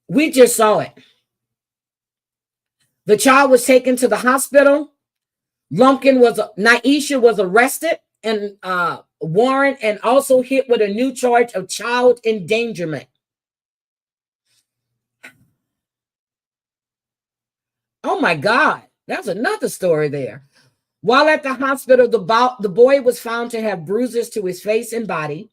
We just saw it. The child was taken to the hospital. Naisha was arrested and warrant and also hit with a new charge of child endangerment. Oh my God, that's another story there. While at the hospital, the boy was found to have bruises to his face and body.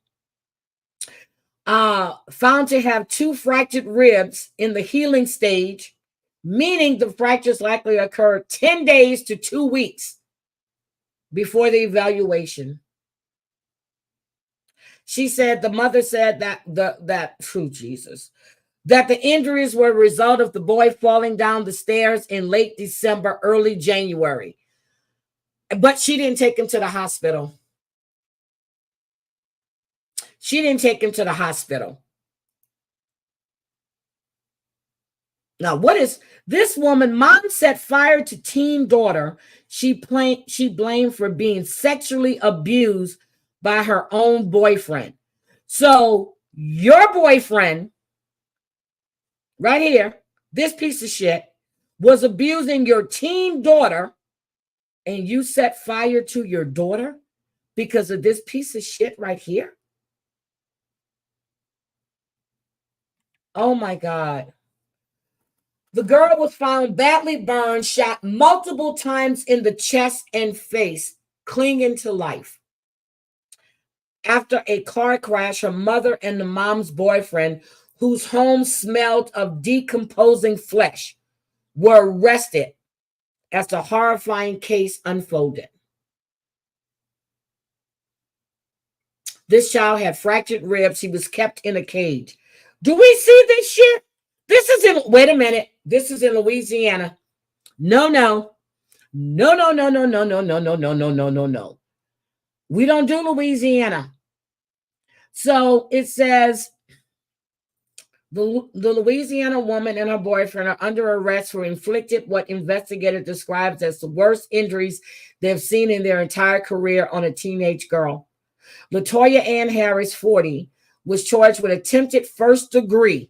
found to have 2 fractured ribs in the healing stage, meaning the fractures likely occurred 10 days to 2 weeks before the evaluation. She said the mother said that that the injuries were a result of the boy falling down the stairs in late December, early January. But she didn't take him to the hospital. She didn't take him to the hospital. Now, what is this woman? Mom set fire to teen daughter. She blamed for being sexually abused by her own boyfriend. So your boyfriend, right here, this piece of shit, was abusing your teen daughter, and you set fire to your daughter because of this piece of shit right here? Oh my God. The girl was found badly burned, shot multiple times in the chest and face, clinging to life. After a car crash, her mother and the mom's boyfriend, whose home smelled of decomposing flesh, were arrested as the horrifying case unfolded. This child had fractured ribs. He was kept in a cage. Do we see this shit? This is in, wait a minute. This is in Louisiana. No. We don't do Louisiana. So it says the Louisiana woman and her boyfriend are under arrest for inflicted what investigator describes as the worst injuries they've seen in their entire career on a teenage girl. Latoya Ann Harris, 40, was charged with attempted first-degree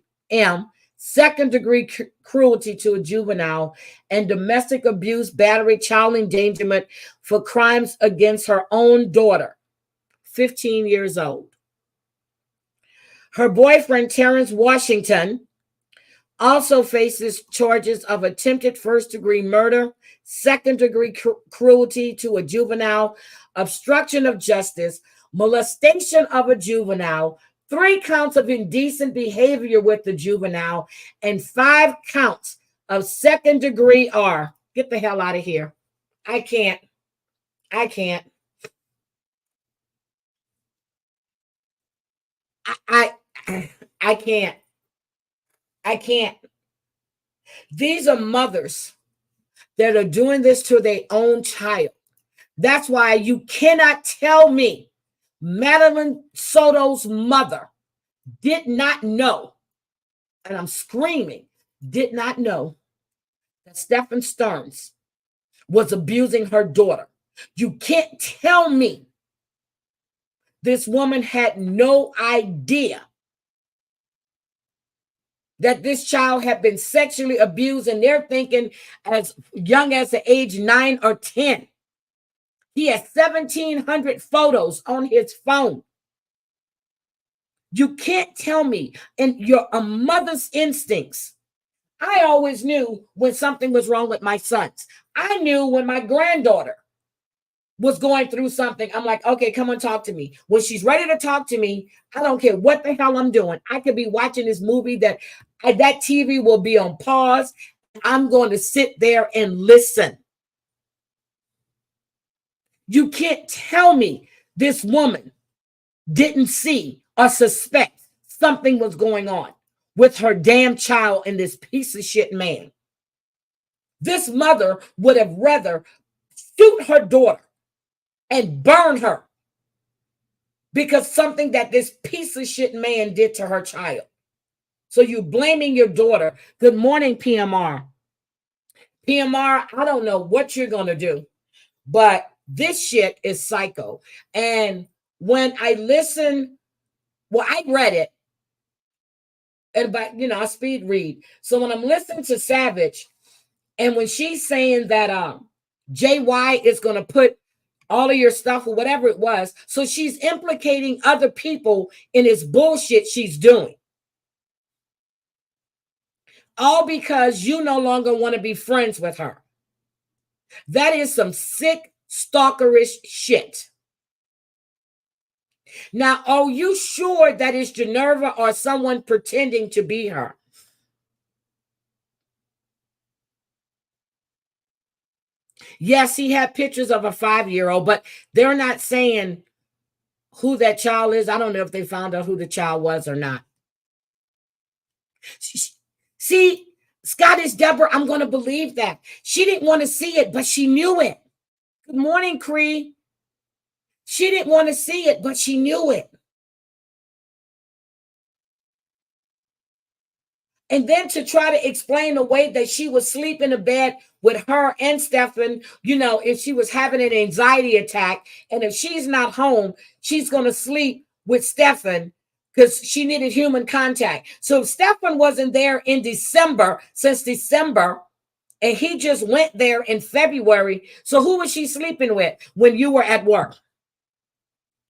second-degree cruelty to a juvenile, and domestic abuse, battery, child endangerment for crimes against her own daughter, 15 years old. Her boyfriend, Terrence Washington, also faces charges of attempted first-degree murder, second-degree cruelty to a juvenile, obstruction of justice, molestation of a juvenile, 3 counts of indecent behavior with the juvenile, and 5 counts of second-degree R. Get the hell out of here. I can't. I can't. I can't. These are mothers that are doing this to their own child. That's why you cannot tell me Madeline Soto's mother did not know, and I'm screaming, did not know that Stephan Stearns was abusing her daughter. You can't tell me this woman had no idea that this child had been sexually abused, and they're thinking as young as the age 9 or 10. He has 1,700 photos on his phone. You can't tell me, and a mother's instincts. I always knew when something was wrong with my sons. I knew when my granddaughter was going through something. I'm like, okay, come on, talk to me. When she's ready to talk to me, I don't care what the hell I'm doing. I could be watching this movie that TV will be on pause. I'm going to sit there and listen. You can't tell me this woman didn't see or suspect something was going on with her damn child and this piece of shit man. This mother would have rather shoot her daughter and burn her because something that this piece of shit man did to her child. So you blaming your daughter. Good morning, PMR. PMR, I don't know what you're going to do, but this shit is psycho. And when I listen, well, I read it, but I speed read. So when I'm listening to Savage, and when she's saying that JY is going to put all of your stuff or whatever it was, so she's implicating other people in this bullshit she's doing. All because you no longer want to be friends with her. That is some sick, stalkerish shit. Now, are you sure that it's Generva or someone pretending to be her? Yes, he had pictures of a 5-year-old, but they're not saying who that child is. I don't know if they found out who the child was or not. See, Scottish Deborah, I'm going to believe that. She didn't want to see it, but she knew it. Good morning, Cree. She didn't want to see it, but she knew it. And then to try to explain the way that she was sleeping in bed with her and Stephan, you know, if she was having an anxiety attack, and if she's not home, she's going to sleep with Stephan because she needed human contact. So if Stephan wasn't there in December, since December, and he just went there in February, so who was she sleeping with when you were at work?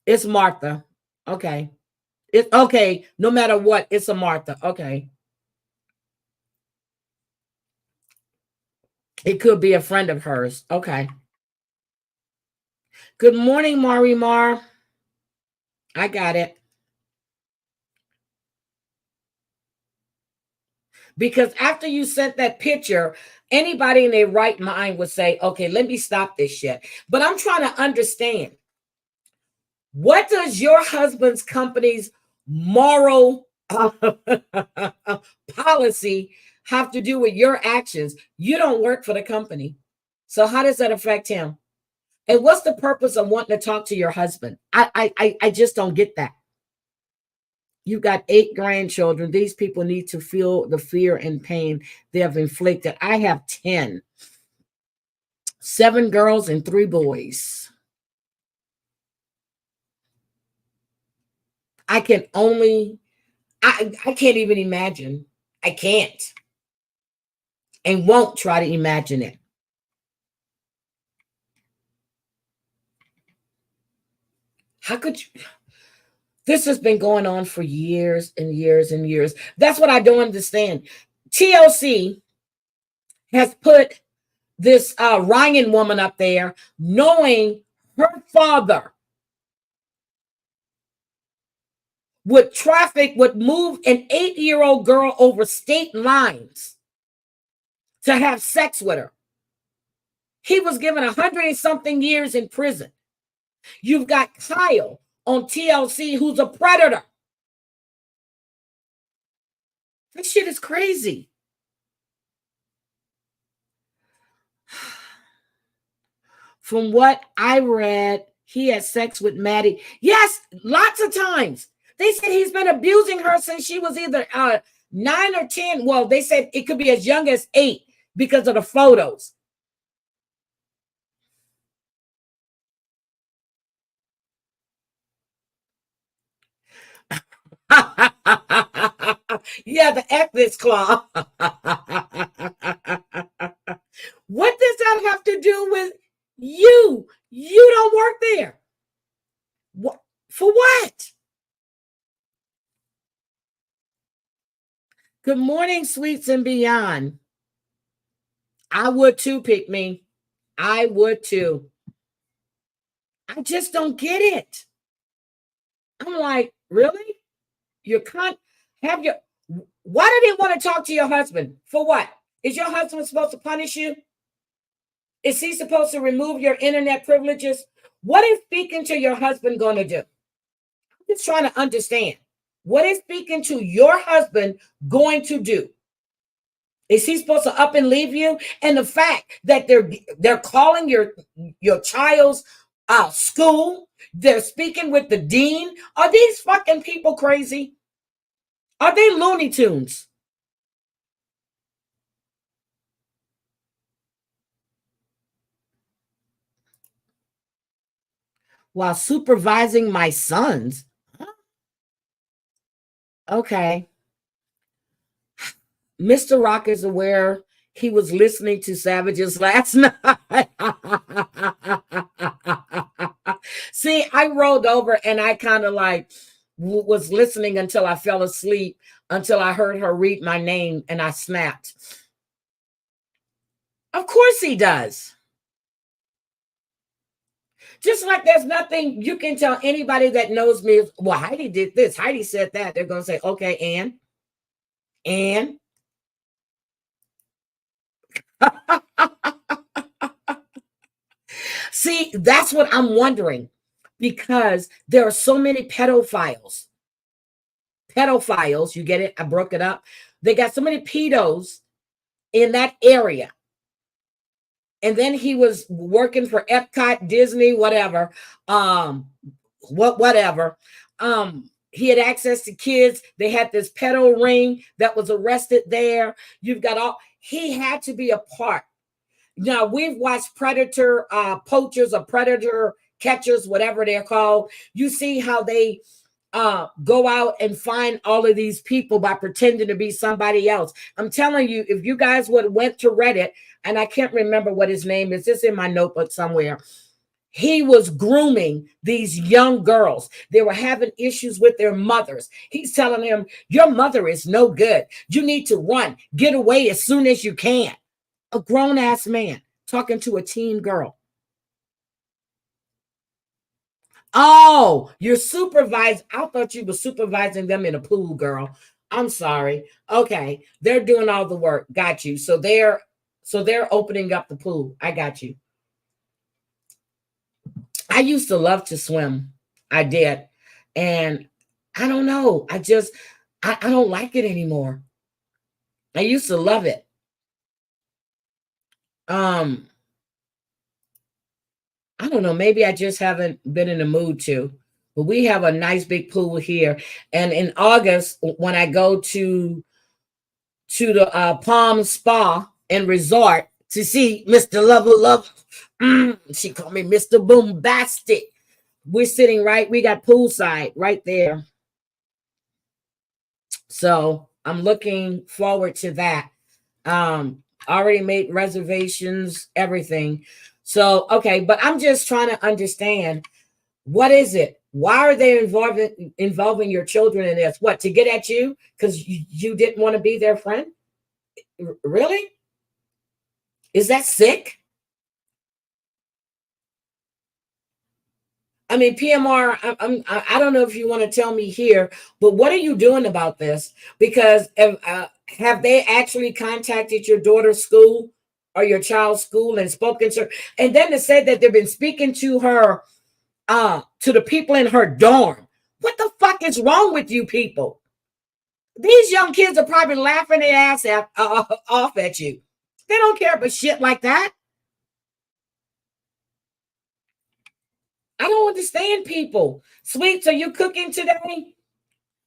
It's Martha. Okay. It's okay. No matter what, it's a Martha. Okay. It could be a friend of hers. Okay. Good morning, Mari Mar. I got it. Because after you sent that picture, anybody in their right mind would say, okay, let me stop this shit. But I'm trying to understand, what does your husband's company's moral policy have to do with your actions? You don't work for the company. So how does that affect him? And what's the purpose of wanting to talk to your husband? I just don't get that. You've got 8 grandchildren. These people need to feel the fear and pain they have inflicted. I have 10. 7 girls and 3 boys. I can't even imagine. I can't. And won't try to imagine it. How could you? This has been going on for years and years and years. That's what I don't understand. TLC has put this Ryan woman up there knowing her father would move an 8-year-old girl over state lines to have sex with her. He was given 100 and something years in prison. You've got Kyle on TLC who's a predator. This shit is crazy. From what I read, he had sex with Maddie. Yes, lots of times. They said he's been abusing her since she was either 9 or 10. Well, they said it could be as young as 8 because of the photos. Yeah, the ethics claw. What does that have to do with you? You don't work there. What? For what? Good morning, Sweets and Beyond. I would too, pick me. I would too. I just don't get it. I'm like, really? You can't have your. Why do they want to talk to your husband? For what? Is your husband supposed to punish you? Is he supposed to remove your internet privileges? What is speaking to your husband going to do? I'm just trying to understand. What is speaking to your husband going to do? Is he supposed to up and leave you? And the fact that they're calling your child's school, they're speaking with the dean. Are these fucking people crazy? Are they Looney Tunes? While supervising my sons. Okay. Mr. Rock is aware he was listening to Savages last night. See, I rolled over and I kind of like was listening until I fell asleep, until I heard her read my name and I snapped. Of course he does. Just like there's nothing you can tell anybody that knows me. Well, Heidi did this. Heidi said that. They're going to say, okay, and see, that's what I'm wondering, because there are so many pedophiles. Pedophiles, you get it? I broke it up. They got so many pedos in that area. And then he was working for Epcot, Disney, whatever. Whatever. He had access to kids. They had this pedo ring that was arrested there. You've got all, he had to be a part. Now, we've watched predator poachers or predator catchers, whatever they're called. You see how they go out and find all of these people by pretending to be somebody else. I'm telling you, if you guys would have went to Reddit, and I can't remember what his name is, it's in my notebook somewhere. He was grooming these young girls. They were having issues with their mothers. He's telling them, your mother is no good. You need to run, get away as soon as you can. A grown-ass man talking to a teen girl. Oh, you're supervised. I thought you were supervising them in a pool, girl. I'm sorry. Okay, they're doing all the work. Got you. So they're opening up the pool. I got you. I used to love to swim. I did. And I don't know. I don't like it anymore. I used to love it. I don't know. Maybe I just haven't been in the mood to. But we have a nice big pool here. And in August, when I go to the Palm Spa and Resort to see Mr. Love, she called me Mr. Boombastic. We're sitting right, we got poolside right there. So I'm looking forward to that. Already made reservations, everything. So, okay, but I'm just trying to understand, what is it? Why are they involving your children in this? What, to get at you? Because you didn't want to be their friend? Really? Is that sick? I mean, PMR, I don't know if you want to tell me here, but what are you doing about this? Because have they actually contacted your daughter's school or your child's school and spoken to her? And then they said that they've been speaking to her, to the people in her dorm. What the fuck is wrong with you people? These young kids are probably laughing their ass off at you. They don't care about shit like that. I don't understand people. Sweets, are you cooking today?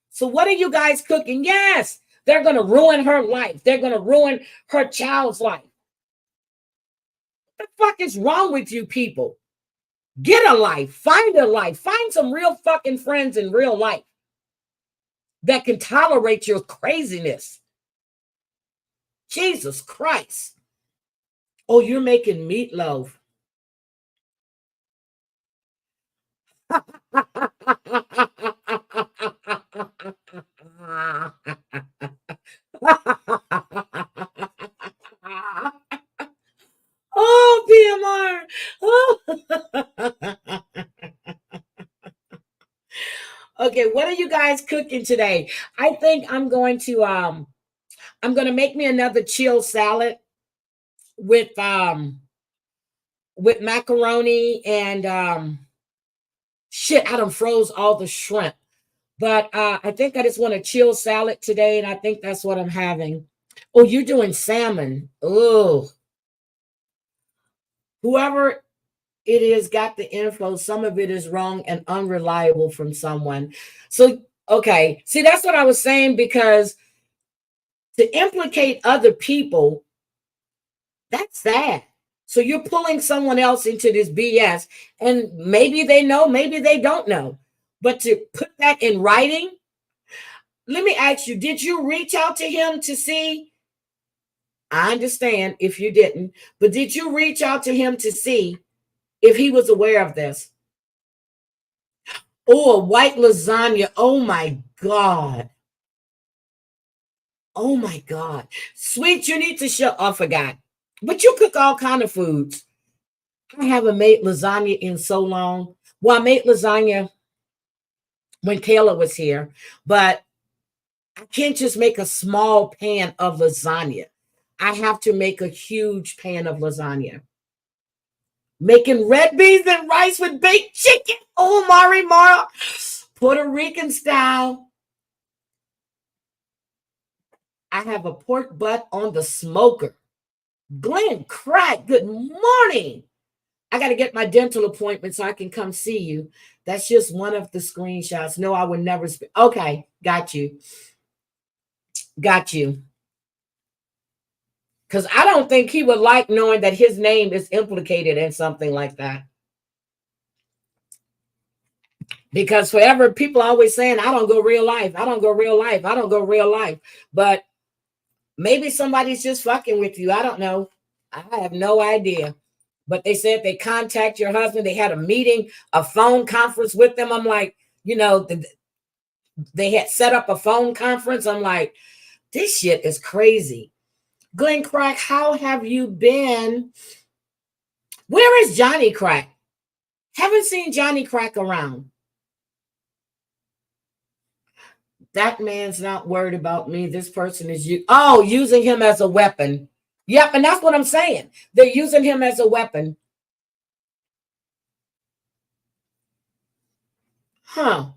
So what are you guys cooking? Yes, they're going to ruin her life. They're going to ruin her child's life. What the fuck is wrong with you people? Get a life. Find a life. Find some real fucking friends in real life that can tolerate your craziness. Jesus Christ. Oh, you're making meatloaf. Oh, PMR. Okay, what are you guys cooking today? I think I'm going to make me another chill salad with macaroni and shit. I done froze all the shrimp. But I think I just want a chill salad today, and I think that's what I'm having. Oh, you're doing salmon. Oh. Whoever it is got the info. Some of it is wrong and unreliable from someone. So, okay. See, that's what I was saying, because to implicate other people, that's sad. So you're pulling someone else into this BS, and maybe they know, maybe they don't know. But to put that in writing, let me ask you, did you reach out to him to see? I understand if you didn't, but did you reach out to him to see if he was aware of this? Oh, a white lasagna. Oh my God. Oh my God. Sweet, you need to show. I forgot. But you cook all kind of foods. I haven't made lasagna in so long. Well, I made lasagna when Kayla was here, but I can't just make a small pan of lasagna. I have to make a huge pan of lasagna. Making red beans and rice with baked chicken. Oh, Mara, Puerto Rican style. I have a pork butt on the smoker. Glenn Crack, good morning. I got to get my dental appointment so I can come see you. That's just one of the screenshots. No, I would never. Okay, got you. Got you. Because I don't think he would like knowing that his name is implicated in something like that. Because forever people are always saying, I don't go real life. I don't go real life. I don't go real life. But maybe somebody's just fucking with you. I don't know. I have no idea. But they said they contact your husband. They had a meeting, a phone conference with them. I'm like, they had set up a phone conference. I'm like, this shit is crazy. Glenn Crack, how have you been? Where is Johnny Crack? Haven't seen Johnny Crack around. That man's not worried about me. This person is using him as a weapon. Yep, and that's what I'm saying. They're using him as a weapon. Huh.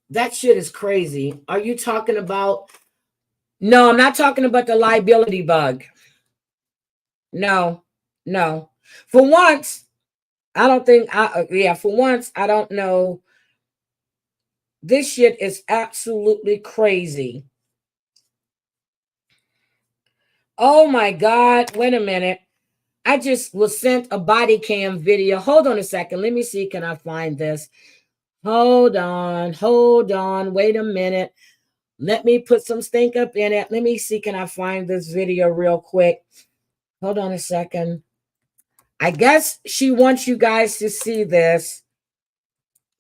That shit is crazy. Are you talking about? No, I'm not talking about the liability bug. No. For once, I don't think for once, I don't know. This shit is absolutely crazy. Oh my God. Wait a minute. I just was sent a body cam video. Hold on a second. Let me see. Can I find this? Hold on. Wait a minute. Let me put some stink up in it. Let me see. Can I find this video real quick? Hold on a second. I guess she wants you guys to see this.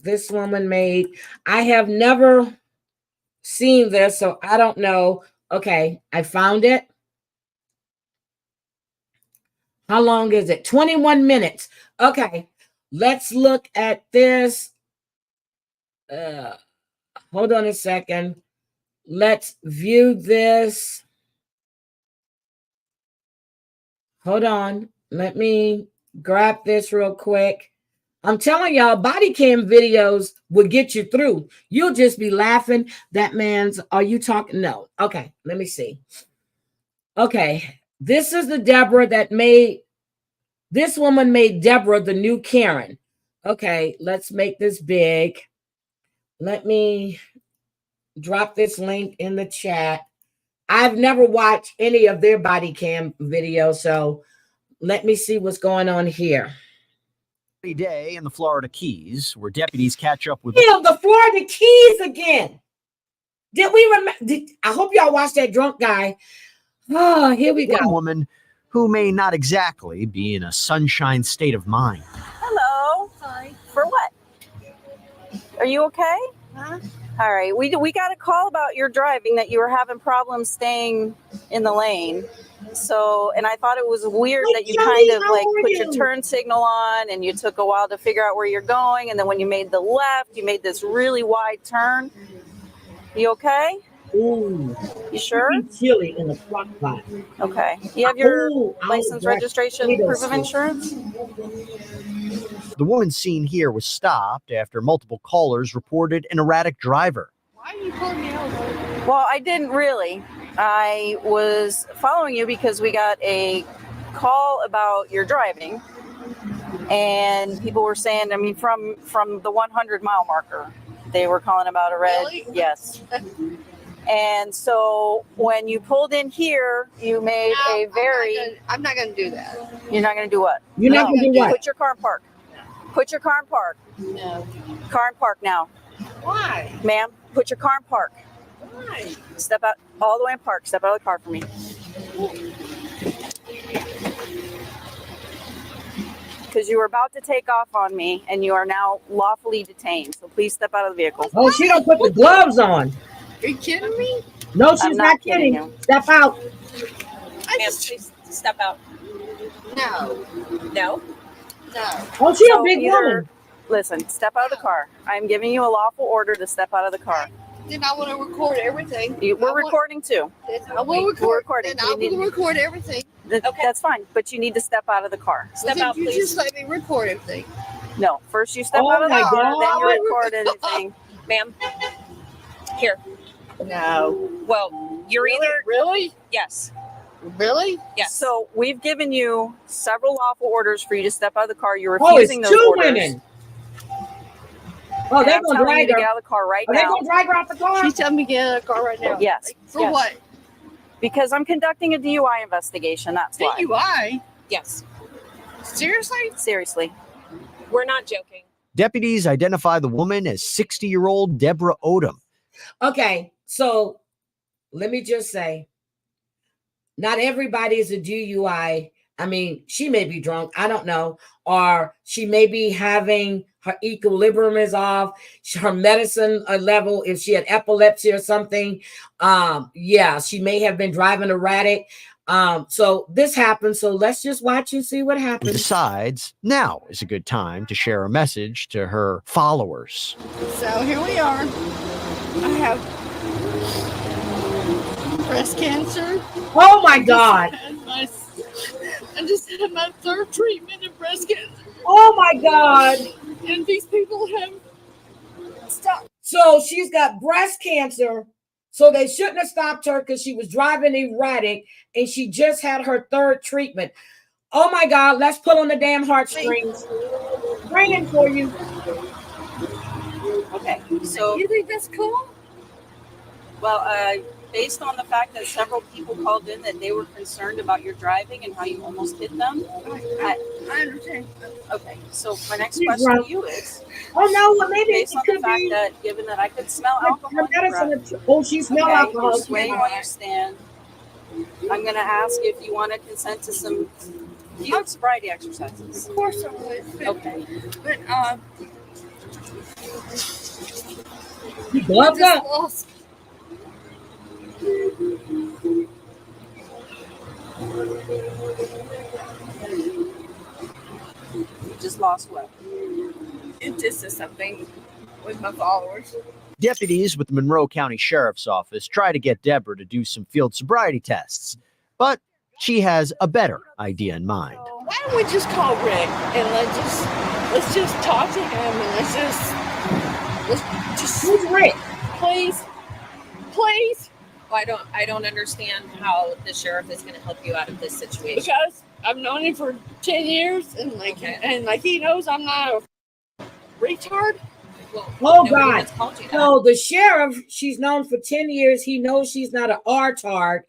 This woman made. I have never seen this, so I don't know. Okay, I found it. How long is it? 21 minutes. Okay, let's look at this. Hold on a second. Let's view this. Hold on. Let me grab this real quick. I'm telling y'all, body cam videos will get you through. You'll just be laughing. That man's, are you talking? No. Okay, let me see. Okay, this is the Deborah that made, this woman made Deborah the new Karen. Okay, let's make this big. Let me drop this link in the chat. I've never watched any of their body cam videos, so let me see what's going on here. Day in the Florida Keys, where deputies catch up with the Florida Keys again. Did we remember? I hope y'all watched that drunk guy. Oh, here we go. one woman who may not exactly be in a sunshine state of mind. Hello. Hi. For what? Are you okay? Huh? All right. We got a call about your driving, that you were having problems staying in the lane. So, and I thought it was weird that you kind of like put your turn signal on and you took a while to figure out where you're going. And then when you made the left, you made this really wide turn. You okay? Ooh. You sure? Chili in the crock pot. Okay. You have your license, registration, proof of insurance? The woman seen here was stopped after multiple callers reported an erratic driver. Why are you pulling me over? Well, I didn't really. I was following you because we got a call about your driving, and people were saying, I mean, from the 100-mile marker, they were calling about a red. Really? Yes. And so when you pulled in here, you made a very... I'm not going to do that. You're not going to do what? You're not going to do what? Put your car in park. Put your car in park. No. Car in park now. Why? Ma'am, put your car in park. Why? Step out all the way in park. Step out of the car for me. Because you were about to take off on me and you are now lawfully detained. So please step out of the vehicle. Oh, she don't put the gloves on. Are you kidding me? No, she's not kidding. Step out. Ma'am, please step out. No. No. No. Oh, she's a So big either- woman. Listen, step out of the car. I'm giving you a lawful order to step out of the car. Then I want to record everything. We're recording too. I will We're record. recording. Then I will record everything. That's fine, but you need to step out of the car. Step out, please. You just let me record everything. No, first you step Oh out of the my car, God. then you record anything. Ma'am, here. No. Well, you're Really? either Really? yes, Really? yes. So we've given you several lawful orders for you to step out of the car. You're Oh, it's refusing those two orders. women. Oh, And they're I'm gonna telling you drag to her. get out of the car right Are they now gonna drag her out the car? She's telling me to get out of the car right now. Yes. For Yes. what? because I'm conducting a DUI investigation. That's why. DUI? Yes. Seriously? Seriously. We're not joking. Deputies identify the woman as 60-year-old Deborah Odom. Okay, so let me just say, not everybody is a DUI. I mean, she may be drunk, I don't know, or she may be having her equilibrium is off, her medicine level, if she had epilepsy or something. Yeah, she may have been driving erratic. So this happens. So let's just watch and see what Who happens. decides now is a good time to share a message to her followers. So here we are. I have breast cancer. Oh my God. I just had my third treatment of breast cancer. Oh my God. And these people have stopped. So she's got breast cancer. So they shouldn't have stopped her because she was driving erratic and she just had her third treatment. Oh my God, let's pull on the damn heartstrings. Ringing for you. Okay. So, You think that's cool? well, based on the fact that several people called in that they were concerned about your driving and how you almost hit them. I understand. Okay. So my next She's question drunk. to you is, Oh no, well maybe it based on the could fact be that given that I could smell her alcohol in your breath, medicine. Oh, she smelled okay, alcohol. you're swaying while you stand. I'm going to ask if you want to consent to some field sobriety exercises. Of course I would. But, Okay. but You I gloved just up. lost. You just lost what? This is something with my followers. Deputies with the Monroe County Sheriff's Office try to get Deborah to do some field sobriety tests, but she has a better idea in mind. Why don't we just call Rick and let's just talk to him and let's just Who's Rick? please. Well, I don't understand how the sheriff is going to help you out of this situation. Because I've known him for 10 years and he knows I'm not a retard. Well, Oh, nobody God. has called you that. So the sheriff, she's known for 10 years. He knows she's not an R-tard,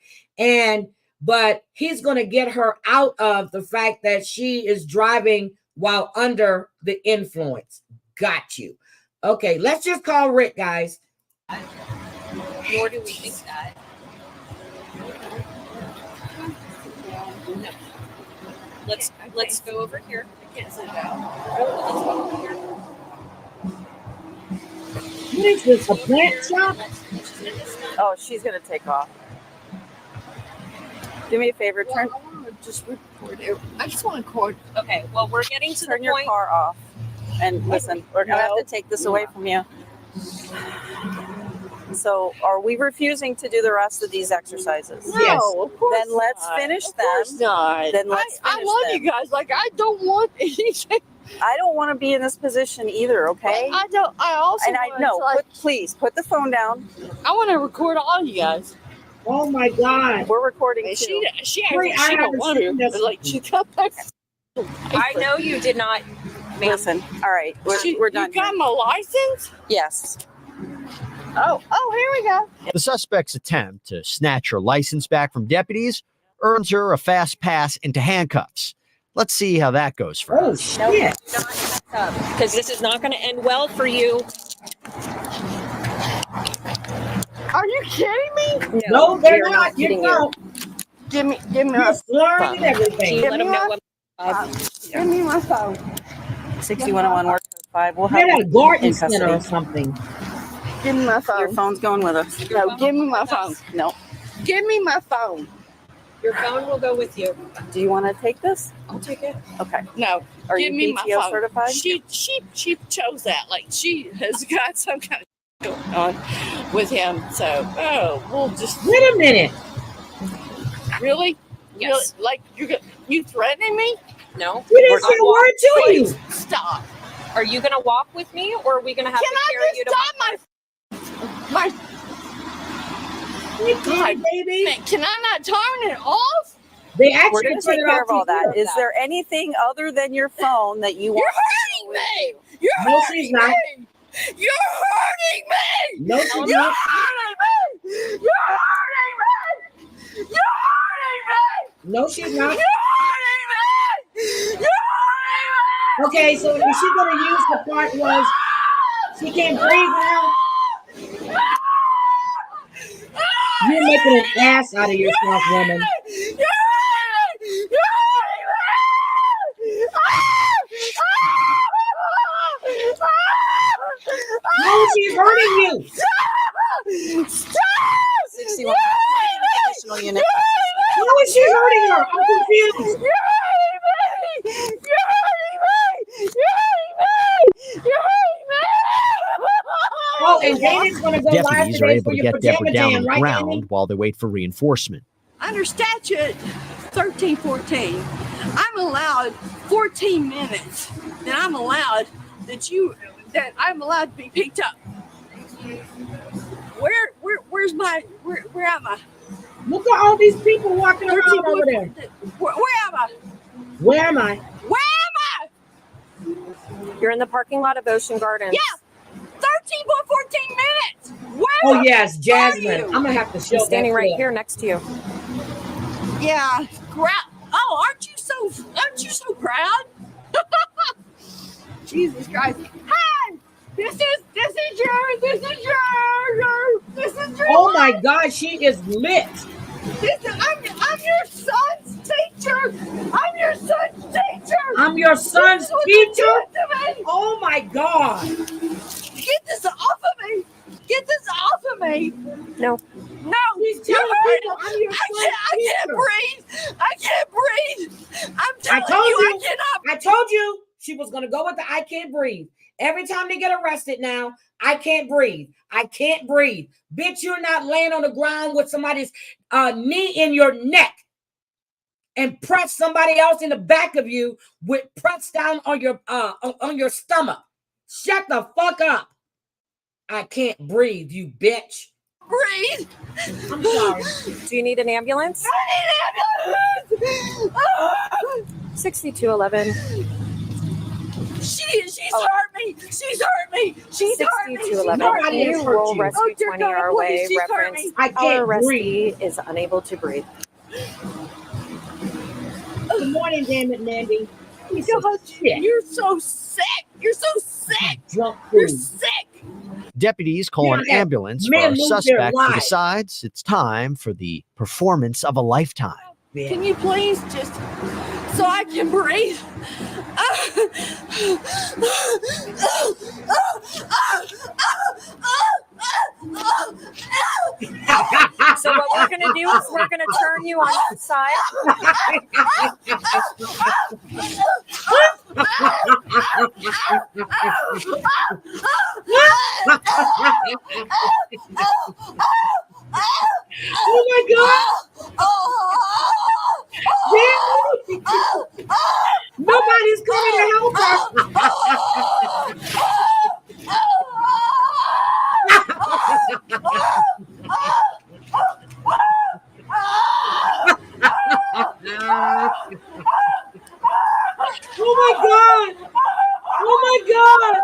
but he's going to get her out of the fact that she is driving while under the influence. Got you. Okay, let's just call Rick, guys. Nor do we think that. No. Let's go over here. Can't sit down. Let's go over here. What is this, a plant shop? Oh, she's going to take off. Do me a favor. Well, I want to just record it. I just want to record. Okay. Well, we're getting to Turn the your point. car off. And listen, we're going to have to take this away from you. So, are we refusing to do the rest of these exercises? No, Yes. of course Then let's not. finish Of course them. not. Then let's I finish love them. you guys. Like I don't want anything. I don't want to be in this position either, okay? I don't. I also. And I want know, to, like, please put the phone down. I want to record all you guys. Oh my God. We're recording And too. she Wait, I don't haven't want seen to. this. Like she got back. I know you did not. Ma'am. Listen, all right, we're done. You got my license? Yes. Oh, here we go. The suspect's attempt to snatch her license back from deputies earns her a fast pass into handcuffs. Let's see how that goes for her. Oh, shit. Because this is not going to end well for you. Are you kidding me? No, they're we are not. You kidding don't. Give me You're my slurring and Can everything. you Give let me them know my- what? give me my phone. 6101 work code 5. We'll have You're at a you garden in center or custody. something. Give me my Your phone. phone's going with us. No, give me my phone. No. Give me my phone. Your phone will go with you. Do you want to take this? I'll take it. Okay. No, Are give you me my PTO phone. certified? She chose that. Like she has got some kind of going on with him. So we'll just Wait a minute. really, Yes. really, like you threatening me? No. We didn't say a word to you. Please stop. Are you gonna walk with me, or are we gonna have Can to I carry you just to stop my God, Baby. man, can I not turn it off? They We're actually going put to take it care off of all to that. you. Is there anything other than your phone that you want? You're hurting me. You're No, hurting she's not. me. You're hurting me. No, she's You're not. hurting me. You're hurting me. You're hurting me. No, she's not. You're hurting me. You're hurting me. Okay, so is she going to use the part was she can't breathe now? You're making an ass out of yourself, woman. How is she hurting you? Stop! 61. Additional unit. How is she hurting her? I'm confused. Oh, and David's going to go live Deputies are today able for to your get Deborah pajama down jam, on the right, ground Amy? while they wait for reinforcement. Under statute 1314, I'm allowed 14 minutes. Then I'm allowed that I'm allowed to be picked up. Where's my where am I? Look at all these people walking around over there. Where am I? Where am I? Where am I? You're in the parking lot of Ocean Gardens. Yeah, 13.14 minutes. Where? Oh, yes, are Jasmine. you? I'm going to have to show He's standing that right clip. here next to you. Yeah, oh, aren't you so proud? Jesus Christ! Hi, this is your. Oh, my God, she is lit. I'm your son's teacher. I'm your son's teacher. I'm your son's This is what teacher? you did to me. Oh, my God. Get this off of me. Get this off of me. No. No. She's You're telling hurting. people I'm your son's I can't teacher. breathe. I can't breathe. I'm telling told you, you. I cannot. I told you she was going to go with the I can't breathe. Every time they get arrested now, I can't breathe. I can't breathe. Bitch, you're not laying on the ground with somebody's knee in your neck and press somebody else in the back of you with press down on your stomach. Shut the fuck up. I can't breathe, you bitch. Breathe. I'm sorry. Do you need an ambulance? I need an ambulance. 6211. She's hurt me. She's hurt me. She's hurt me. 6211. Nobody Can has you hurt roll you. rescue Oh, dear 20 God, our way? please, she's hurt Reference. me. I Our can't breathe. arrestee is unable to breathe. Good morning, damn it, Mandy. Piece of God, shit. you're so sick. You're so sick. Drunk You're food. sick. Deputies call Yeah, an that ambulance for man our moved their suspect who lives. decides it's time for the performance of a lifetime. Can you please just so I can breathe? So what we're going to do is we're going to turn you on that side. Oh my God! Nobody's coming to help her. Oh my God! Oh my God!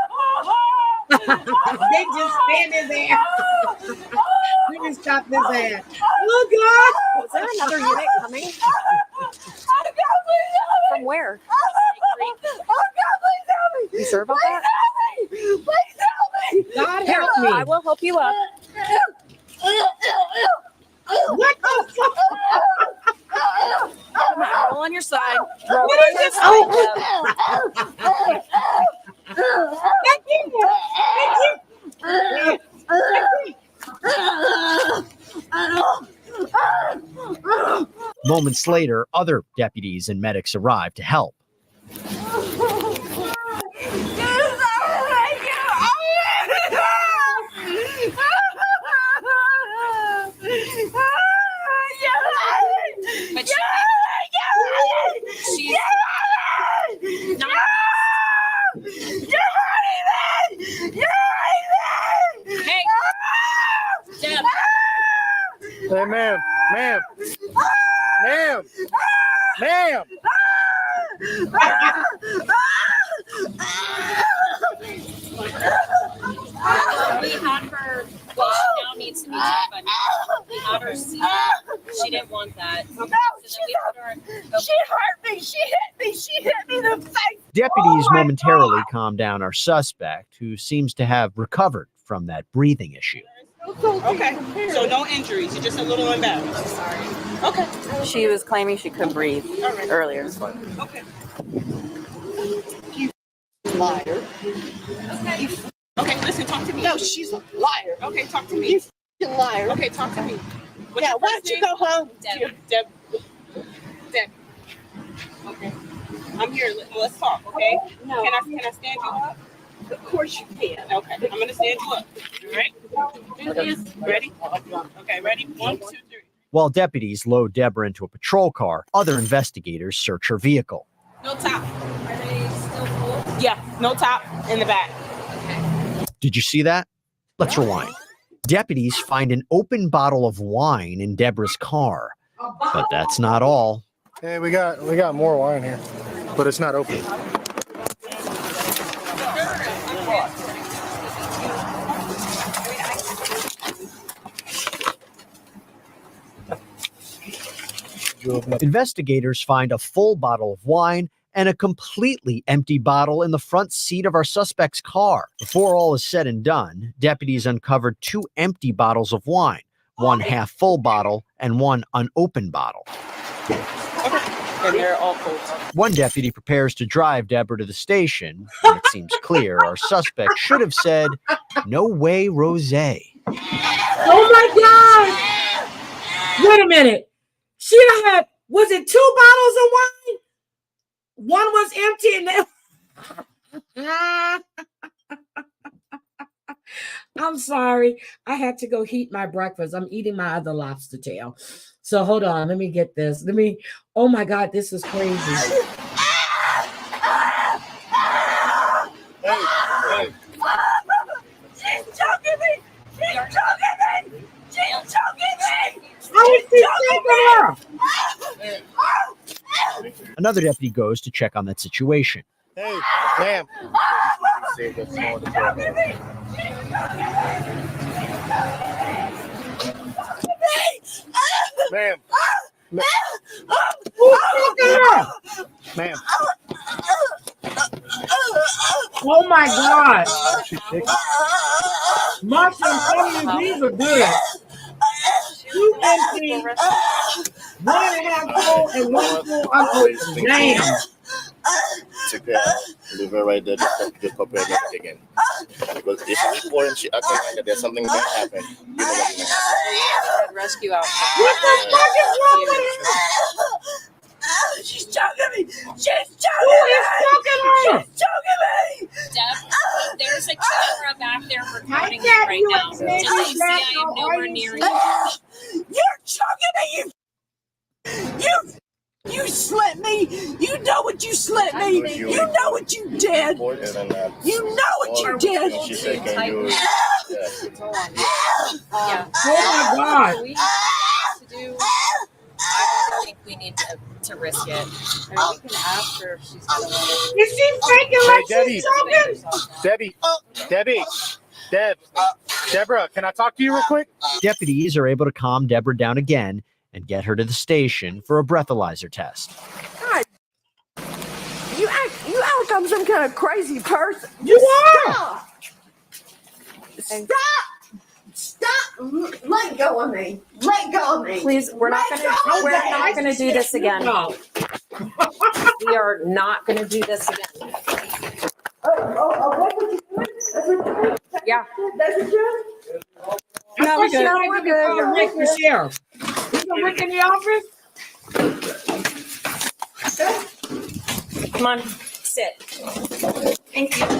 They just standing there. Let me stop this ass. Oh God! Is there another unit coming? From where? You sure about that? God help me! I will help you up. What the fuck? Come on, roll on your side. Roll What on is your this? side. Thank you! Moments later, other deputies and medics arrive to help. But she's not. Hey, Deb. Hey, ma'am. Ma'am. Ma'am. Ma'am. We had her. Well, she now needs to be checked, but we had her see. She didn't want that. No, So then we put her. she hurt me. She hit me. She hit me in the face. Deputies momentarily calm down our suspect, who seems to have recovered from that breathing issue. Okay, so no injuries. You're just a little embarrassed. Sorry. Okay. She was claiming she couldn't breathe earlier. Okay. Liar. Okay, listen, talk to me. No, she's a liar. Okay, talk to me. You liar. Okay, talk to me. What's Yeah, your why first don't you name? go home? Deb. Deb. Okay. I'm here. Let's talk, okay? No. Can I stand you up? Of course you can. Okay, I'm gonna stand you up. All right? Do this. Ready? Okay, ready? 1, 2, 3. While deputies load Deborah into a patrol car, other investigators search her vehicle. No top. Are they still full? Yeah, no top in the back. Did you see that? Let's rewind. Deputies find an open bottle of wine in Deborah's car. But that's not all. Hey, we got more wine here, but it's not open. Investigators find a full bottle of wine and a completely empty bottle in the front seat of our suspect's car. Before all is said and done, deputies uncovered 2 empty bottles of wine, one half full bottle and one unopened bottle. And they're all cold. One deputy prepares to drive Deborah to the station, and it seems clear our suspect should have said, "No way, Rosé." Oh my God! Wait a minute. She had, was it 2 bottles of wine? One was empty and I'm sorry. I had to go heat my breakfast. I'm eating my other lobster tail. So hold on. Let me get this. Oh my God, this is crazy. Hey. She's choking me. She's choking me. She's choking me. How is she taking her? Another deputy goes to check on that situation. Hey, ma'am. Ma'am. Who's taking her? Ma'am. Oh my God. She's sick. Marsha, I'm telling you, these are good. 2 empty, 1.5 full, and 1 full unopened. Damn. Take her, leave her right there, just pop her again. Because if she's important, she acting like that there's something that happened. You know what I mean? Rescue out. What the fuck is wrong with her? She's choking me. She's Who choking is choking her? She's choking me. Deb, there's a camera back there recording you Deb, right you now. are Just so you see, I am nowhere near you. You're choking me. You slit me. You know what you slit me. You know what you did. Important than that. You know what you did. She said, can you? Yeah. Oh my God. We have to do. I don't think we need to risk it. I mean, we can ask her if she's gonna want Is she faking like Debbie. she's choking? Deborah, can I talk to you real quick? Deputies are able to calm Deborah down again and get her to the station for a breathalyzer test. You act like I'm some kind of crazy person. You are. Stop. Let go of me. Let go of me. Please, we're not gonna do this again. We are not gonna do this again. What would you do? Yeah. That's what you No, we're good. Rick the sheriff. Is there Rick in the office? Come on, sit. Thank you.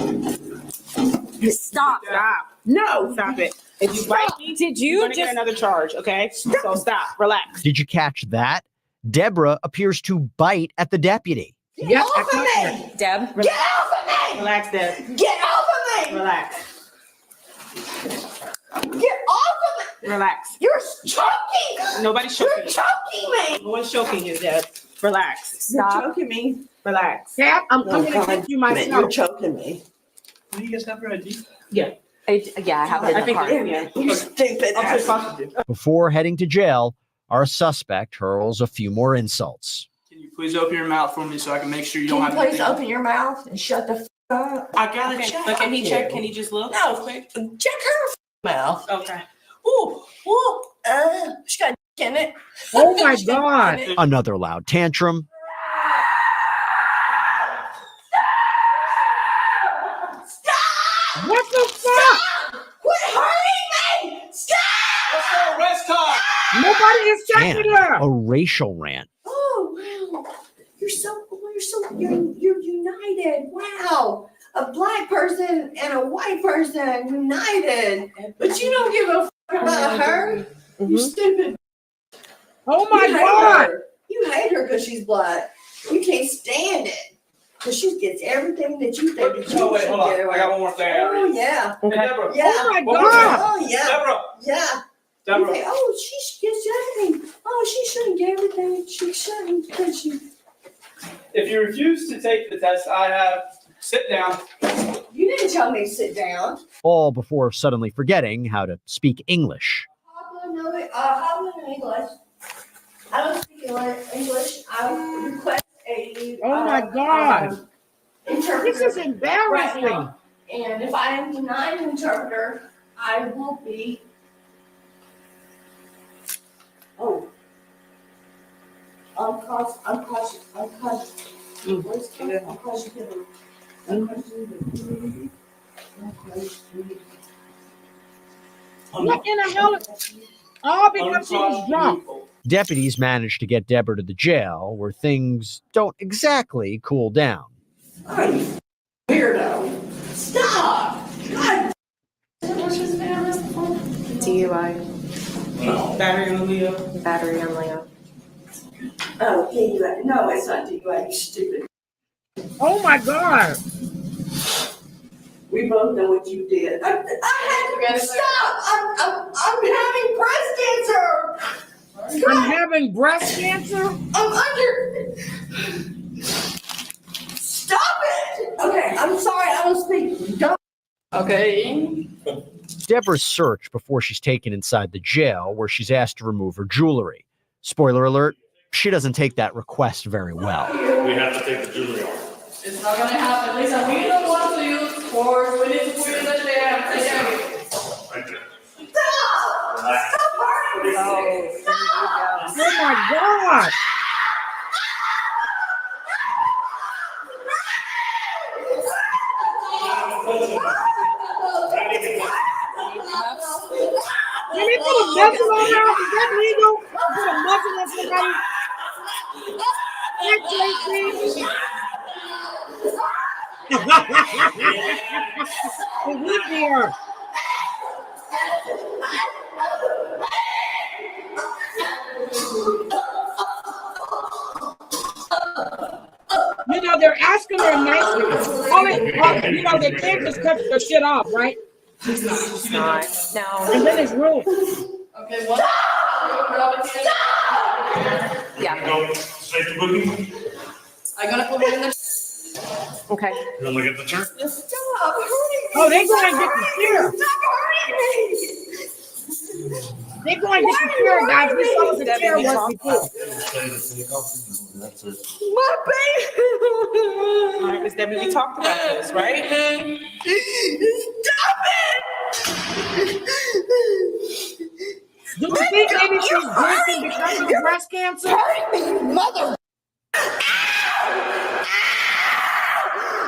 Stop. Stop. No. Stop it. If you bite me, Did you're you gonna get just? another charge, okay? So stop. Relax. Did you catch that? Deborah appears to bite at the deputy. Yep. Off of me! Deb? Get off of me! Relax, Deb. Get off of me! Relax. Get off of me! Relax. You're choking! Nobody's You're choking. choking me! No one's choking you, Deb. Relax. You're Stop. choking me. Relax. Dad, I'm Oh, coming to God get you damn it, You're myself. choking me. Do you guys have your ID? Yeah, I have it in I the think car. yeah. You stupid I'll ass. take positive. Before heading to jail, our suspect hurls a few more insults. Can you please open your mouth for me so I can make sure you Can don't you have please anything? open your mouth and shut the f up? I gotta Okay, check. but can he you. check? Can he just look? No. real quick? Check her mouth. Okay. Ooh, ooh, she got in it. Oh my She got God. in it. Another loud tantrum, Stop! What the fuck? Quit hurting me! Stop! Let's go, arrest car. Nobody is and checking her. a racial rant. Oh wow, you're united. Wow, a black person and a white person united. But you don't give a f- about her. You stupid. Oh my You hate God. her. You hate her because she's black. You can't stand it because she gets everything that you think that you Oh, wait, should hold on. get. I got one more thing. Oh yeah, Hey, Deborah. yeah. Oh my One more God. Oh yeah, Deborah. yeah. You Deborah. think, oh, she gets everything. Oh, she shouldn't get everything. She shouldn't because she. If you refuse to take the test, I have sit down. You didn't tell me to sit down. All before suddenly forgetting how to speak English. Papa, no, Papa in English. I don't speak English. I request a. Oh my God. Interpreter. This is Right embarrassing. now. And if I am denied an interpreter, I will be. Oh. What in the hell? All because she was drunk. Deputies managed to get Deborah to the jail, where things don't exactly cool down. Weirdo. Stop. God. What's his name? DUI. Battery on Leo. Battery on Leo. Oh, DUI. No, it's not DUI. You stupid. Oh my God. We both know what you did. I had to stop. I'm having breast cancer. I'm having breast cancer. I'm under. Stop it. Okay, I'm sorry. I don't speak. Don't. Okay. Deborah's searched before she's taken inside the jail, where she's asked to remove her jewelry. Spoiler alert, she doesn't take that request very well. We have to take the jewelry off. It's not gonna happen. Lisa, we don't want to use force. We need to put it in the chair. Right there. Stop! Relax. Stop hurting me! Stop! Oh my God. Can they put a muzzle on her? Is that legal? Put a muzzle on somebody? That's Tracy. It would be her. You know, they're asking her nicely. You know, they can't just cut the shit off, right? It's not. No. And then it's ruined. Okay, what? Yeah. Go straight to boogie. I'm gonna put it in the. Okay. You gonna look at the chart? Stop hurting me! Oh, they going to get the chair. Stop hurting me! They going to get the chair, guys. We saw what the chair was before. That's it. My baby! All right, Miss Debbie, we talked about this, right? Stop it! Do you think maybe she's drinking because of the breast cancer? Hurt me, mother!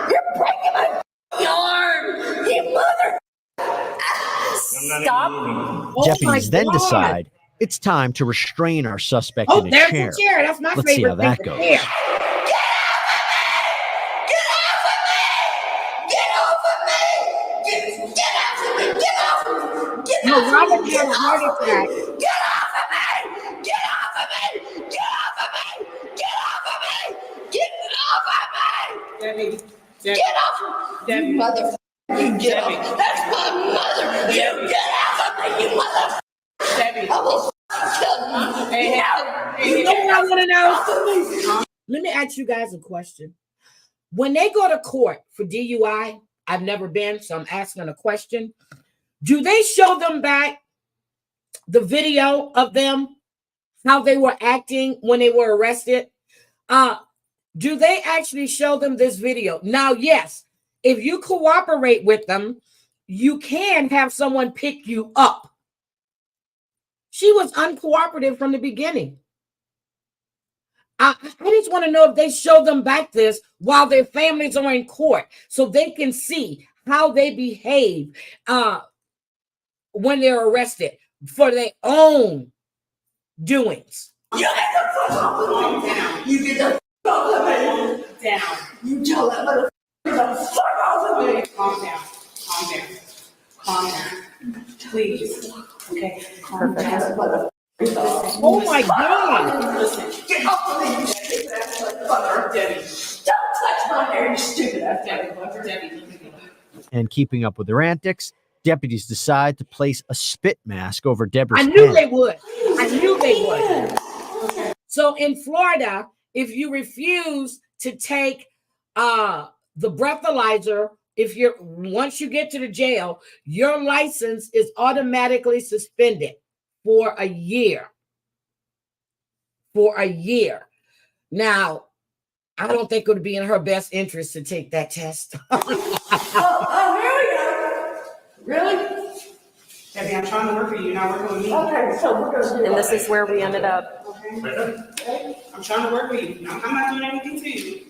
You're breaking my arm! You mother! Stop. Oh my Deputies then God. decide it's time to restrain our suspect Oh, in a there's chair. the chair. That's my Let's see favorite how that thing. goes. The chair. No, Robert had a heart attack. Get off of me! Get off of me! Get off of me! Get off of me! Get off of me! Debbie. Get off! You mother! You get off! That's my mother! You get off of me! You mother! Debbie. I will kill you! Hey, You know what I want to know? Let me ask you guys a question. When they go to court for DUI, I've never been, so I'm asking a question. Do they show them back the video of them, how they were acting when they were arrested? Do they actually show them this video? Now, yes, if you cooperate with them, you can have someone pick you up. She was uncooperative from the beginning. I just want to know if they show them back this while their families are in court so they can see how they behave when they're arrested for their own doings. You get the fuck off of me! You get the fuck off of me! Down. You tell that motherfucker to fuck off of me! Calm down. Calm down. Calm down. Please. Okay. Calm down, motherfucker. Oh my God! Listen. Get off of me, you stupid ass motherfucker! Debbie. Don't touch my hair, you stupid ass motherfucker! Debbie, look at me. And keeping up with their antics, deputies decide to place a spit mask over Deborah's I knew head. they would. I knew they would. So in Florida, if you refuse to take the breathalyzer, once you get to the jail, your license is automatically suspended for a year. For a year. Now, I don't think it would be in her best interest to take that test. Really? Debbie, I'm trying to work for you. You're not working with me. Okay, so we're gonna do And this is where we ended up. Okay? I'm trying to work with you. I'm not doing anything to you.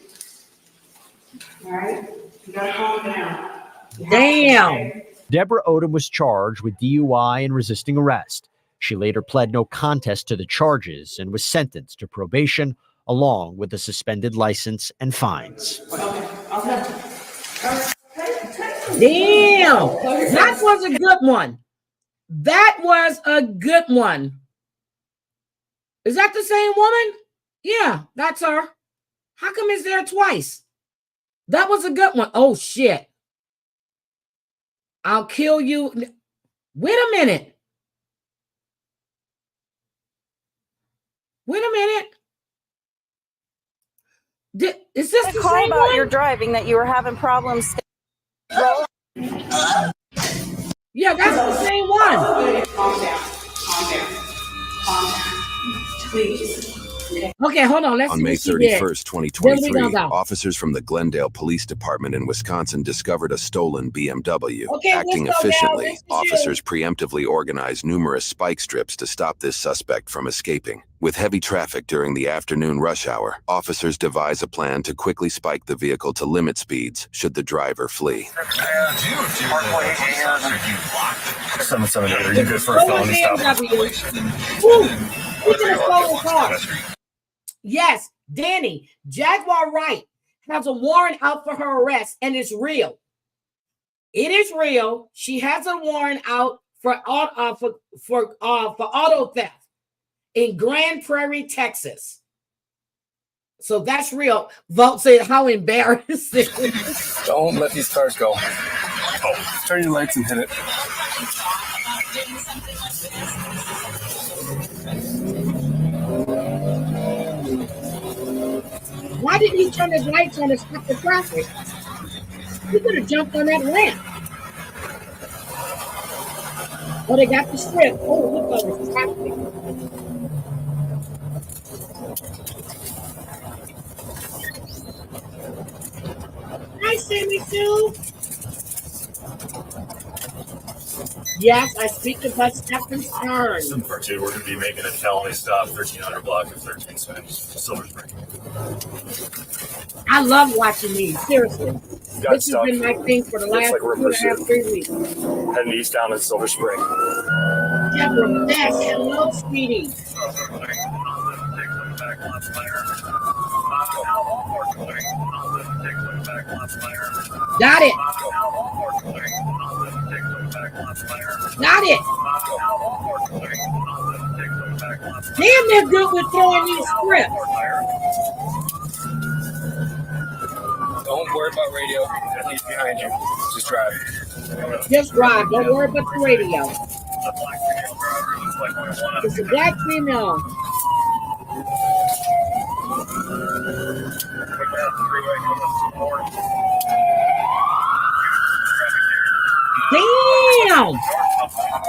All right? You gotta calm down. Damn. Deborah Odom was charged with DUI and resisting arrest. She later pled no contest to the charges and was sentenced to probation along with a suspended license and fines. Damn. That was a good one. That was a good one. Is that the same woman? Yeah, that's her. How come it's there twice? That was a good one. Oh, shit. I'll kill you. Wait a minute. Wait a minute. Is this the call same about one? your driving that you were having problems. Yeah, that's the same one. Calm down. Calm down. Calm down. Please. Okay, hold on. Let's On see May what she did. 31st, Then we 2023, gonna go. officers from the Glendale Police Department in Wisconsin discovered a stolen BMW. Okay, Acting let's go, efficiently, Val. This is officers preemptively organized numerous spike strips to stop this suspect from escaping. With heavy traffic during the afternoon rush hour, officers devise a plan to quickly spike the vehicle to limit speeds should the driver flee. 778, are you good for a felony stop? Ooh, we could have stolen car. Yes, Danny, Jaguar Wright has a warrant out for her arrest, and it's real. It is real. She has a warrant out for auto theft in Grand Prairie, Texas. So that's real. Vote said, how embarrassing. Don't let these cars go. Oh, turn your lights and hit it. Why didn't he turn his lights on to stop the traffic? He could have jumped on that ramp. Oh, they got the strip. Oh, look at the traffic. Hi, Sammy Sue. Yes, I speak to Bud Stephan Stern. Part 2, we're going to be making a felony stop, 1300 block of 13 cents, Silver Spring. I love watching these. Seriously. Got This has stuck. been my thing for the last Looks like we're in 2.5, 3 weeks. Heading east down to Silver Spring. Deborah Bess, hello, sweetie. Got it. Got it. Damn, they're good with throwing these scripts. Don't worry about radio. He's behind you. Just drive. Just drive. Don't worry about the radio. It's a black female. Damn!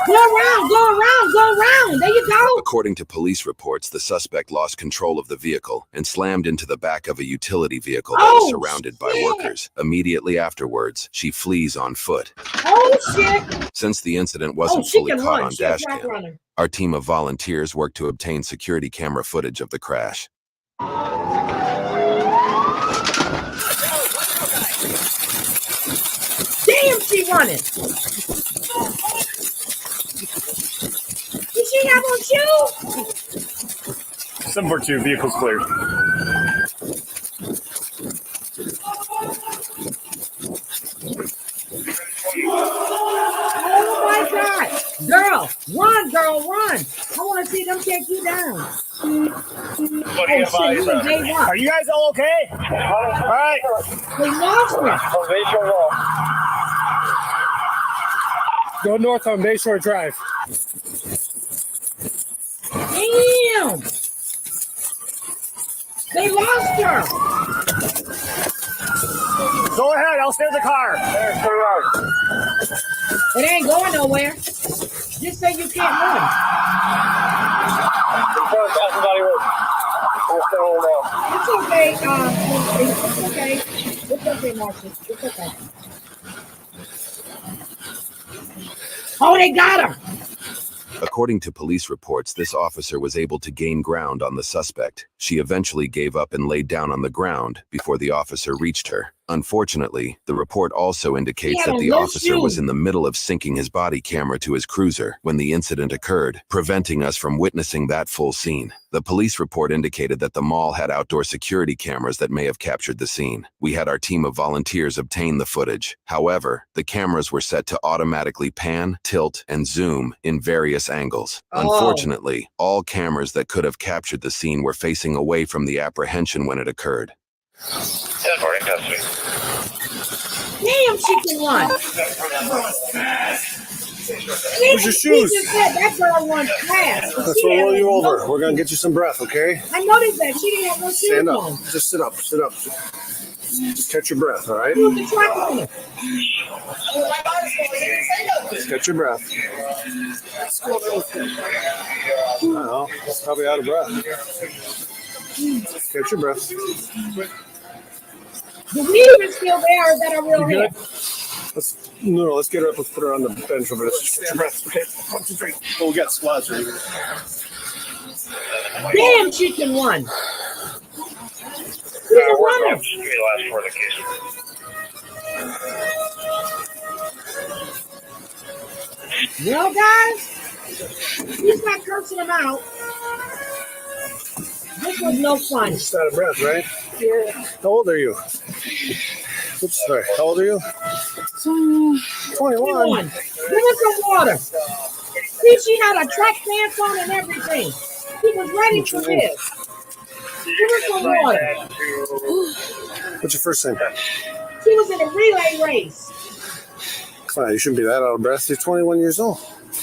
Go around, go around, go around. There you go. According to police reports, the suspect lost control of the vehicle and slammed into the back of a utility vehicle that was surrounded by workers. Immediately afterwards, she flees on foot. Oh, shit. Since the incident wasn't fully caught on dash cam, our team of volunteers worked to obtain security camera footage of the crash. Damn, she running. Did she have on shoes? 742, vehicle's cleared. Oh my God. Girl, run. I want to see them take you down. Oh, shit, you done gave up. Are you guys all okay? All right. We lost her. Go north on Bayshore Drive. Damn. They lost her. Go ahead, I'll stay in the car. It ain't going nowhere. Just say you can't run. It's okay. It's okay. It's okay, Marcia. It's okay. Oh, they got her. According to police reports, this officer was able to gain ground on the suspect. She eventually gave up and laid down on the ground before the officer reached her. Unfortunately, the report also indicates that the officer was in the middle of syncing his body camera to his cruiser when the incident occurred, preventing us from witnessing that full scene. The police report indicated that the mall had outdoor security cameras that may have captured the scene. We had our team of volunteers obtain the footage. However, the cameras were set to automatically pan, tilt, and zoom in various angles. Unfortunately, all cameras that could have captured the scene were facing away from the apprehension when it occurred. Damn, she can run. Where's your shoes? Just said that girl runs fast. Let's roll you over. We're going to get you some breath, okay? I noticed that. She didn't have no shoes Stand up. on. Just sit up. Sit up. Just catch your breath, all right? Who's the truck on it? Just catch your breath. I don't know. Probably out of breath. Catch your breath. The weed is still there. Is that a real You hit? good? Let's get her up. Let's put her on the bench over there. Just catch your breath. Okay. 1, 2, 3. Oh, we got squads right here. Damn, she can run. She's a runner. Well, guys, he's not cursing them out. This was no fun. Just out of breath, right? Yeah. How old are you? Oops, sorry. How old are you? 21. Give her some water. See, she had a track pants on and everything. She was ready for this. Give her some water. What's your first name? She was in a relay race. You shouldn't be that out of breath. You're 21 years old.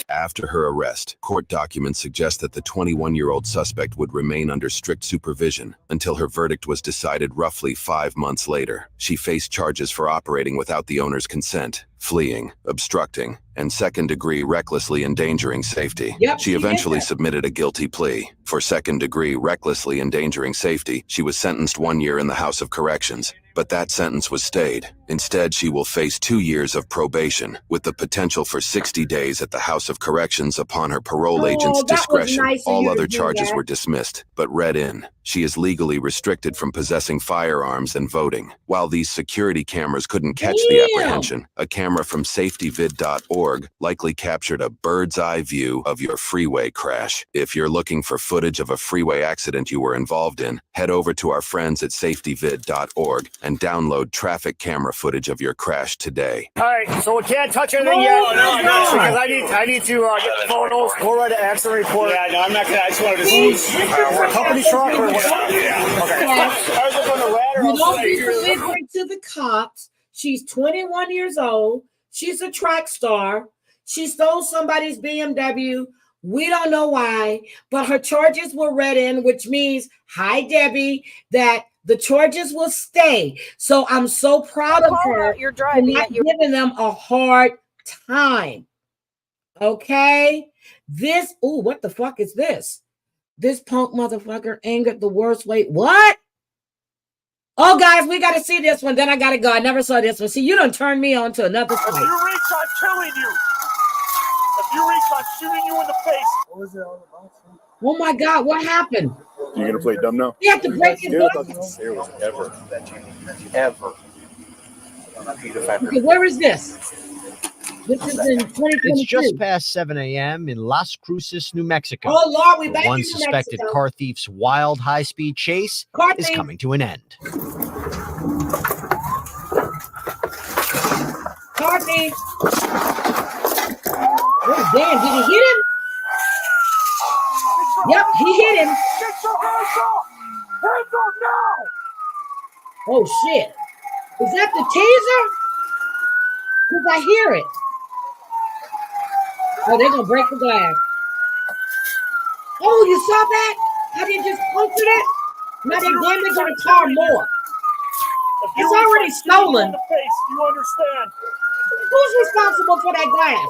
After her arrest, court documents suggest that the 21-year-old suspect would remain under strict supervision until her verdict was decided roughly 5 months later. She faced charges for operating without the owner's consent, fleeing, obstructing, and second-degree recklessly endangering safety. She eventually submitted a guilty plea. For second-degree recklessly endangering safety, she was sentenced 1 year in the House of Corrections. But that sentence was stayed. Instead, she will face 2 years of probation, with the potential for 60 days at the House of Corrections upon her parole agent's discretion. All other charges were dismissed, but read in. She is legally restricted from possessing firearms and voting. While these security cameras couldn't catch the apprehension, a camera camera from safetyvid.org likely captured a bird's eye view of your freeway crash. If you're looking for footage of a freeway accident you were involved in, head over to our friends at safetyvid.org and download traffic camera footage of your crash today. All right, so we can't touch anything yet. No, because I need to get the photos, go write an accident report. Yeah, no, I'm not gonna. I just wanted to see. Is it a company truck or what? Yeah. Okay. I was just on the ladder. You don't deliver it to the cops. She's 21 years old. She's a track star. She stole somebody's BMW. We don't know why, but her charges were read in, which means, hi, Debbie, that the charges will stay. So I'm so proud of her for not giving them a hard time. Okay? This, ooh, what the fuck is this? This punk motherfucker angered the worst way. What? Oh, guys, we got to see this one. Then I got to go. I never saw this one. See, you done turned me on to another fight. If you reach, I'm killing you. If you reach, I'm shooting you in the face. What was it all about? Oh, my God. What happened? You gonna play dumb now? You have to break his glass. There was ever. Okay, where is this? This is in 2022. It's just past 7 a.m. in Las Cruces, New Mexico. Oh, Lord, we back in One New suspected Mexico. car thief's wild high-speed chase is coming to an end. Car thief. Oh, damn, did he hit him? Yep, he hit him. Get your hands up! Hands up now! Oh, shit. Is that the taser? Because I hear it. Oh, they're going to break the glass. Oh, you saw that? How they just punctured it? Now they're damaging the car more. It's already stolen. In the face, you understand? Who's responsible for that glass?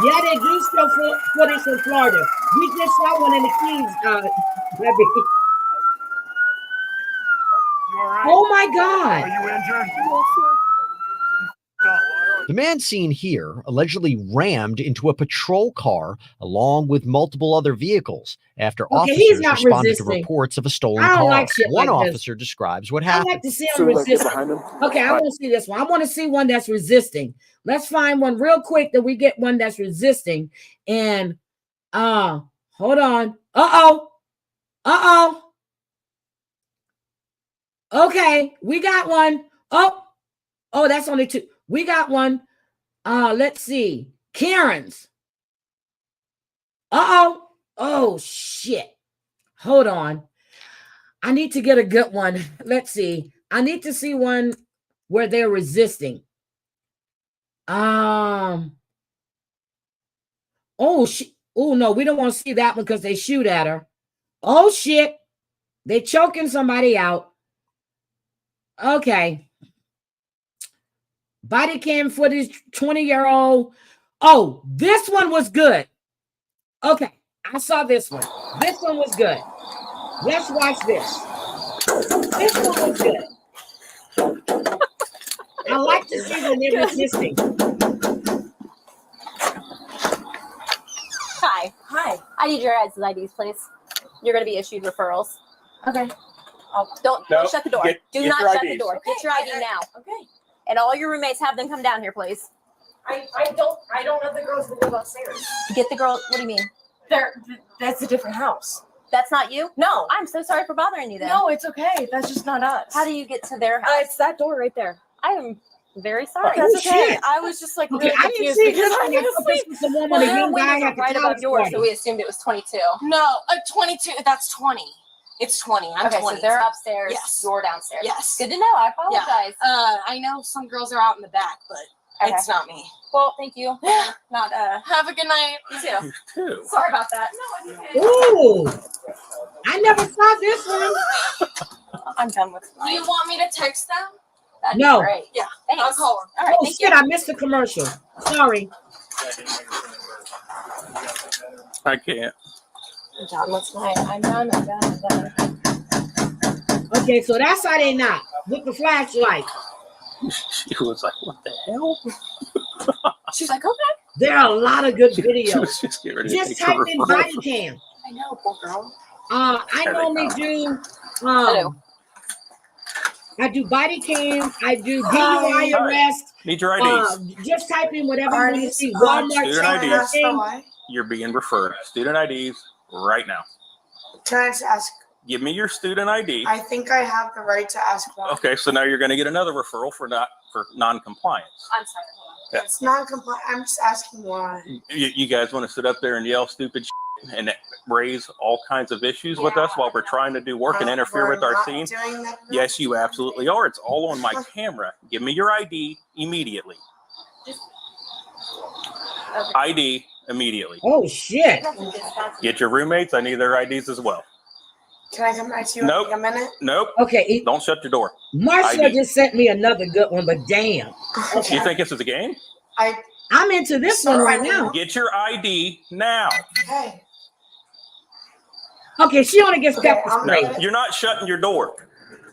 Yeah, they do steal footage from Florida. We just saw one in the Keys, Debbie. Oh my God. Are you injured? The man seen here allegedly rammed into a patrol car along with multiple other vehicles after he's officers not responded resisting. to reports of a stolen I don't car. like shit One like this. officer describes what I happened. like to see him resist. Okay, I want to see this one. I want to see one that's resisting. Let's find one real quick that we get one that's resisting. And hold on. Okay, we got one. Oh, that's only two. We got one. Let's see. Karen's. Oh shit. Hold on. I need to get a good one. Let's see. I need to see one where they're resisting. Oh no, we don't want to see that one because they shoot at her. Oh shit. They choking somebody out. Okay. Body cam footage, 20-year-old. Oh, this one was good. Okay, I saw this one. This one was good. Let's watch this. This one was good. I like to see when they're resisting. Hi. Hi. I need your guys' IDs, please. You're going to be issued referrals. Okay. Don't shut the door. Do not shut the door. Get your ID now. Okay. And all your roommates, have them come down here, please. I don't know the girls that live upstairs. Get the girl. What do you mean? That's a different house. That's not you? No. I'm so sorry for bothering you then. No, it's okay. That's just not us. How do you get to their house? It's that door right there. I am very sorry. That's okay. Shit. I was just like Okay, really I didn't confused see because this I one. didn't sleep. This was the one with the young guy at the right above college yours, party. so we assumed it was 22. No, 22. That's 20. It's 20. I'm Okay, 20. so they're upstairs. Yes. You're downstairs. Yes. Good to know. I apologize. I know some girls are out in the back, but it's not me. Well, thank you. Not Have a good night. You too. Sorry about that. No, it's okay. Ooh, I never saw this one. I'm done with Do you want me to text them? That'd No. be great. Yeah. Thanks. I'll call her. All right. Oh Thank shit, you. I missed the commercial. Sorry. I can't. I'm done with mine. I'm done. Okay, so that's how they knock with the flashlight. She was like, what the hell? She's like, okay. There are a lot of good She videos. was just getting ready to Just take type her in referral. body cam. I know, poor girl. I normally do I do body cam. I do DUI arrest. Need your IDs. Just type in whatever you want to see. Student Walmart. IDs. You're being referred. Student IDs right now. Can I just ask? Give me your student ID. I think I have the right to ask why. Okay, so now you're going to get another referral for non-compliance. I'm sorry. Yeah. It's non-compliant. I'm just asking why. You guys want to sit up there and yell stupid shit and raise all kinds of issues with us while we're trying to do work and interfere with our scene? Yes, you absolutely are. It's all on my camera. Give me your ID immediately. ID immediately. Oh, shit. Get your roommates. I need their IDs as well. Can I come back to you in like a minute? Nope. Okay. Don't shut your door. Marcia just sent me another good one, but damn. Okay. You think this is a game? I'm into this one right now. Get your ID now. Okay. Okay, she only gets pepper spray. No, you're not shutting your door.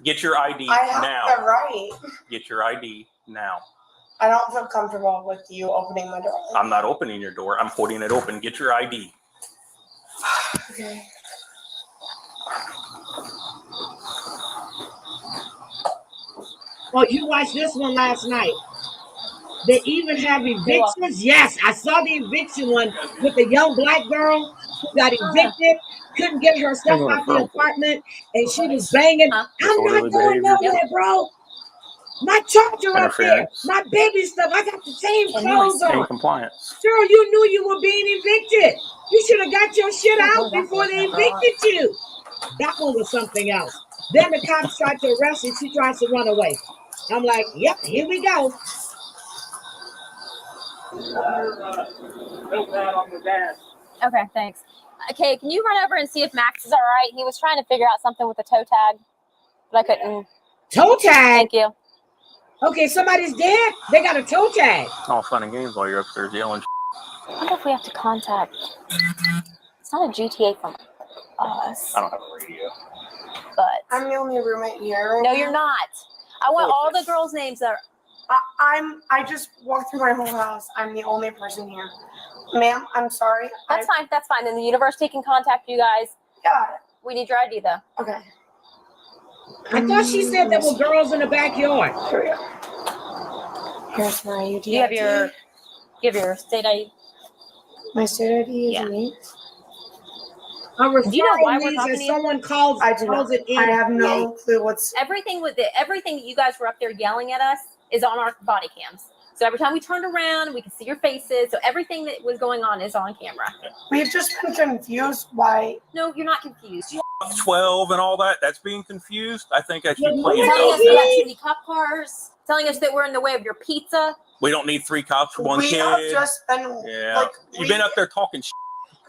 Get your ID I have now. the right. Get your ID now. I don't feel comfortable with you opening my door. I'm not opening your door. I'm holding it open. Get your ID. Okay. Oh, you watched this one last night. They even have evictions. Yes, I saw the eviction one with the young black girl who got evicted, couldn't get her stuff out the apartment, and she was banging. I'm not going nowhere, bro. My charger up there, my baby stuff. I got the same clothes on. Compliance. Girl, you knew you were being evicted. You should have got your shit out before they evicted you. That one was something else. Then the cops tried to arrest her. She tries to run away. I'm like, yep, here we go. Okay, thanks. Okay, can you run over and see if Max is all right? He was trying to figure out something with the toe tag, but I couldn't. Toe tag? Thank you. Okay, somebody's dead. They got a toe tag. All fun and games while you're upstairs yelling. I wonder if we have to contact. It's not a GTA from us. I don't have a radio. But I'm the only roommate here. No, you're not. I want all the girls' names that are. I just walked through my whole house. I'm the only person here. Ma'am, I'm sorry. That's fine. That's fine. Then the university can contact you guys. Got it. We need your ID though. Okay. I thought she said there were girls in the backyard. Here we go. Here's my ID. You have your state ID. My state ID is me. Do you know why we're talking to you? Someone calls it in. I have no clue what's everything that you guys were up there yelling at us is on our body cams. So every time we turned around, we could see your faces. So everything that was going on is on camera. We've just been confused why. No, you're not confused. 12 and all that. That's being confused. I think I should play telling us we got too many cop cars. Telling us that we're in the way of your pizza. We don't need 3 cops for one kid. We have just been You've been up there talking shit.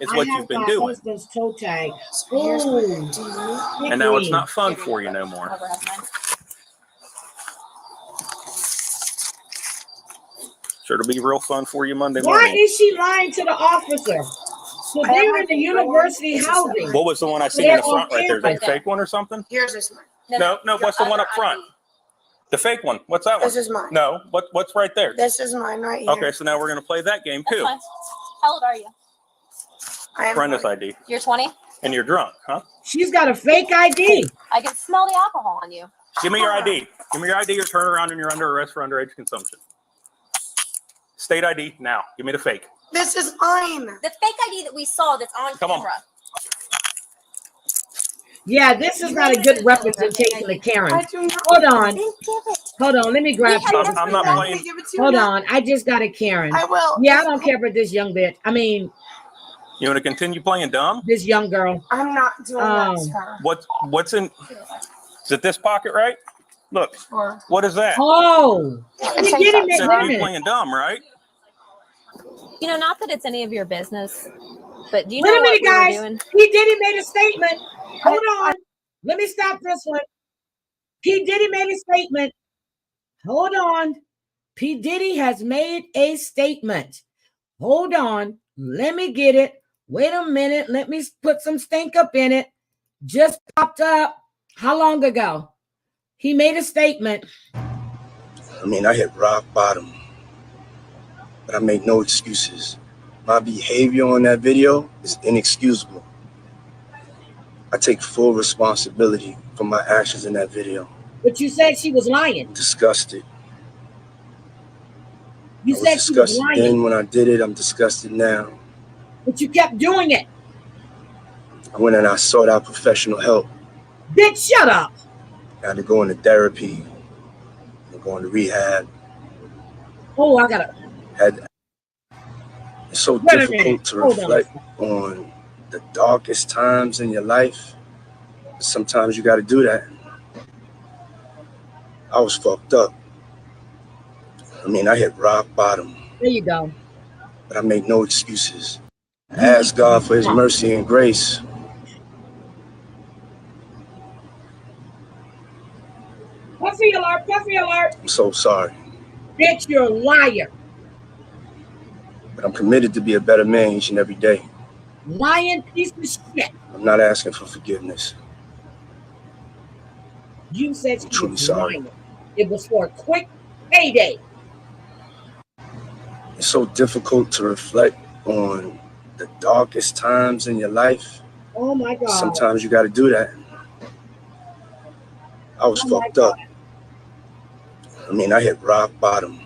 It's what you've been doing. Husband's toe tag. And now it's not fun for you no more. Sure, it'll be real fun for you Monday morning. Why is she lying to the officer? So they were in the university housing. What was the one I seen in the front right there? Is that a fake one or something? Here's this one. No, what's the one up front? The fake one. What's that one? This is mine. No, what's right there? This is mine right here. Okay, so now we're going to play that game too. How old are you? Brenda's ID. You're 20? And you're drunk, huh? She's got a fake ID. I can smell the alcohol on you. Give me your ID. Give me your ID or turn around and you're under arrest for underage consumption. State ID now. Give me the fake. This is mine. The fake ID that we saw that's on camera. Yeah, this is not a good representation of Karen. Hold on. Hold on. Let me grab something. I'm not playing. Hold on. I just got a Karen. I will. Yeah, I don't care about this young bitch. I mean, you want to continue playing dumb? This young girl. I'm not doing that, sir. What's in? Is it this pocket, right? Look. What is that? Oh. You playing dumb, right? You know, not that it's any of your business, but do you Wait know a minute, what guys. we were doing? P. Diddy made a statement. Hold on. Let me stop this one. P. Diddy made a statement. Hold on. P. Diddy has made a statement. Hold on. Let me get it. Wait a minute. Let me put some stink up in it. Just popped up. How long ago? He made a statement. I mean, I hit rock bottom, but I made no excuses. My behavior on that video is inexcusable. I take full responsibility for my actions in that video. But you said she was lying. Disgusted. You I was said she was disgusted lying. then when I did it. I'm disgusted now. But you kept doing it. I went and I sought out professional help. Bitch, shut up. I had to go into therapy. And go into rehab. Oh, I gotta. It's so Wait a minute. difficult to Hold on. reflect on the darkest times in your life. Sometimes you got to do that. I was fucked up. I mean, I hit rock bottom. There you go. But I make no excuses. I ask God for his mercy and grace. Puffy alert, puffy alert. I'm so sorry. Bitch, you're a liar. But I'm committed to be a better man each and every day. Lying piece of shit. I'm not asking for forgiveness. You said I'm she truly was sorry. lying. It was for a quick payday. It's so difficult to reflect on the darkest times in your life. Oh my God. Sometimes you got to do that. I was fucked up. I mean, I hit rock bottom.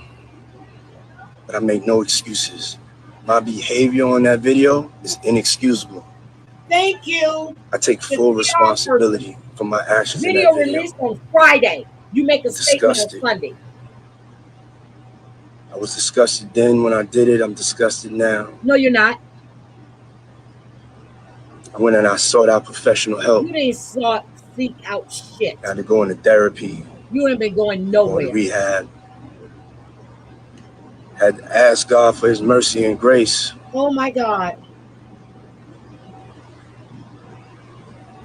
But I make no excuses. My behavior on that video is inexcusable. Thank you. I take full responsibility for my actions in Video that video. released on Friday. You make a statement on Disgusted. Sunday. I was disgusted then when I did it. I'm disgusted now. No, you're not. I went and I sought out professional help. You didn't seek out shit. I had to go into therapy. You ain't been going Go nowhere. into rehab. Had to ask God for his mercy and grace. Oh my God.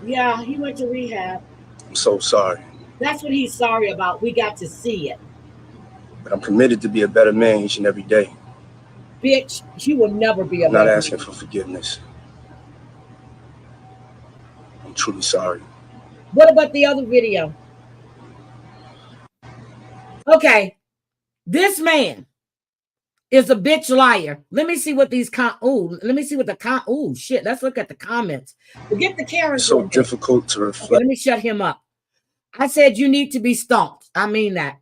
Yeah, he went to rehab. I'm so sorry. That's what he's sorry about. We got to see it. But I'm committed to be a better man each and every day. Bitch, you will never be a I'm not better asking man. for forgiveness. I'm truly sorry. What about the other video? Okay. This man is a bitch liar. Let me see what these let me see what the oh shit. Let's look at the comments. Forget the Karens. It's so difficult to reflect. Okay, let me shut him up. I said you need to be stomped. I mean that.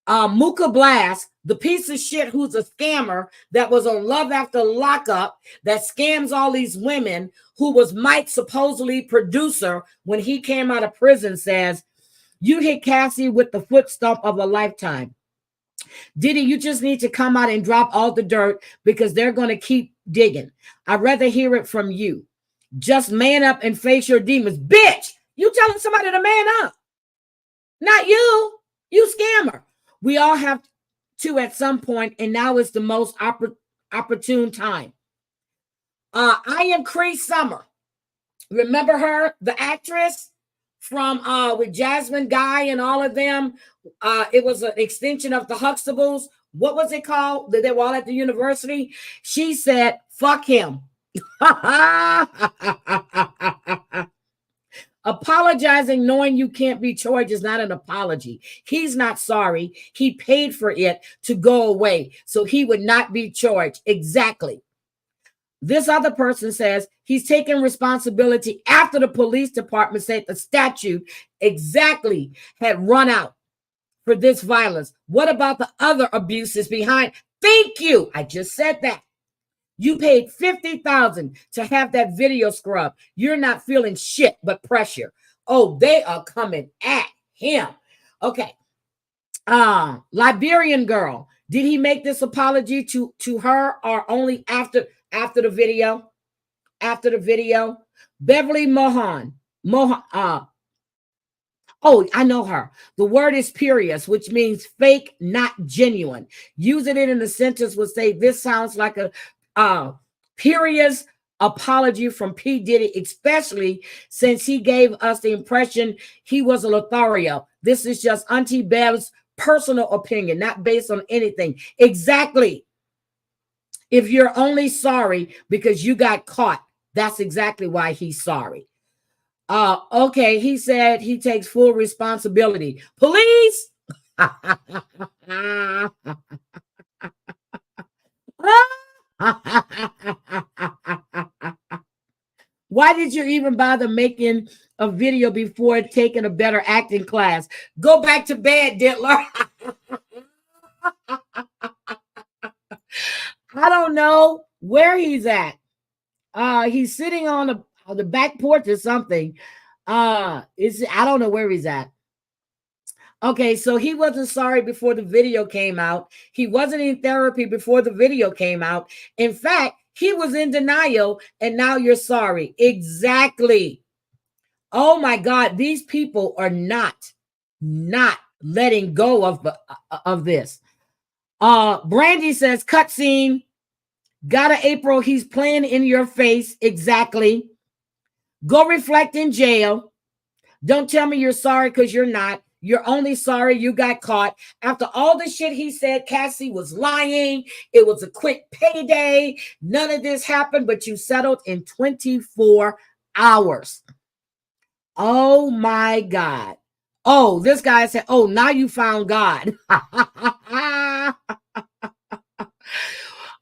Mooka Blast, the piece of shit who's a scammer that was on Love After Lockup, that scams all these women, who was Mike's supposedly producer when he came out of prison, says, you hit Cassie with the foot stomp of a lifetime. Diddy, you just need to come out and drop all the dirt because they're going to keep digging. I'd rather hear it from you. Just man up and face your demons. Bitch, you telling somebody to man up. Not you. You scammer. We all have to at some point, and now is the most opportune time. I am Cree Summer. Remember her, the actress from with Jasmine Guy and all of them? It was an extension of the Huxtables. What was it called? They were all at the university. She said, fuck him. Apologizing knowing you can't be charged is not an apology. He's not sorry. He paid for it to go away, so he would not be charged. Exactly. This other person says he's taking responsibility after the police department said the statute exactly had run out for this violence. What about the other abuses behind? Thank you. I just said that. You paid $50,000 to have that video scrub. You're not feeling shit but pressure. Oh, they are coming at him. Okay. Liberian girl. Did he make this apology to her or only after the video? After the video? Beverly Mohan. Oh, I know her. The word is spurious, which means fake, not genuine. Using it in a sentence would say, this sounds like a spurious apology from P. Diddy, especially since he gave us the impression he was a Lothario. This is just Auntie Bev's personal opinion, not based on anything. Exactly. If you're only sorry because you got caught, that's exactly why he's sorry. Okay, he said he takes full responsibility. Police! Why did you even bother making a video before taking a better acting class? Go back to bed, Dittler. I don't know where he's at. He's sitting on the back porch or something. I don't know where he's at. Okay, so he wasn't sorry before the video came out. He wasn't in therapy before the video came out. In fact, he was in denial, and now you're sorry. Exactly. Oh my God, these people are not letting go of this. Brandy says, cutscene. Gotta April, he's playing in your face. Exactly. Go reflect in jail. Don't tell me you're sorry because you're not. You're only sorry you got caught. After all the shit he said, Cassie was lying. It was a quick payday. None of this happened, but you settled in 24 hours. Oh my God. Oh, this guy said, oh, now you found God.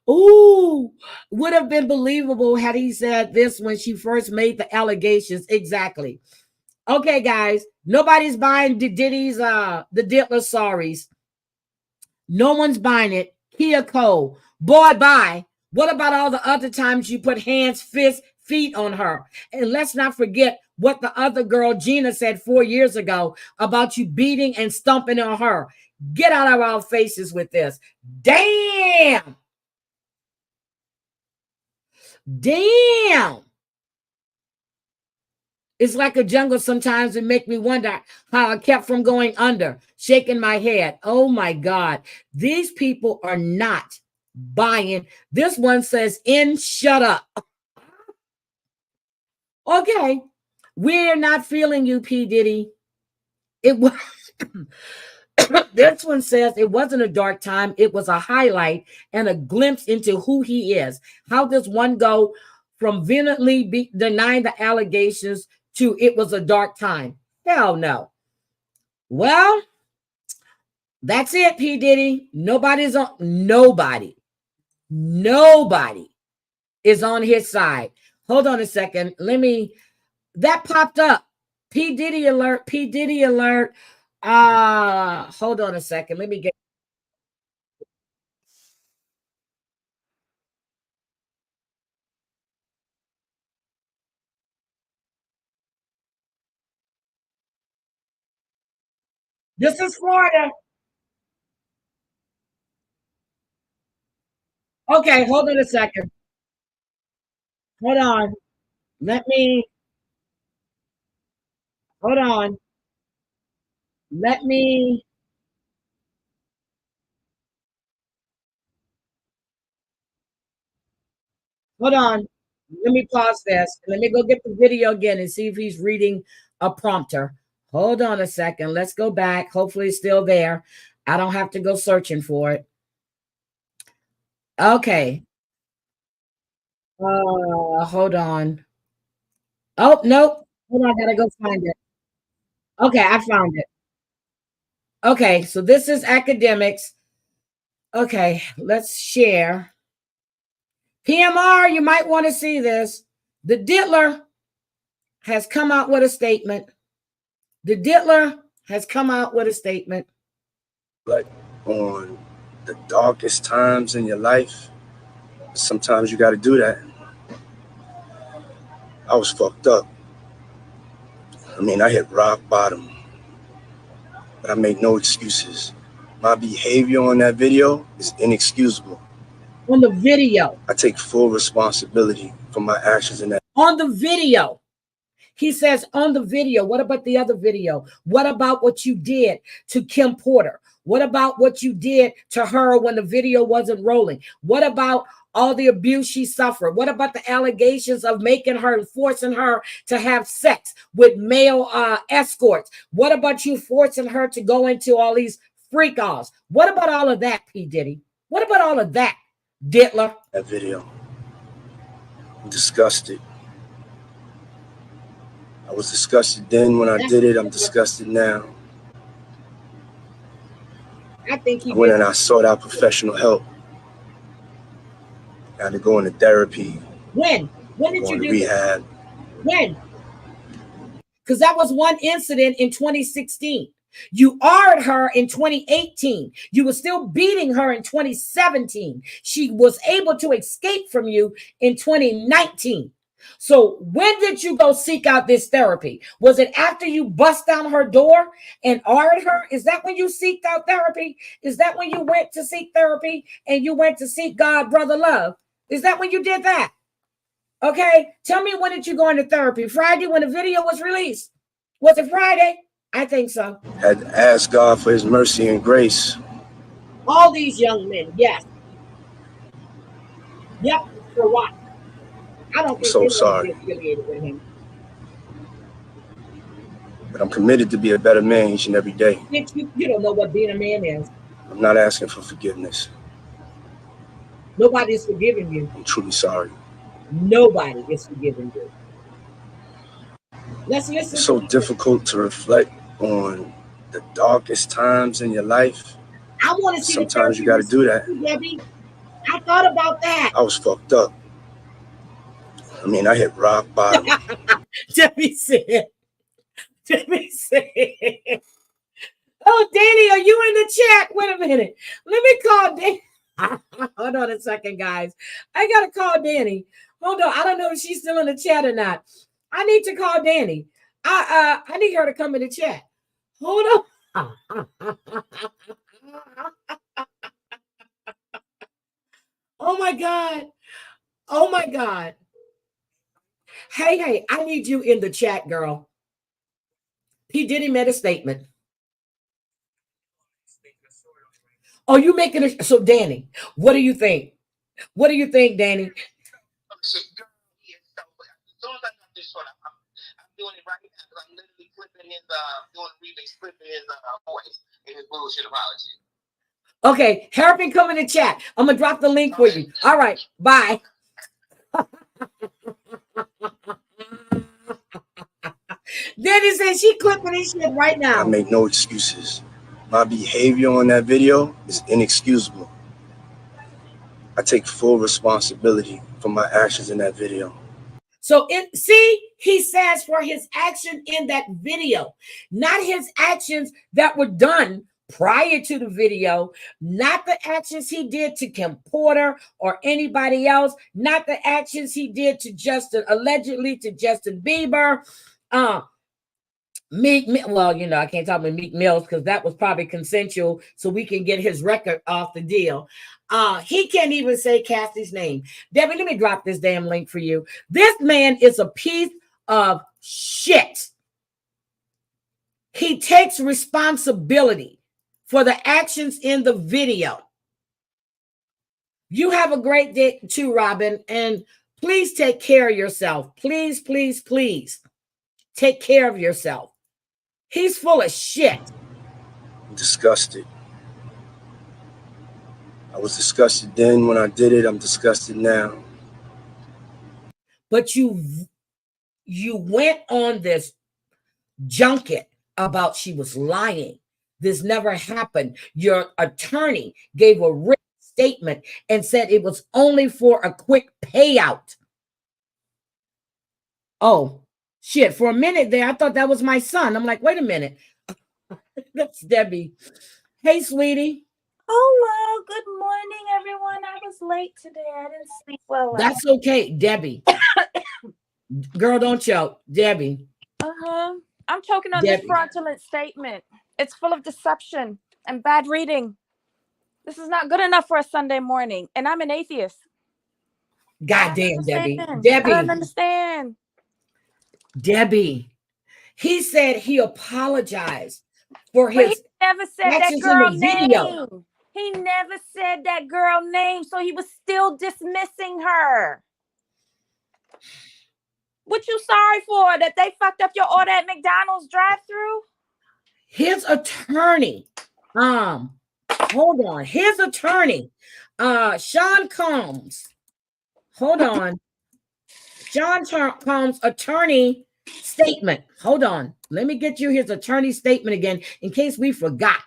Ooh, would have been believable had he said this when she first made the allegations. Exactly. Okay, guys, nobody's buying Diddy's the Dittler sorries. No one's buying it. Kia Cole, boy, bye. What about all the other times you put hands, fists, feet on her? And let's not forget what the other girl Gina said 4 years ago about you beating and stomping on her. Get out of our faces with this. Damn. Damn. It's like a jungle sometimes. It make me wonder how I kept from going under, shaking my head. Oh my God. These people are not buying. This one says, shut up. Okay. We're not feeling you, P. Diddy. It was this one says it wasn't a dark time. It was a highlight and a glimpse into who he is. How does one go from vehemently denying the allegations to it was a dark time? Hell no. Well, that's it, P. Diddy. Nobody is on his side. Hold on a second. That popped up. P. Diddy alert. Hold on a second. Let me get. This is Florida. Okay, hold on a second. Hold on. Hold on. Hold on. Let me pause this. Let me go get the video again and see if he's reading a prompter. Hold on a second. Let's go back. Hopefully it's still there. I don't have to go searching for it. Okay. Hold on. Oh, nope. Hold on. I gotta go find it. Okay, I found it. Okay, so this is academics. Okay, let's share. PMR, you might want to see this. The Dittler has come out with a statement. Like on the darkest times in your life, sometimes you got to do that. I was fucked up. I mean, I hit rock bottom, but I made no excuses. My behavior on that video is inexcusable. On the video. I take full responsibility for my actions in that. On the video. He says on the video. What about the other video? What about what you did to Kim Porter? What about what you did to her when the video wasn't rolling? What about all the abuse she suffered? What about the allegations of making her and forcing her to have sex with male escorts? What about you forcing her to go into all these freak offs? What about all of that, P. Diddy? What about all of that, Dittler? That video. I'm disgusted. I was disgusted then when I did it. I'm disgusted now. I think he went and I sought out professional help. I had to go into therapy. When did you do rehab. When? Because that was one incident in 2016. You R'd her in 2018. You were still beating her in 2017. She was able to escape from you in 2019. So when did you go seek out this therapy? Was it after you bust down her door and R'd her? Is that when you seeked out therapy? Is that when you went to seek therapy and you went to seek God, brother love? Is that when you did that? Okay, tell me, when did you go into therapy? Friday, when the video was released? Was it Friday? I think so. Had to ask God for his mercy and grace. All these young men, yes. Yep, for what? I don't I'm think so they want to sorry, be affiliated with him. but I'm committed to be a better man each and every day. You don't know what being a man is. I'm not asking for forgiveness. Nobody's forgiving you. I'm truly sorry. Nobody is forgiving you. Let's listen. It's so difficult to reflect on the darkest times in your life. I want to see Sometimes you got to do that. Debbie. I thought about that. I was fucked up. I mean, I hit rock bottom. Debbie said. Oh, Danny, are you in the chat? Wait a minute. Let me call Danny. Hold on a second, guys. I got to call Danny. Hold on. I don't know if she's still in the chat or not. I need to call Danny. I need her to come in the chat. Hold on. Oh, my God. Oh, my God. Hey, I need you in the chat, girl. P. Diddy made a statement. Oh, you making it? So, Danny, what do you think? What do you think, Danny? Doing it right now because I'm literally flipping his doing a remix, flipping his voice in his bullshit apology. Okay, Hairpin, come in the chat. I'm gonna drop the link for you. All right, bye. Danny said she clipping this shit right now. I make no excuses. My behavior on that video is inexcusable. I take full responsibility for my actions in that video. So he says for his action in that video, not his actions that were done prior to the video, not the actions he did to Kim Porter or anybody else, not the actions he did to allegedly to Justin Bieber. Well, I can't talk about Meek Mills because that was probably consensual, so we can get his record off the deal. He can't even say Cassie's name. Debbie, let me drop this damn link for you. This man is a piece of shit. He takes responsibility for the actions in the video. You have a great day too, Robin, and please take care of yourself. Please, please, please take care of yourself. He's full of shit. I'm disgusted. I was disgusted then when I did it. I'm disgusted now. But you went on this junket about she was lying. This never happened. Your attorney gave a written statement and said it was only for a quick payout. Oh, shit. For a minute there, I thought that was my son. I'm like, wait a minute. That's Debbie. Hey, sweetie. Hello. Good morning, everyone. I was late today. I didn't sleep well. That's okay, Debbie. Girl, don't choke. Debbie. I'm choking on this fraudulent statement. It's full of deception and bad reading. This is not good enough for a Sunday morning, and I'm an atheist. Goddamn, Debbie. I Debbie. don't understand. Debbie. He said he apologized for his he never said that actions girl in the video. name. He never said that girl name, so he was still dismissing her. What you sorry for? That they fucked up your order at McDonald's drive-thru? His attorney, hold on. His attorney, Sean Combs. Hold on. Sean Combs' attorney statement. Hold on. Let me get you his attorney statement again in case we forgot.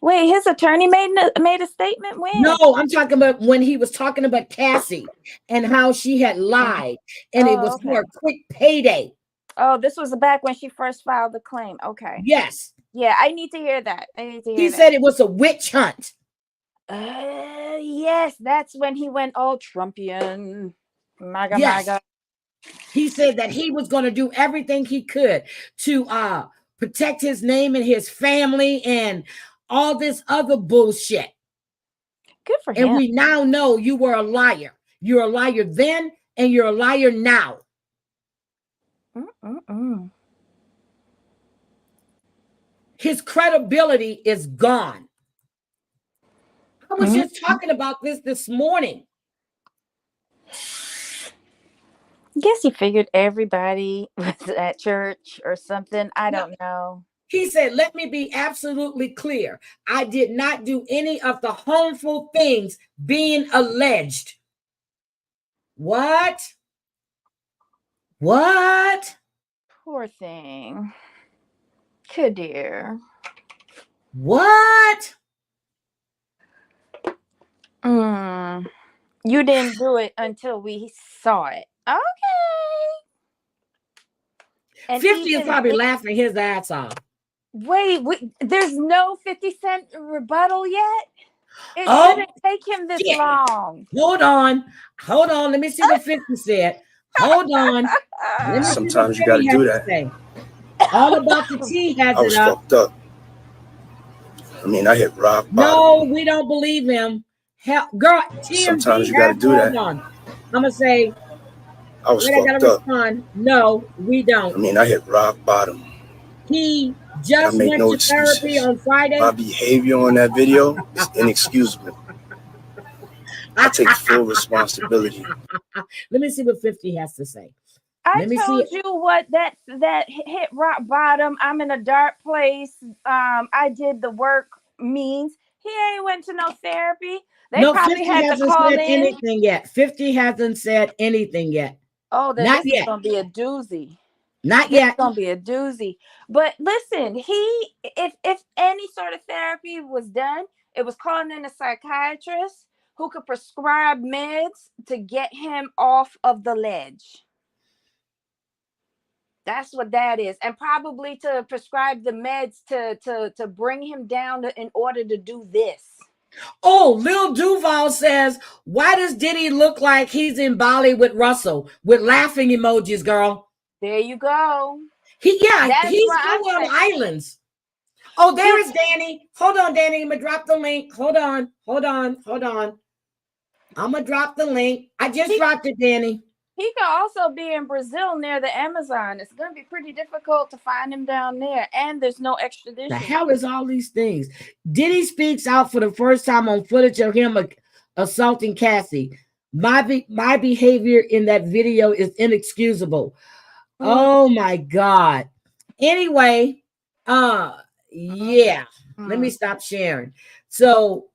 Wait, his attorney made a statement when? No, I'm talking about when he was talking about Cassie and how she had lied, and it was for a quick payday. Oh, this was back when she first filed the claim. Okay. Yes. Yeah, I need to hear that. He said it was a witch hunt. Yes, that's when he went all Trumpian. MAGA, Yes. MAGA. He said that he was going to do everything he could to protect his name and his family and all this other bullshit. Good for him. And we now know you were a liar. You're a liar then, and you're a liar now. His credibility is gone. I was just talking about this morning. Guess he figured everybody was at church or something. I don't know. He said, let me be absolutely clear. I did not do any of the harmful things being alleged. What? What? Poor thing. Kadir. What? You didn't do it until we saw it. Okay. And 50 is probably laughing his ass off. Wait, there's no 50 Cent rebuttal yet? It shouldn't take him this long. Hold on. Let me see what 50 said. Hold on. Let me Sometimes see you what got to 50 do has that. to say. All about the tea has I was it up. fucked up. I mean, I hit rock bottom. No, we don't believe him. Hell, girl, TMZ Sometimes you got to do that. I'm gonna say. I was I gotta fucked up. respond. No, we don't. I mean, I hit rock bottom. He just went to therapy on Friday. My behavior on that video is inexcusable. I take full responsibility. Let me see what 50 has to say. I told you what that hit rock bottom. I'm in a dark place. I did the work means. He ain't went to no therapy. They probably 50 had to hasn't call said in. anything yet. 50 hasn't said anything yet. Oh, then Not this yet. is gonna be a doozy. Not This yet. is gonna be a doozy. But listen, if any sort of therapy was done, it was calling in a psychiatrist who could prescribe meds to get him off of the ledge. That's what that is. And probably to prescribe the meds to bring him down in order to do this. Oh, Lil Duval says, why does Diddy look like he's in Bali with Russell with laughing emojis, girl? There you go. He's That's still on islands. Oh, there is Danny. Hold on, Danny. I'm going to drop the link. Hold on. I'm going to drop the link. I just dropped it, Danny. He could also be in Brazil near the Amazon. It's going to be pretty difficult to find him down there. And there's no extradition. The hell is all these things? Diddy speaks out for the first time on footage of him assaulting Cassie. My behavior in that video is inexcusable. Oh my God. Anyway, yeah. Let me stop sharing. So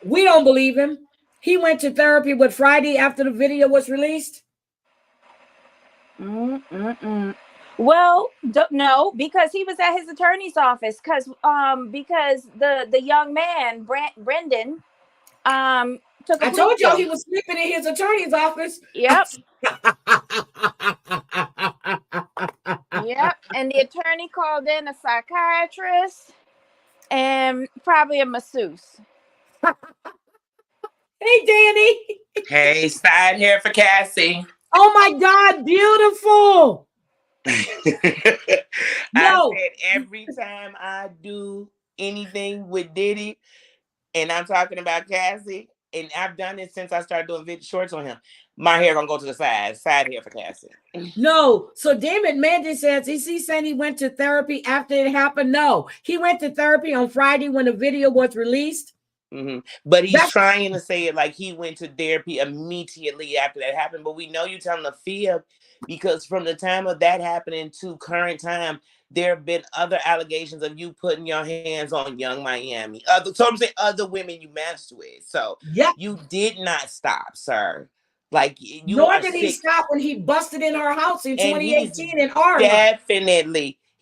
we don't believe him. He went to therapy with Friday after the video was released. Well, no, because he was at his attorney's office because the young man Brendan took a I told y'all he was sleeping in his attorney's office. Yep. Yep. And the attorney called in a psychiatrist and probably a masseuse. Hey, Danny. Hey, side hair for Cassie. Oh my God, beautiful. I said every time I do anything with Diddy, and I'm talking about Cassie, and I've done it since I started doing shorts on him, my hair gonna go to the side hair for Cassie. No, so David Mandy says, is he saying he went to therapy after it happened? No, he went to therapy on Friday when the video was released. But he's trying to say it like he went to therapy immediately after that happened. But we know you're telling a fib because from the time of that happening to current time, there have been other allegations of you putting your hands on Young Miami. So I'm saying other women you matched with. So you did not stop, sir. Like Nor did he stop when he busted in her house in 2018 in Arma.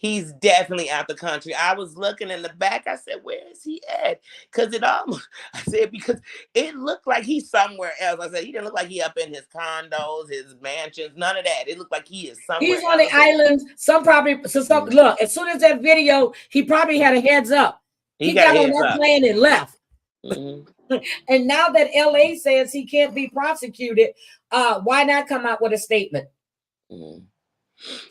he's definitely out the country. I was looking in the back. I said, where is he at? Because because it looked like he's somewhere else. I said, he didn't look like he up in his condos, his mansions, none of that. It looked like he is somewhere He's on the else. islands. Look, as soon as that video, he probably had a heads up. He got on that plane and left. And now that LA says he can't be prosecuted, why not come out with a statement?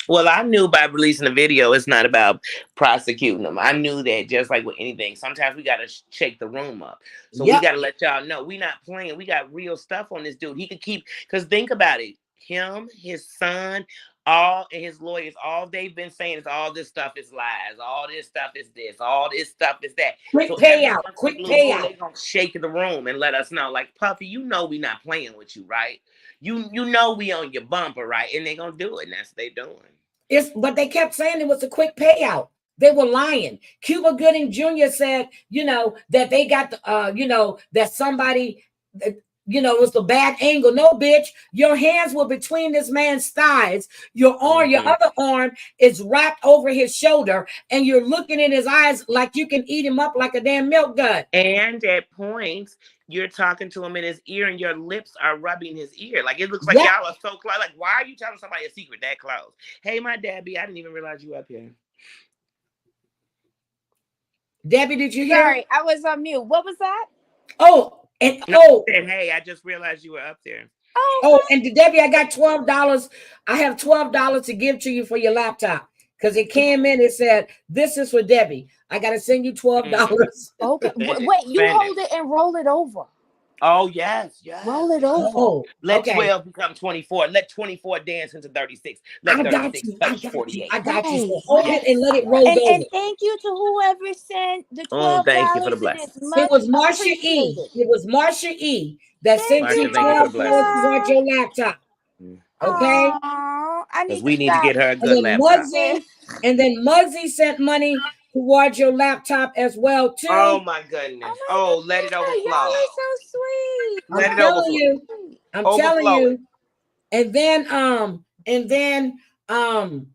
Well, I knew by releasing the video, it's not about prosecuting them. I knew that just like with anything, sometimes we got to shake the room up. So we got to let y'all know we not playing. We got real stuff on this dude. He could keep, because think about it. Him, his son, and his lawyers, all they've been saying is all this stuff is lies. All this stuff is this. All this stuff is that. Quick payout. They're going to shake the room and let us know. Like, Puffy, you know we not playing with you, right? You know we on your bumper, right? And they're going to do it. And that's what they doing. But they kept saying it was a quick payout. They were lying. Cuba Gooding Jr. said, that they got, that somebody, it was the bad angle. No, bitch, your hands were between this man's thighs. Your arm, your other arm is wrapped over his shoulder, and you're looking in his eyes like you can eat him up like a damn milk dud. And at points, you're talking to him in his ear, and your lips are rubbing his ear. Like, it looks like y'all are so close. Like, why are you telling somebody a secret that close? Hey, my Debbie, I didn't even realize you were up here. Debbie, did you hear? Sorry, I was on mute. What was that? And hey, I just realized you were up there. And Debbie, I got $12. I have $12 to give to you for your laptop because it came in. It said, "This is for Debbie." I got to send you $12. Okay, wait, you hold it and roll it over. Oh, yes. Roll it over. Let 12 become 24. Let 24 dance into 36. Let 36 touch 48. I got you. So hold it and let it roll over. And thank you to whoever sent the $12. Thank you for the blessing. It was Marsha E. It was Marsha E. that sent you $12 towards your laptop. Okay? Because we need to get her a good laptop. And then Muggsy sent money towards your laptop as well, too. Oh, my goodness. Let it overflow. Y'all are so sweet. I'm telling you. And then,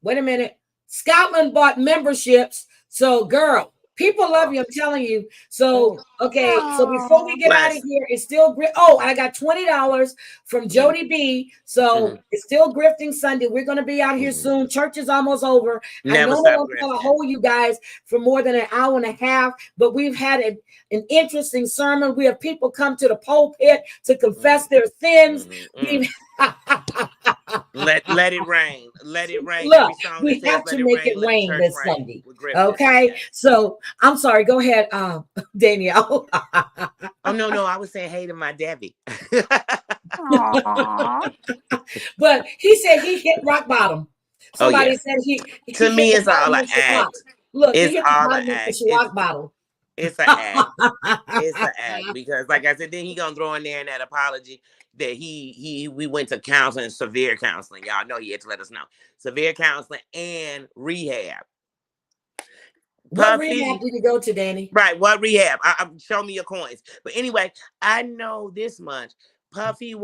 wait a minute. Scotland bought memberships. So, girl, people love you. I'm telling you. So, okay. So before we get out of here, it's still I got $20 from Jody B. So it's still Grifting Sunday. We're going to be out here soon. Church is almost over. I know I'm going to hold you guys for more than an hour and a half, but we've had an interesting sermon. We have people come to the pulpit to confess their sins. Let it rain. Let it rain. Look, we have to make it rain this Sunday. Okay. So I'm sorry. Go ahead, Danielle. Oh, no. I was saying hey to my Debbie. But he said he hit rock bottom. Somebody said he to me, it's all an act. Look, it's all an act. Rock bottom. It's an act. It's an act because, like I said, then he gonna throw in there in that apology that we went to counseling, severe counseling. Y'all know he had to let us know severe counseling and rehab. What rehab did you go to, Danny? Right, what rehab? Show me your coins. But anyway, I know this much, Puffy.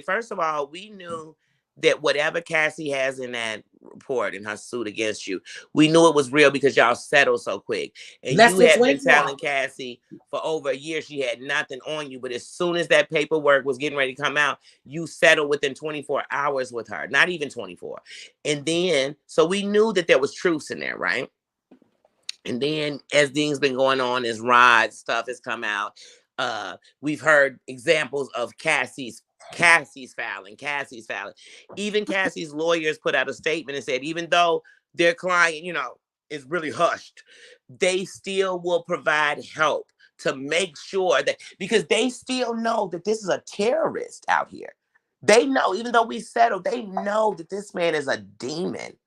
First of all, we knew that whatever Cassie has in that report in her suit against you, we knew it was real because y'all settled so quick. And you had been telling Cassie for over a year she had nothing on you. But as soon as that paperwork was getting ready to come out, you settled within 24 hours with her, not even 24. And then, so we knew that there was truth in there, right? And then as things been going on, as Rod stuff has come out, we've heard examples of Cassie's filing. Even Cassie's lawyers put out a statement and said, even though their client, is really hushed, they still will provide help to make sure that, because they still know that this is a terrorist out here. They know, even though we settled, they know that this man is a demon.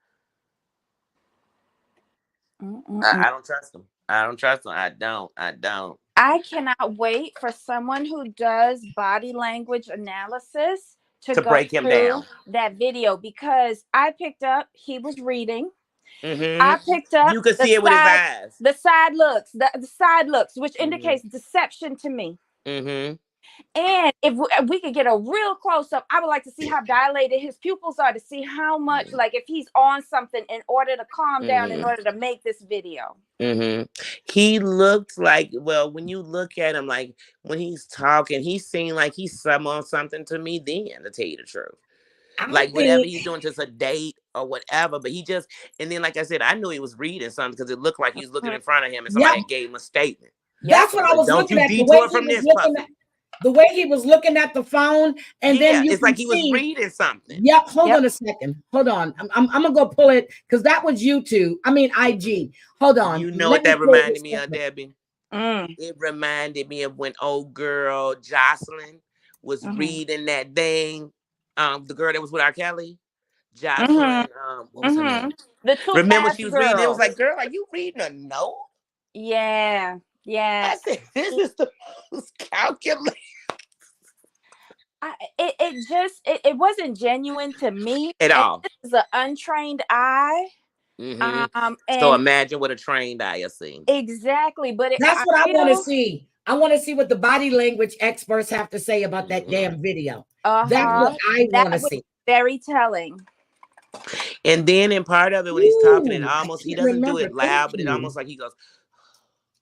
I don't trust him. I don't. I cannot wait for someone who does body language analysis to go break him down that video, because I picked up he was reading. Mm-hmm. I picked up you could see it with his eyes. The side looks, which indicates deception to me. Mm-hmm. And if we could get a real close up, I would like to see how dilated his pupils are to see how much, like if he's on something in order to calm down, in order to make this video. He looked like, well, when you look at him, like when he's talking, he seemed like he's on something to me then, to tell you the truth. Like whatever he's doing, just a date or whatever. But he just, and then like I said, I knew he was reading something because it looked like he was looking in front of him and somebody gave him a statement. That's what I was looking at. The way he was looking at the phone, and then you it's like he was reading something. Yep. Hold on a second. Hold on. I'm gonna go pull it because that was YouTube. I mean IG. Hold on. You know what that reminded me of, Debbie? It reminded me of when old girl Jocelyn was reading that thing. The girl that was with R. Kelly, Jocelyn. What was her name? The two. Remember she was reading. It was like, girl, are you reading a note? Yeah. I said, this is the most calculated. It wasn't genuine to me at all. This is an untrained eye. So imagine what a trained eye is seeing. Exactly, but that's what I want to see. I want to see what the body language experts have to say about that damn video. That's what I want to see. Very telling. And then in part of it, when he's talking, it almost he doesn't do it loud, but it almost like he goes.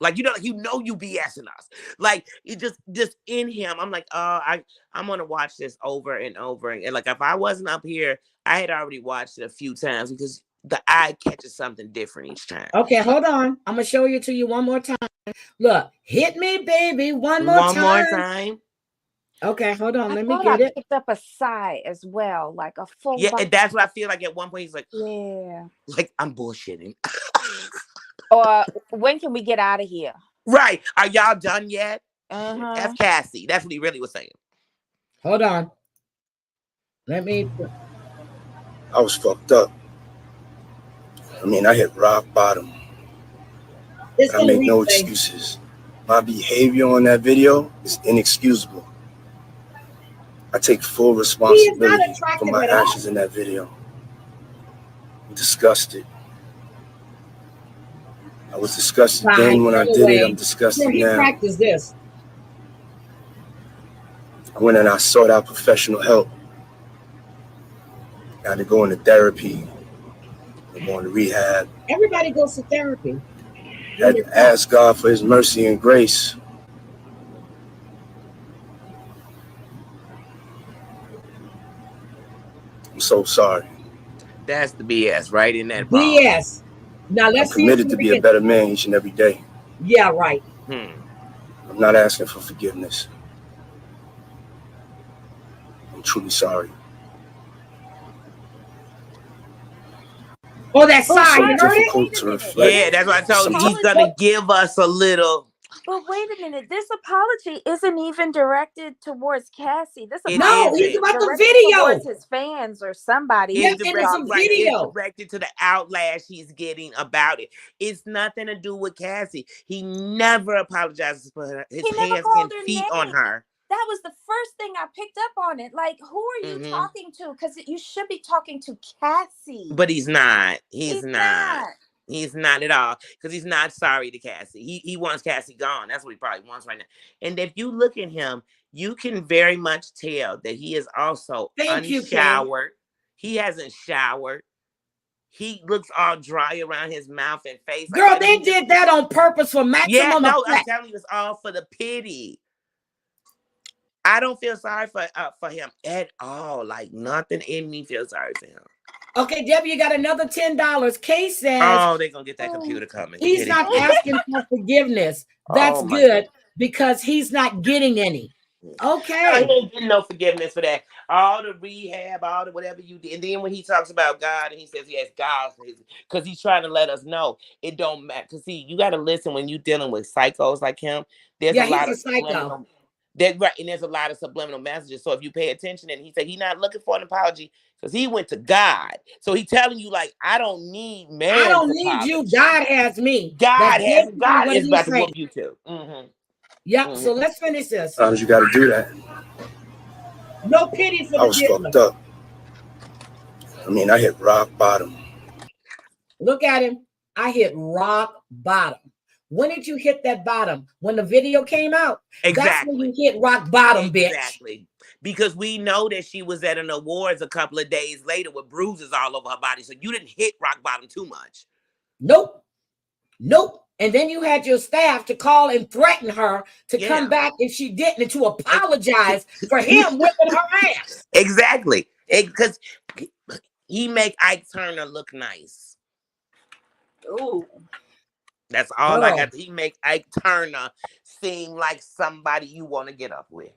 Like you BSing us. Like it just in him. I'm like, I'm gonna watch this over and over. And like if I wasn't up here, I had already watched it a few times because the eye catches something different each time. Okay, hold on. I'm gonna show you to you one more time. Look, hit me, baby, one more time. Okay, hold on. Let me get it. Picked up a sigh as well, like a full. Yeah, and that's what I feel like. At one point, he's like, yeah, like I'm bullshitting. Or when can we get out of here? Right. Are y'all done yet? F Cassie. That's what he really was saying. Hold on. Let me. I was fucked up. I mean, I hit rock bottom. I make no excuses. My behavior on that video is inexcusable. I take full responsibility for my actions in that video. I'm disgusted. I was disgusted then when I did it. I'm disgusted now. Practice this. I went and I sought out professional help. I had to go into therapy. I'm going to rehab. Everybody goes to therapy. I had to ask God for his mercy and grace. I'm so sorry. That's the BS, right? In that BS. Now let's I'm committed to be a better man each and every day. Yeah, right. I'm not asking for forgiveness. I'm truly sorry. Oh, that sigh. It's so difficult to reflect. Yeah, that's what I told you. He's gonna give us a little. But wait a minute, this apology isn't even directed towards Cassie. This apology it's about the video. Towards his fans or somebody. It's directed to the outlash he's getting about it. It's nothing to do with Cassie. He never apologizes for his hands and feet on her. That was the first thing I picked up on it. Like, who are you talking to? Because you should be talking to Cassie. But he's not. He's not. He's not at all, because he's not sorry to Cassie. He wants Cassie gone. That's what he probably wants right now. And if you look at him, you can very much tell that he is also unshowered. He hasn't showered. He looks all dry around his mouth and face. Girl, they did that on purpose for maximum effect. I'm telling you, it's all for the pity. I don't feel sorry for him at all. Like nothing in me feels sorry for him. Okay, Debbie, you got another $10. Kay says, "Oh, they're gonna get that computer coming." He's not asking for forgiveness. That's good because he's not getting any. Okay, no, he ain't getting no forgiveness for that. All the rehab, all the whatever you did, and then when he talks about God and he says he has God for his, because he's trying to let us know it don't matter. Because see, you got to listen when you're dealing with psychos like him. There's a lot of psycho. Right, and there's a lot of subliminal messages. So if you pay attention, and he said he's not looking for an apology because he went to God. So he's telling you like, I don't need man. I don't need you. God has me. God is about to whoop you too. Yep. So let's finish this. Sometimes you got to do that. No pity for I was fucked up. I mean, I hit rock bottom. Look at him. I hit rock bottom. When did you hit that bottom? When the video came out? That's when you hit rock bottom, bitch. Exactly. Because we know that she was at an awards a couple of days later with bruises all over her body. So you didn't hit rock bottom too much. Nope. And then you had your staff to call and threaten her to come back if she didn't, and to apologize for him whipping her ass. Exactly. Because he make Ike Turner look nice. Ooh. That's all I got. He make Ike Turner seem like somebody you want to get up with.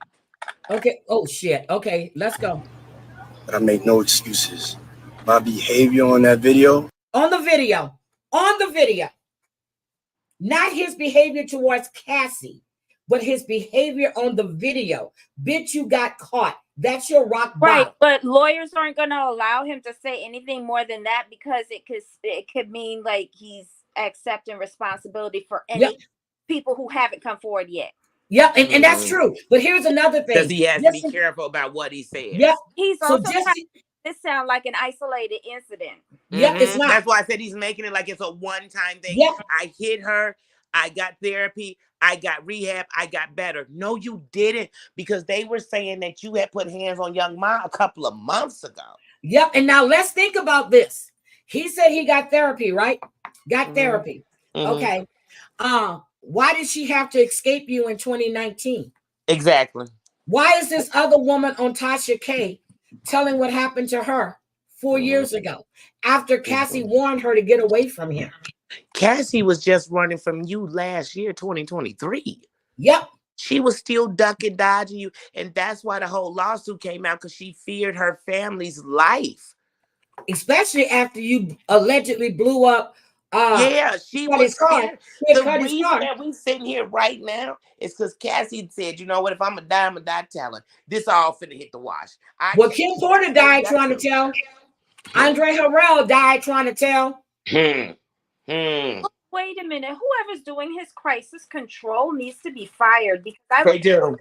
Okay. Oh, shit. Okay, let's go. But I make no excuses. My behavior on that video. On the video. Not his behavior towards Cassie, but his behavior on the video. Bitch, you got caught. That's your rock bottom. Right, but lawyers aren't going to allow him to say anything more than that, because it could mean like he's accepting responsibility for any people who haven't come forward yet. Yep, and that's true. But here's another thing. Because he has to be careful about what he says. Yep. He's also trying to make this sound like an isolated incident. Yep, it's not. That's why I said he's making it like it's a one-time thing. Yep. I hit her. I got therapy. I got rehab. I got better. No, you didn't, because they were saying that you had put hands on Young Ma a couple of months ago. Yep, and now let's think about this. He said he got therapy, right? Got therapy. Okay. Why did she have to escape you in 2019? Exactly. Why is this other woman on Tasha K telling what happened to her 4 years ago after Cassie warned her to get away from him? Cassie was just running from you last year, 2023. Yep. She was still ducking, dodging you. And that's why the whole lawsuit came out, because she feared her family's life. Especially after you allegedly blew up. She was scared. The reason that we sitting here right now is because Cassie said, you know what, if I'm a die, telling. This all finna hit the wash. Well, Kim Porter died trying to tell. Andre Harrell died trying to tell. Wait a minute. Whoever's doing his crisis control needs to be fired, because I would come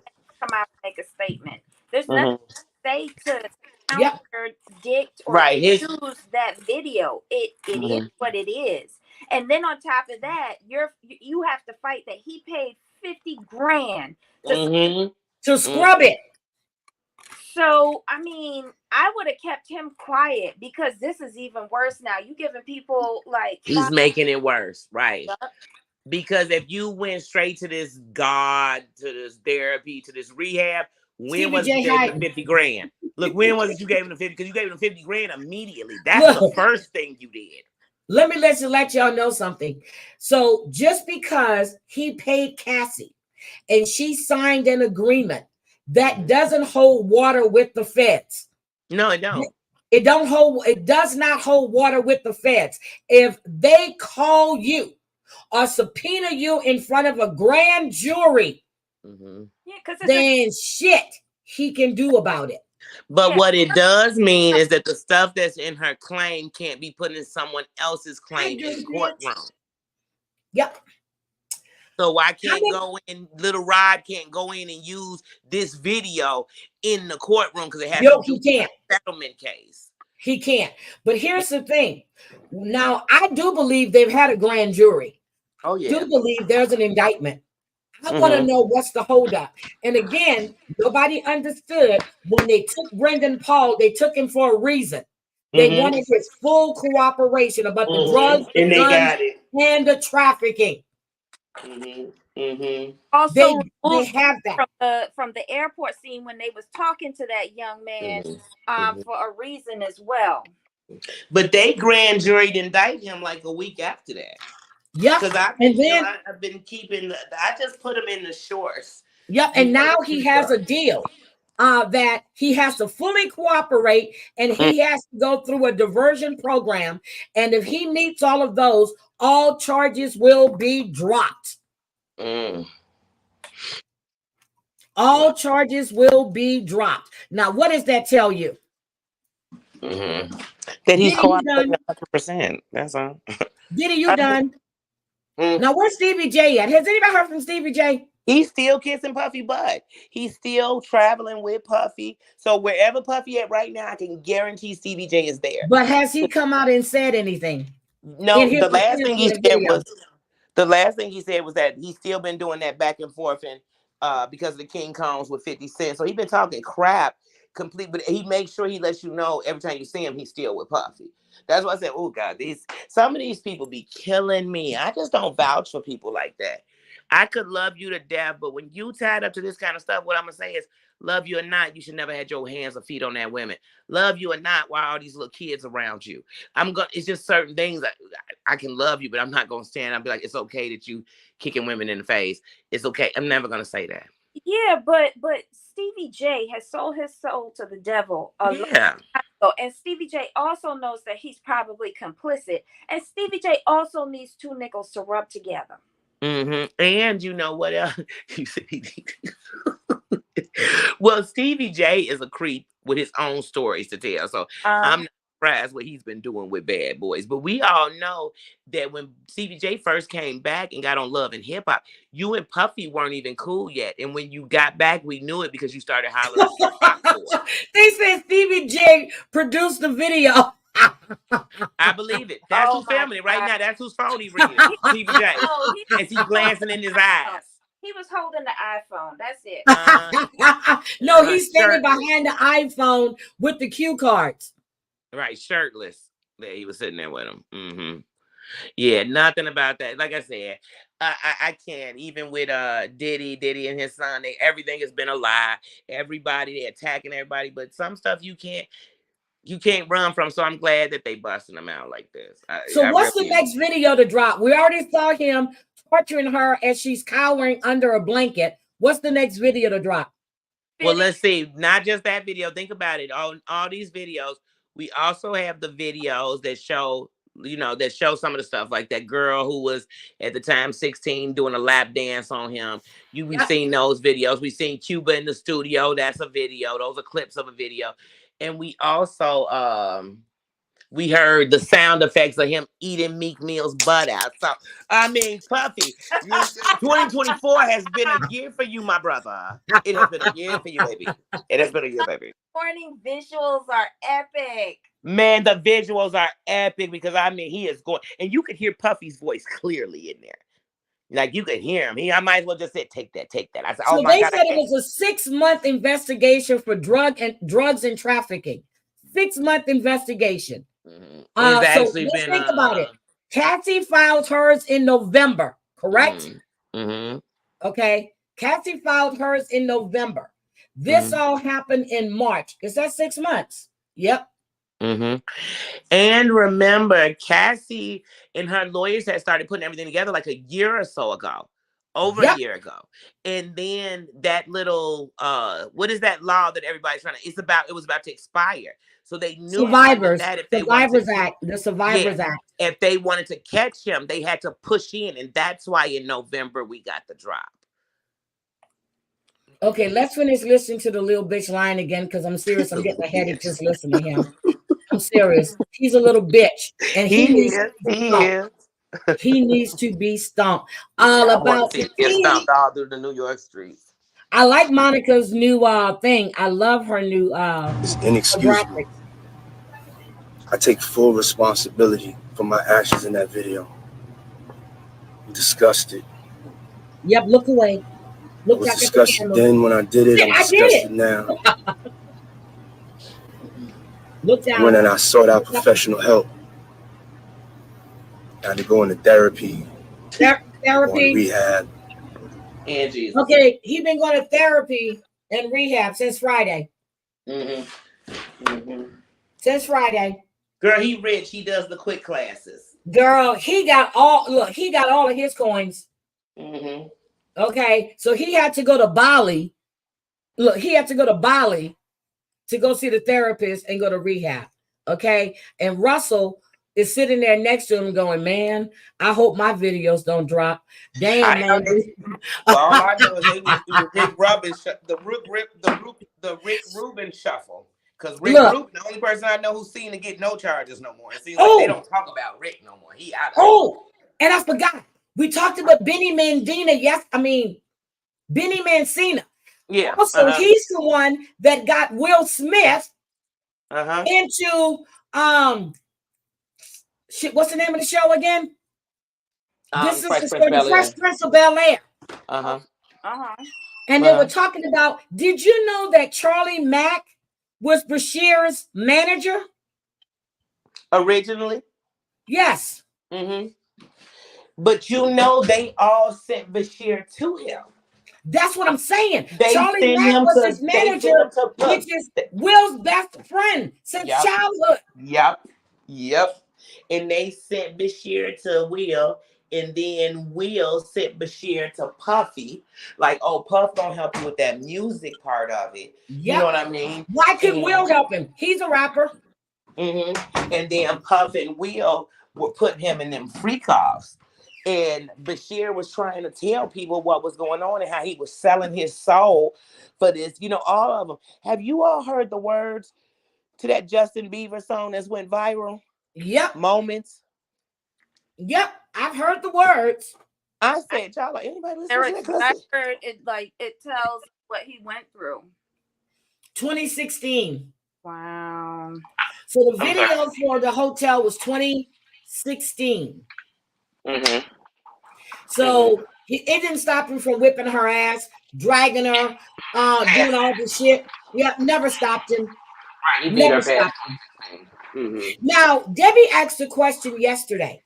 out and make a statement. There's nothing to say to contradict or use that video. It is what it is. And then on top of that, you have to fight that he paid $50,000 to scrub it. So, I mean, I would have kept him quiet, because this is even worse now. You giving people like... He's making it worse, right? Because if you went straight to this God, to this therapy, to this rehab, when was it you gave him the $50,000? Look, when was it you gave him the 50? Because you gave him the $50,000 immediately. That's the first thing you did. Let me let y'all know something. So just because he paid Cassie and she signed an agreement, that doesn't hold water with the feds. No, it don't. It does not hold water with the feds. If they call you or subpoena you in front of a grand jury, then shit he can do about it. But what it does mean is that the stuff that's in her claim can't be put in someone else's claim in the courtroom. Yep. So I can't go in, Little Rod can't go in and use this video in the courtroom because it has to do with a settlement case. He can't. But here's the thing. Now, I do believe they've had a grand jury. Oh, yeah. I do believe there's an indictment. I want to know what's the holdup. And again, nobody understood when they took Brendan Paul, they took him for a reason. They wanted his full cooperation about the drugs, and the they guns, got it. And the trafficking. Also, they have that from the airport scene when they was talking to that young man for a reason as well. But they grand jury indict him like a week after that. Yeah, because I've been keeping. I just put him in the shorts. Yep, and now he has a deal that he has to fully cooperate, and he has to go through a diversion program. And if he meets all of those, all charges will be dropped. All charges will be dropped. Now, what does that tell you? That he's cooperating 100%. That's all. Diddy, you done? Now, where's Stevie J at? Has anybody heard from Stevie J? He's still kissing Puffy butt. He's still traveling with Puffy. So wherever Puffy at right now, I can guarantee Stevie J is there. But has he come out and said anything? No, the last thing he said was The last thing he said was that he's still been doing that back and forth and because of the King Kongs with 50 Cent. So he's been talking crap complete, but he makes sure he lets you know every time you see him, he's still with Puffy. That's why I said, oh God, some of these people be killing me. I just don't vouch for people like that. I could love you to death, but when you tied up to this kind of stuff, what I'm gonna say is, love you or not, you should never had your hands or feet on that women. Love you or not, while all these little kids around you. It's just certain things. I can love you, but I'm not gonna stand. I'll be like, it's okay that you kicking women in the face. It's okay. I'm never gonna say that. Yeah, but Stevie J has sold his soul to the devil a long Yeah. time ago. And Stevie J also knows that he's probably complicit. And Stevie J also needs two nickels to rub together. And you know what else? You said well, Stevie J is a creep with his own stories to tell. So I'm not surprised what he's been doing with Bad Boys. But we all know that when Stevie J first came back and got on Love and Hip Hop, you and Puffy weren't even cool yet. And when you got back, we knew it because you started hollering for They said Stevie J produced the video. I believe it. That's who's filming it right now. That's whose phone he reading. Stevie J. As he glancing in his eyes. He was holding the iPhone. That's it. No, he's standing behind the iPhone with the cue cards. Right, shirtless. Yeah, he was sitting there with him. Yeah, nothing about that. Like I said, I can't. Even with Diddy and his son, everything has been a lie. Everybody, they're attacking everybody, but some stuff you can't run from. So I'm glad that they busting them out like this. So what's the next video to drop? We already saw him torturing her as she's cowering under a blanket. What's the next video to drop? Well, let's see. Not just that video. Think about it. All these videos. We also have the videos that show, some of the stuff, like that girl who was at the time 16 doing a lap dance on him. We've seen those videos. We've seen Cuba in the studio. That's a video. Those are clips of a video. And we also we heard the sound effects of him eating Meek Mill's butt out. So, I mean, Puffy, 2024 has been a year for you, my brother. It has been a year for you, baby. It has been a year, baby. Morning visuals are epic. Man, the visuals are epic because, he is going. And you could hear Puffy's voice clearly in there. Like, you could hear him. I might as well just say, take that. I said, so they said it was a 6-month investigation for drugs and trafficking. 6-month investigation. So let's think about it. Cassie filed hers in November, correct? Okay. Cassie filed hers in November. This all happened in March. Is that 6 months? Yep. And remember, Cassie and her lawyers had started putting everything together like a year or so ago. Over a year ago. And then that little what is that law that everybody's trying to it was about to expire. So they knew Survivors that if the Survivors Act. If they wanted to catch him, they had to push in, and that's why in November we got the drop. Okay, let's finish listening to the little bitch line again because I'm serious. I'm getting a headache just listening to him. I'm serious. He's a little bitch, and he needs to be stomped. About stomped all through the New York streets. I like Monica's new thing. I love her new it's inexcusable. I take full responsibility for my actions in that video. I'm disgusted. Yep, look away. Look, I was disgusted then when I did it. I'm disgusted now. Look down. When I sought out professional help. I had to go into therapy. Therapy. Rehab. Angie. Okay, he's been going to therapy and rehab since Friday. Since Friday. Girl, he rich. He does the quick classes. Girl, he got all of his coins. Okay, so he had to go to Bali. Look, he had to go to Bali to go see the therapist and go to rehab. Okay, and Russell is sitting there next to him going, man, I hope my videos don't drop. Damn, man. All I know is they need to do the Rick Rubin shuffle. Because Rick Rubin, the only person I know who's seen to get no charges no more. It seems like they don't talk about Rick no more. He out of and I forgot. We talked about Benny Mancina. Benny Mancina. Yeah. Also, he's the one that got Will Smith into what's the name of the show again? This is Fresh the Prince story, the Bel-Air. Fresh Prince of Bel-Air. Uh-huh. And they were talking about, did you know that Charlie Mack was Bashir's manager? Originally? Yes. Mm-hmm. But you know they all sent Bashir to him. That's what I'm saying. They Charlie sent Mack him was to his manager, which is Will's best friend since childhood. Yep. And they sent Bashir to Will, and then Will sent Bashir to Puffy. Like, oh, Puff gonna help you with that music part of it. Yep. You know what I mean? Why could Will help him? He's a rapper. Mm-hmm. And then Puff and Will were putting him in them freak offs. And Bashir was trying to tell people what was going on and how he was selling his soul for this. You know, all of them. Have you all heard the words to that Justin Bieber song that's went viral? Yep. Moments. Yep. I've heard the words. I said, y'all, like, anybody listen Eric, to that? I heard it, like, it tells what he went through. 2016. Wow. So the video for the hotel was 2016. Mm-hmm. So it didn't stop him from whipping her ass, dragging her, doing all this shit. Yeah, never stopped him. Right, he beat Never her stopped past. him. Mm-hmm. Now, Debbie asked a question yesterday.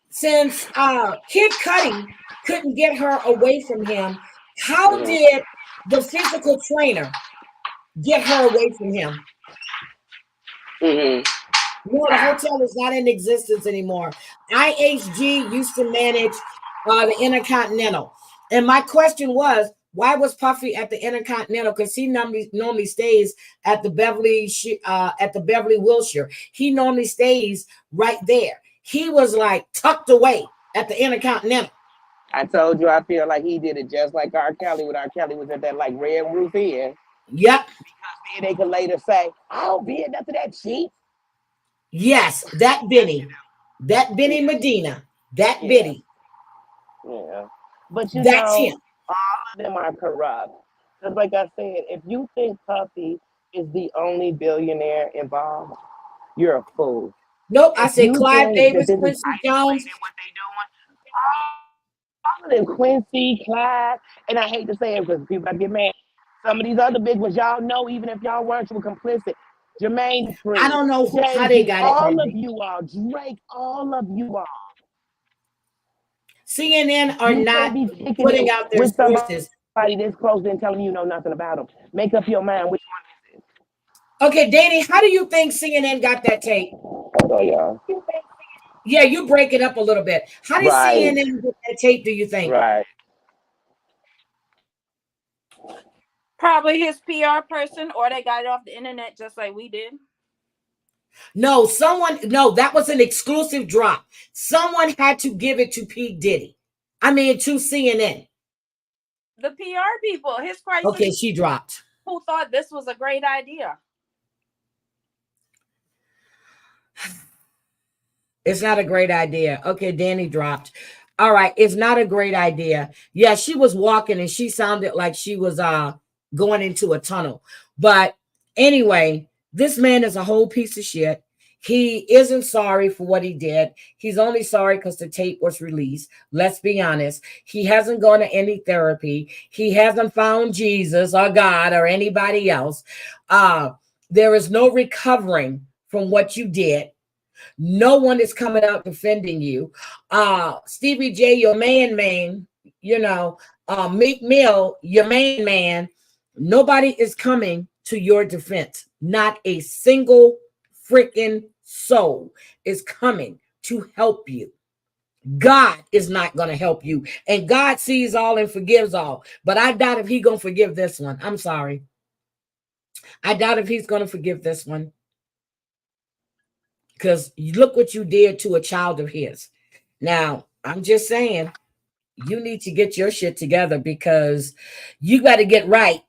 Since Kid Cudi couldn't get her away from him, how did the physical trainer get her away from him? Mm-hmm. No, the hotel is not in existence anymore. IHG used to manage the Intercontinental. And my question was, why was Puffy at the Intercontinental? Because he normally stays at the Beverly Wilshire. He normally stays right there. He was like tucked away at the Intercontinental. I told you I feel like he did it just like R. Kelly when R. Kelly was at that like Red Roof Inn. Yep. Because then they could later say, I don't be at nothing that cheap. Yes, that Benny Medina, that Benny. Yeah. But you That's know, him. all of them are corrupt. Because like I said, if you think Puffy is the only billionaire involved, you're a fool. Nope, I If said you Clive think Davis, that this is Quincy Jones. what they doing, all of them, Quincy, Clive, and I hate to say it because people get mad. Some of these other big ones, y'all know, even if y'all weren't, you were complicit. Jermaine Dupri, I don't know how they Jay-Z, got it. all of you all, Drake, all of you all. CNN are You not can't be picking putting it out their with sources. somebody this close and telling you know nothing about them. Make up your mind which one is it. Okay, Danny, how do you think CNN got that tape? Oh, yeah. Yeah, you break it up a little bit. How did CNN get that tape, do you think? Right. Probably his PR person, or they got it off the internet just like we did. No, that was an exclusive drop. Someone had to give it to P. Diddy. I mean, to CNN. The PR people, his crisis. Okay, she dropped. Who thought this was a great idea? It's not a great idea. Okay, Danny dropped. All right, it's not a great idea. Yeah, she was walking and she sounded like she was going into a tunnel. But anyway, this man is a whole piece of shit. He isn't sorry for what he did. He's only sorry because the tape was released. Let's be honest. He hasn't gone to any therapy. He hasn't found Jesus or God or anybody else. There is no recovering from what you did. No one is coming out defending you. Stevie J, your man, you know, Meek Mill, your man. Nobody is coming to your defense. Not a single freaking soul is coming to help you. God is not going to help you. And God sees all and forgives all. But I doubt if he's going to forgive this one. I'm sorry. I doubt if he's going to forgive this one. Because look what you did to a child of his. Now, I'm just saying, you need to get your shit together because you got to get right.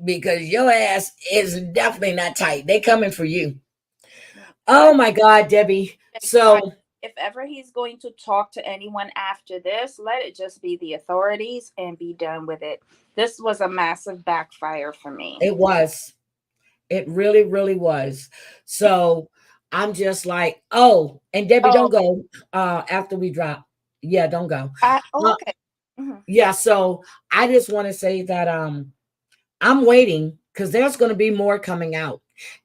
Because your ass is definitely not tight. They coming for you. Oh my God, Debbie. So if ever he's going to talk to anyone after this, let it just be the authorities and be done with it. This was a massive backfire for me. It was. It really, really was. So I'm just like, oh, and Debbie, don't go after we drop. Yeah, don't go. Okay. Mm-hmm. Yeah, so I just want to say that I'm waiting because there's going to be more coming out.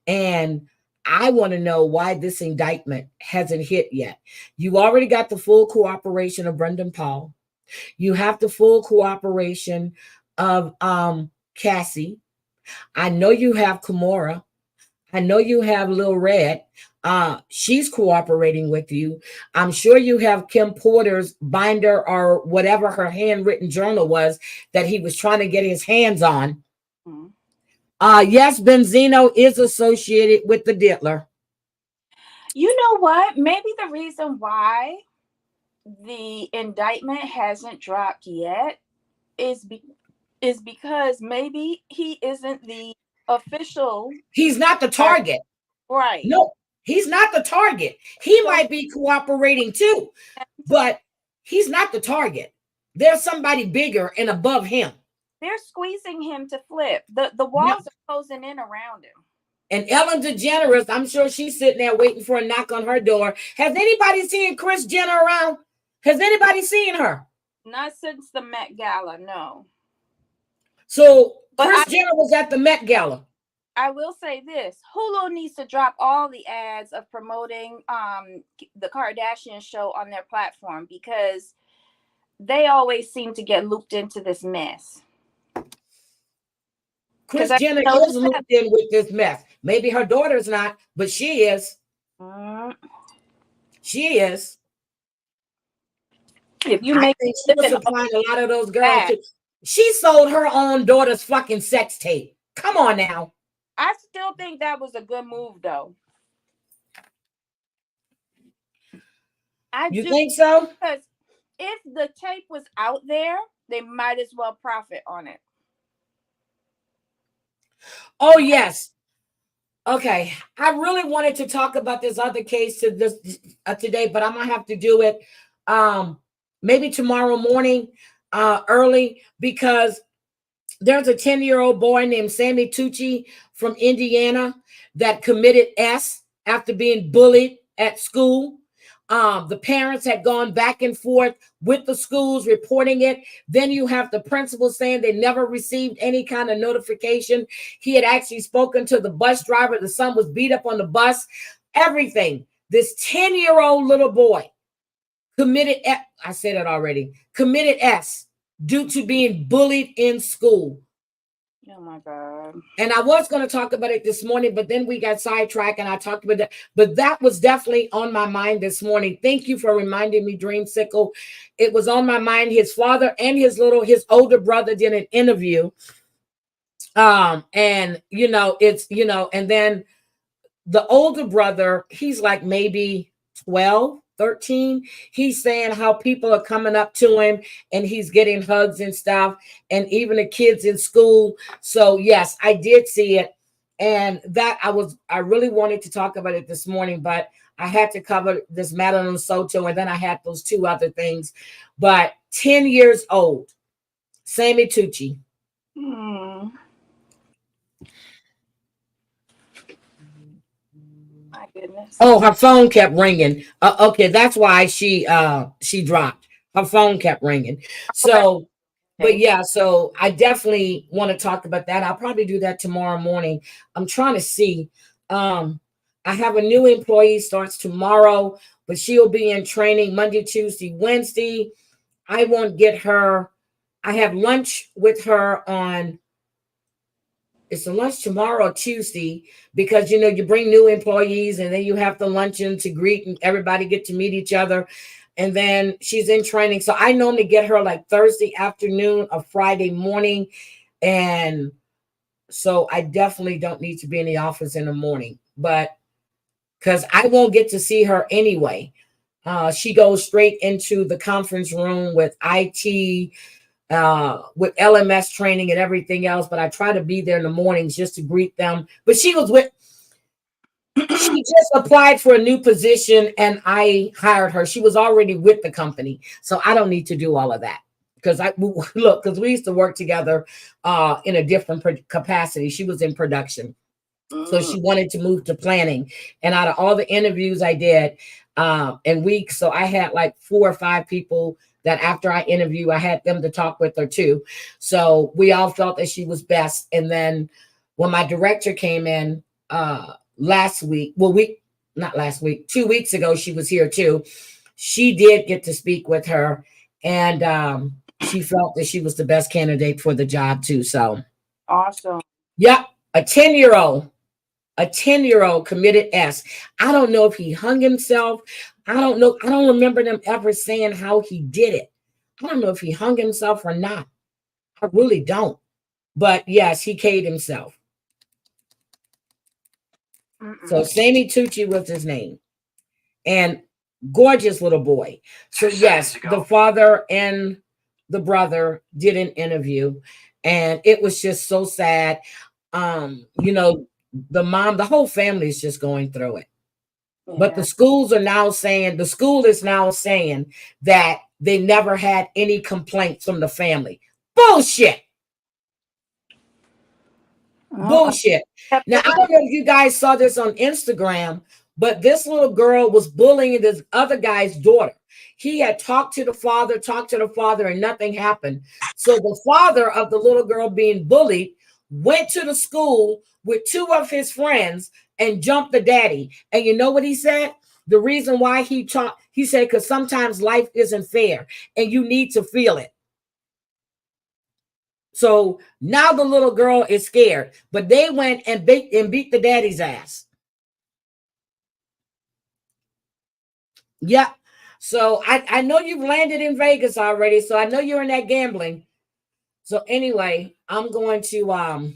And I want to know why this indictment hasn't hit yet. You already got the full cooperation of Brendan Paul. You have the full cooperation of Cassie. I know you have Kimora. I know you have Lil Red. She's cooperating with you. I'm sure you have Kim Porter's binder or whatever her handwritten journal was that he was trying to get his hands on. Yes, Benzino is associated with the diddler. You know what? Maybe the reason why the indictment hasn't dropped yet is because maybe he isn't the official. He's not the target. Right. No, he's not the target. He might be cooperating too, but he's not the target. There's somebody bigger and above him. They're squeezing him to flip. The walls are closing in around him. And Ellen DeGeneres, I'm sure she's sitting there waiting for a knock on her door. Has anybody seen Kris Jenner around? Has anybody seen her? Not since the Met Gala, no. So Kris Jenner was at the Met Gala. I will say this: Hulu needs to drop all the ads of promoting the Kardashian show on their platform because they always seem to get looped into this mess. Kris Jenner is looped in with this mess. Maybe her daughter's not, but she is. She is. If you I think she was supplying a lot of those girls too. She sold her own daughter's fucking sex tape. Come on now. I still think that was a good move, though. You think so? Because if the tape was out there, they might as well profit on it. Oh, yes. Okay. I really wanted to talk about this other case today, but I'm going to have to do it maybe tomorrow morning early because there's a 10-year-old boy named Sammy Tucci from Indiana that committed S after being bullied at school. The parents had gone back and forth with the schools reporting it. Then you have the principal saying they never received any kind of notification. He had actually spoken to the bus driver. The son was beat up on the bus. Everything. This 10-year-old little boy committed S due to being bullied in school. Oh my God. And I was going to talk about it this morning, but then we got sidetracked and I talked about that. But that was definitely on my mind this morning. Thank you for reminding me, Dreamsicle. It was on my mind. His father and his older brother did an interview. And and then the older brother, he's like maybe 12, 13. He's saying how people are coming up to him and he's getting hugs and stuff, and even the kids in school. So yes, I did see it. And that I really wanted to talk about it this morning, but I had to cover this Madeline Soto, and then I had those two other things. But 10 years old, Sammy Tucci. My goodness. Oh, her phone kept ringing. Okay, that's why she dropped. Her phone kept ringing. So, but yeah, so I definitely want to talk about that. I'll probably do that tomorrow morning. I'm trying to see. I have a new employee starts tomorrow, but she'll be in training Monday, Tuesday, Wednesday. I won't get her. I have lunch with her on. It's a lunch tomorrow, Tuesday, because, you bring new employees and then you have the luncheon to greet and everybody get to meet each other. And then she's in training. So I normally get her like Thursday afternoon or Friday morning. And so I definitely don't need to be in the office in the morning, but because I won't get to see her anyway. She goes straight into the conference room with IT, with LMS training and everything else, but I try to be there in the mornings just to greet them. But she just applied for a new position and I hired her. She was already with the company, so I don't need to do all of that because because we used to work together in a different capacity. She was in production. So she wanted to move to planning. And out of all the interviews I did in weeks, so I had like 4 or 5 people that after I interview, I had them to talk with her too. So we all felt that she was best. And then when my director came in last week, not last week, 2 weeks ago, she was here too. She did get to speak with her, and she felt that she was the best candidate for the job too. So Awesome. yep, a 10-year-old committed S. I don't know if he hung himself. I don't know. I don't remember them ever saying how he did it. I don't know if he hung himself or not. I really don't. But yes, he killed himself. So Sammy Tucci was his name. And gorgeous little boy. So yes, the father and the brother did an interview, and it was just so sad. You know, the mom, the whole family is just going through it. But the school is now saying that they never had any complaints from the family. Bullshit. Bullshit. Now, I don't know if you guys saw this on Instagram, but this little girl was bullying this other guy's daughter. He had talked to the father, and nothing happened. So the father of the little girl being bullied went to the school with 2 of his friends and jumped the daddy. And you know what he said? The reason why he said, because sometimes life isn't fair and you need to feel it. So now the little girl is scared, but they went and beat the daddy's ass. Yeah. So I know you've landed in Vegas already, so I know you're in that gambling. So anyway, I'm going to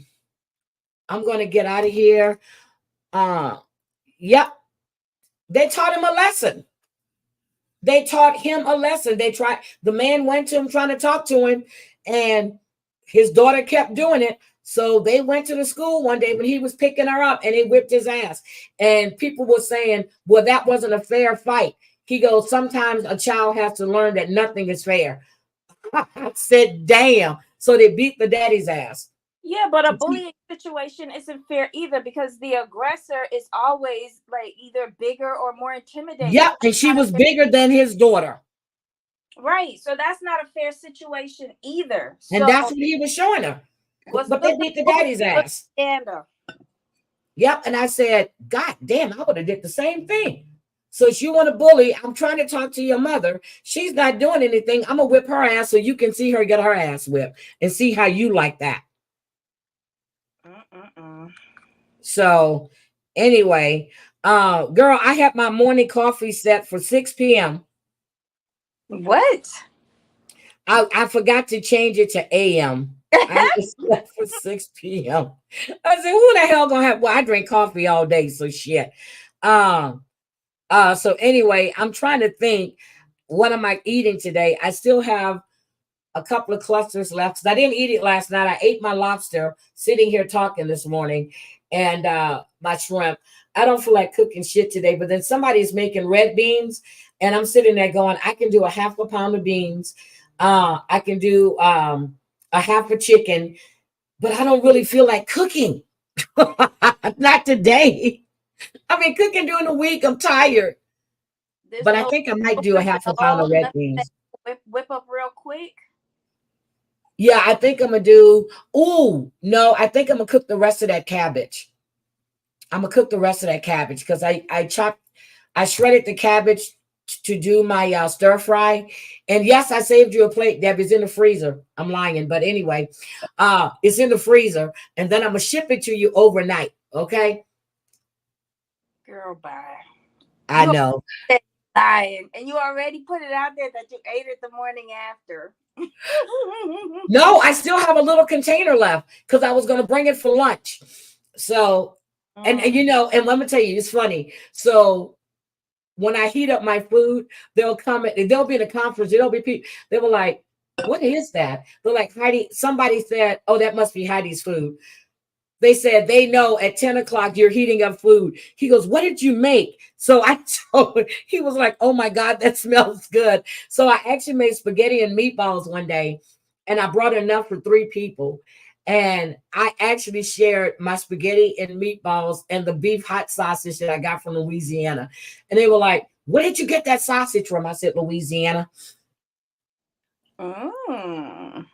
get out of here. Yep. They taught him a lesson. The man went to him trying to talk to him, and his daughter kept doing it. So they went to the school one day when he was picking her up, and they whipped his ass. And people were saying, well, that wasn't a fair fight. He goes, sometimes a child has to learn that nothing is fair. I said, damn. So they beat the daddy's ass. Yeah, but a bullying situation isn't fair either, because the aggressor is always like either bigger or more intimidating. Yep, and she was bigger than his daughter. Right, so that's not a fair situation either. And that's what he was showing her. But they beat the daddy's ass. Yep, and I said, God damn, I would have did the same thing. So if you want to bully, I'm trying to talk to your mother. She's not doing anything. I'm going to whip her ass so you can see her get her ass whipped and see how you like that. So anyway, girl, I have my morning coffee set for 6 p.m. What? I forgot to change it to a.m. I was set for 6 p.m. I said, who the hell gonna have? Well, I drink coffee all day, so shit. So anyway, I'm trying to think, what am I eating today? I still have a couple of clusters left because I didn't eat it last night. I ate my lobster sitting here talking this morning, and my shrimp. I don't feel like cooking shit today, but then somebody's making red beans, and I'm sitting there going, I can do a half a pound of beans. I can do a half a chicken, but I don't really feel like cooking. Not today. I've been cooking during the week. I'm tired. But I think I might do a half a pound of red beans. Whip up real quick. Yeah, I think I'm going to do, I think I'm going to cook the rest of that cabbage. I'm going to cook the rest of that cabbage because I shredded the cabbage to do my stir fry. And yes, I saved you a plate, Deb. It's in the freezer. I'm lying. But anyway, it's in the freezer. And then I'm going to ship it to you overnight. Okay? Girl, bye. I know. Lying. And you already put it out there that you ate it the morning after. No, I still have a little container left because I was going to bring it for lunch. So, and you know, and let me tell you, it's funny. So when I heat up my food, they'll come and they'll be in a conference. There'll be people. They were like, "What is that?" They're like, "Heidi." Somebody said, "Oh, that must be Heidi's food." They said they know at 10 o'clock you're heating up food. He goes, "What did you make?" So I told him, he was like, "Oh my God, that smells good." So I actually made spaghetti and meatballs one day, and I brought enough for 3 people. And I actually shared my spaghetti and meatballs and the beef hot sausage that I got from Louisiana. And they were like, where did you get that sausage from? I said, Louisiana. Mm.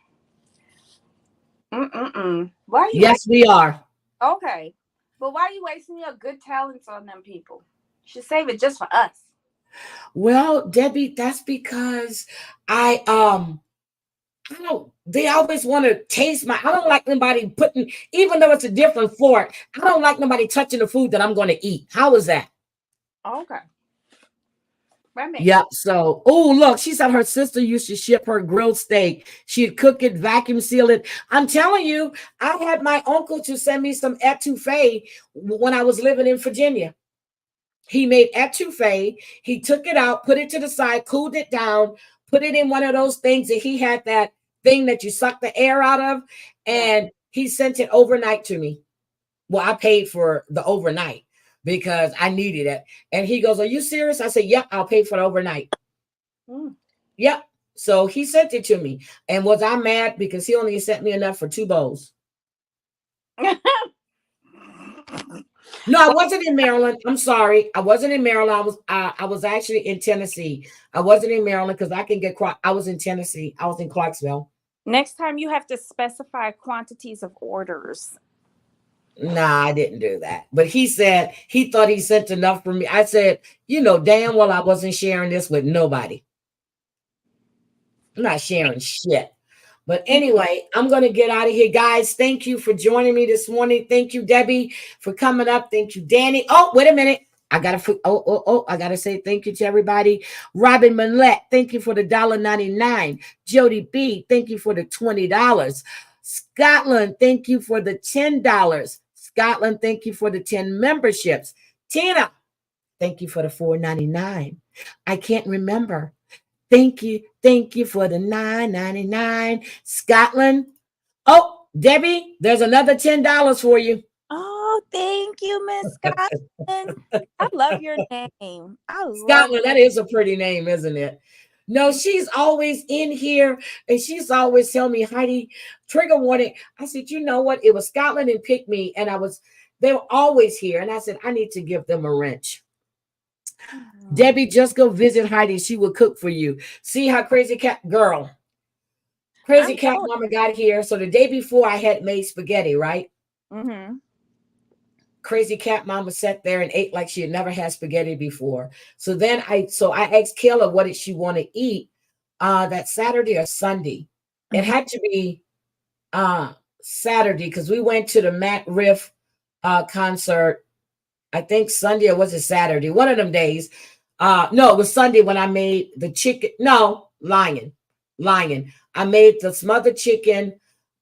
Why are you Yes, we are. Okay. But why are you wasting your good talents on them people? You should save it just for us. Well, Debbie, that's because I don't, they always want to taste I don't like nobody putting, even though it's a different fork, I don't like nobody touching the food that I'm going to eat. How is that? Okay. Yep. So, oh, look, she said her sister used to ship her grilled steak. She'd cook it, vacuum seal it. I'm telling you, I had my uncle to send me some etouffee when I was living in Virginia. He made etouffee. He took it out, put it to the side, cooled it down, put it in one of those things that he had, that thing that you suck the air out of, and he sent it overnight to me. Well, I paid for the overnight because I needed it. And he goes, are you serious? I said, yep, I'll pay for the overnight. Yep. So he sent it to me. And was I mad because he only sent me enough for 2 bowls? No, I wasn't in Maryland. I'm sorry. I wasn't in Maryland. I was actually in Tennessee. I wasn't in Maryland because I can get I was in Tennessee. I was in Clarksville. Next time you have to specify quantities of orders. Nah, I didn't do that. But he said he thought he sent enough for me. I said, you know, damn well I wasn't sharing this with nobody. I'm not sharing shit. But anyway, I'm going to get out of here. Guys, thank you for joining me this morning. Thank you, Debbie, for coming up. Thank you, Danny. Oh, wait a minute. I gotta say thank you to everybody. Robin Millette, thank you for the $1.99. Jody B, thank you for the $20. Scotland, thank you for the $10. Scotland, thank you for the 10 memberships. Tina, thank you for the $4.99. I can't remember. Thank you for the $9.99. Scotland. Oh, Debbie, there's another $10 for you. Oh, thank you, Miss Scotland. I love your name. Scotland, that is a pretty name, isn't it? No, she's always in here and she's always telling me, Heidi, trigger warning. I said, you know what? It was Scotland and Pick Me, and they were always here. And I said, I need to give them a wrench. Debbie, just go visit Heidi. She will cook for you. See how Crazy Cat Mama got here. So the day before I had made spaghetti, right? Mm-hmm. Crazy Cat Mama sat there and ate like she had never had spaghetti before. So then I asked Kayla, what did she want to eat that Saturday or Sunday? It had to be Saturday because we went to the Matt Riff concert. I think Sunday or was it Saturday? One of them days. No, it was Sunday when I made the chicken. No, lying. I made the smothered chicken,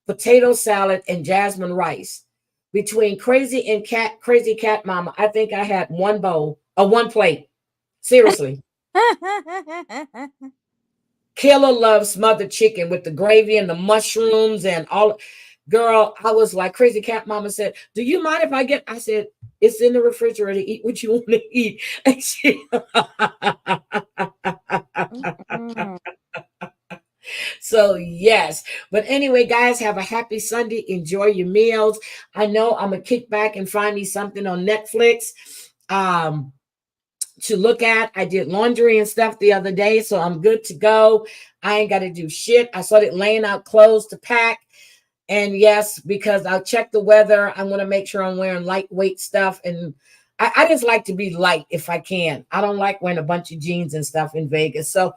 potato salad, and jasmine rice. Between Crazy Cat Mama, I think I had one bowl or one plate. Seriously. Kayla loves smothered chicken with the gravy and the mushrooms and all. Girl, I was like, Crazy Cat Mama said, do you mind if I said, it's in the refrigerator. Eat what you want to eat. And she So yes, but anyway, guys, have a happy Sunday. Enjoy your meals. I know I'm gonna kick back and find me something on Netflix to look at. I did laundry and stuff the other day, so I'm good to go. I ain't got to do shit. I started laying out clothes to pack. And yes, because I'll check the weather, I'm going to make sure I'm wearing lightweight stuff. And I just like to be light if I can. I don't like wearing a bunch of jeans and stuff in Vegas. So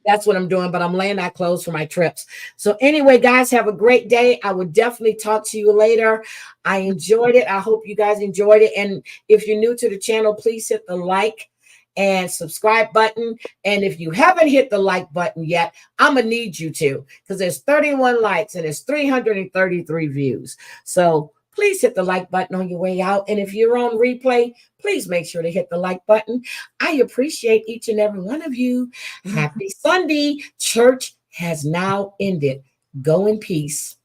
that's what I'm doing. But I'm laying out clothes for my trips. So anyway, guys, have a great day. I will definitely talk to you later. I enjoyed it. I hope you guys enjoyed it. And if you're new to the channel, please hit the like and subscribe button. And if you haven't hit the like button yet, I'm gonna need you to, because there's 31 likes and there's 333 views. So please hit the like button on your way out. And if you're on replay, please make sure to hit the like button. I appreciate each and every one of you. Happy Sunday. Church has now ended. Go in peace.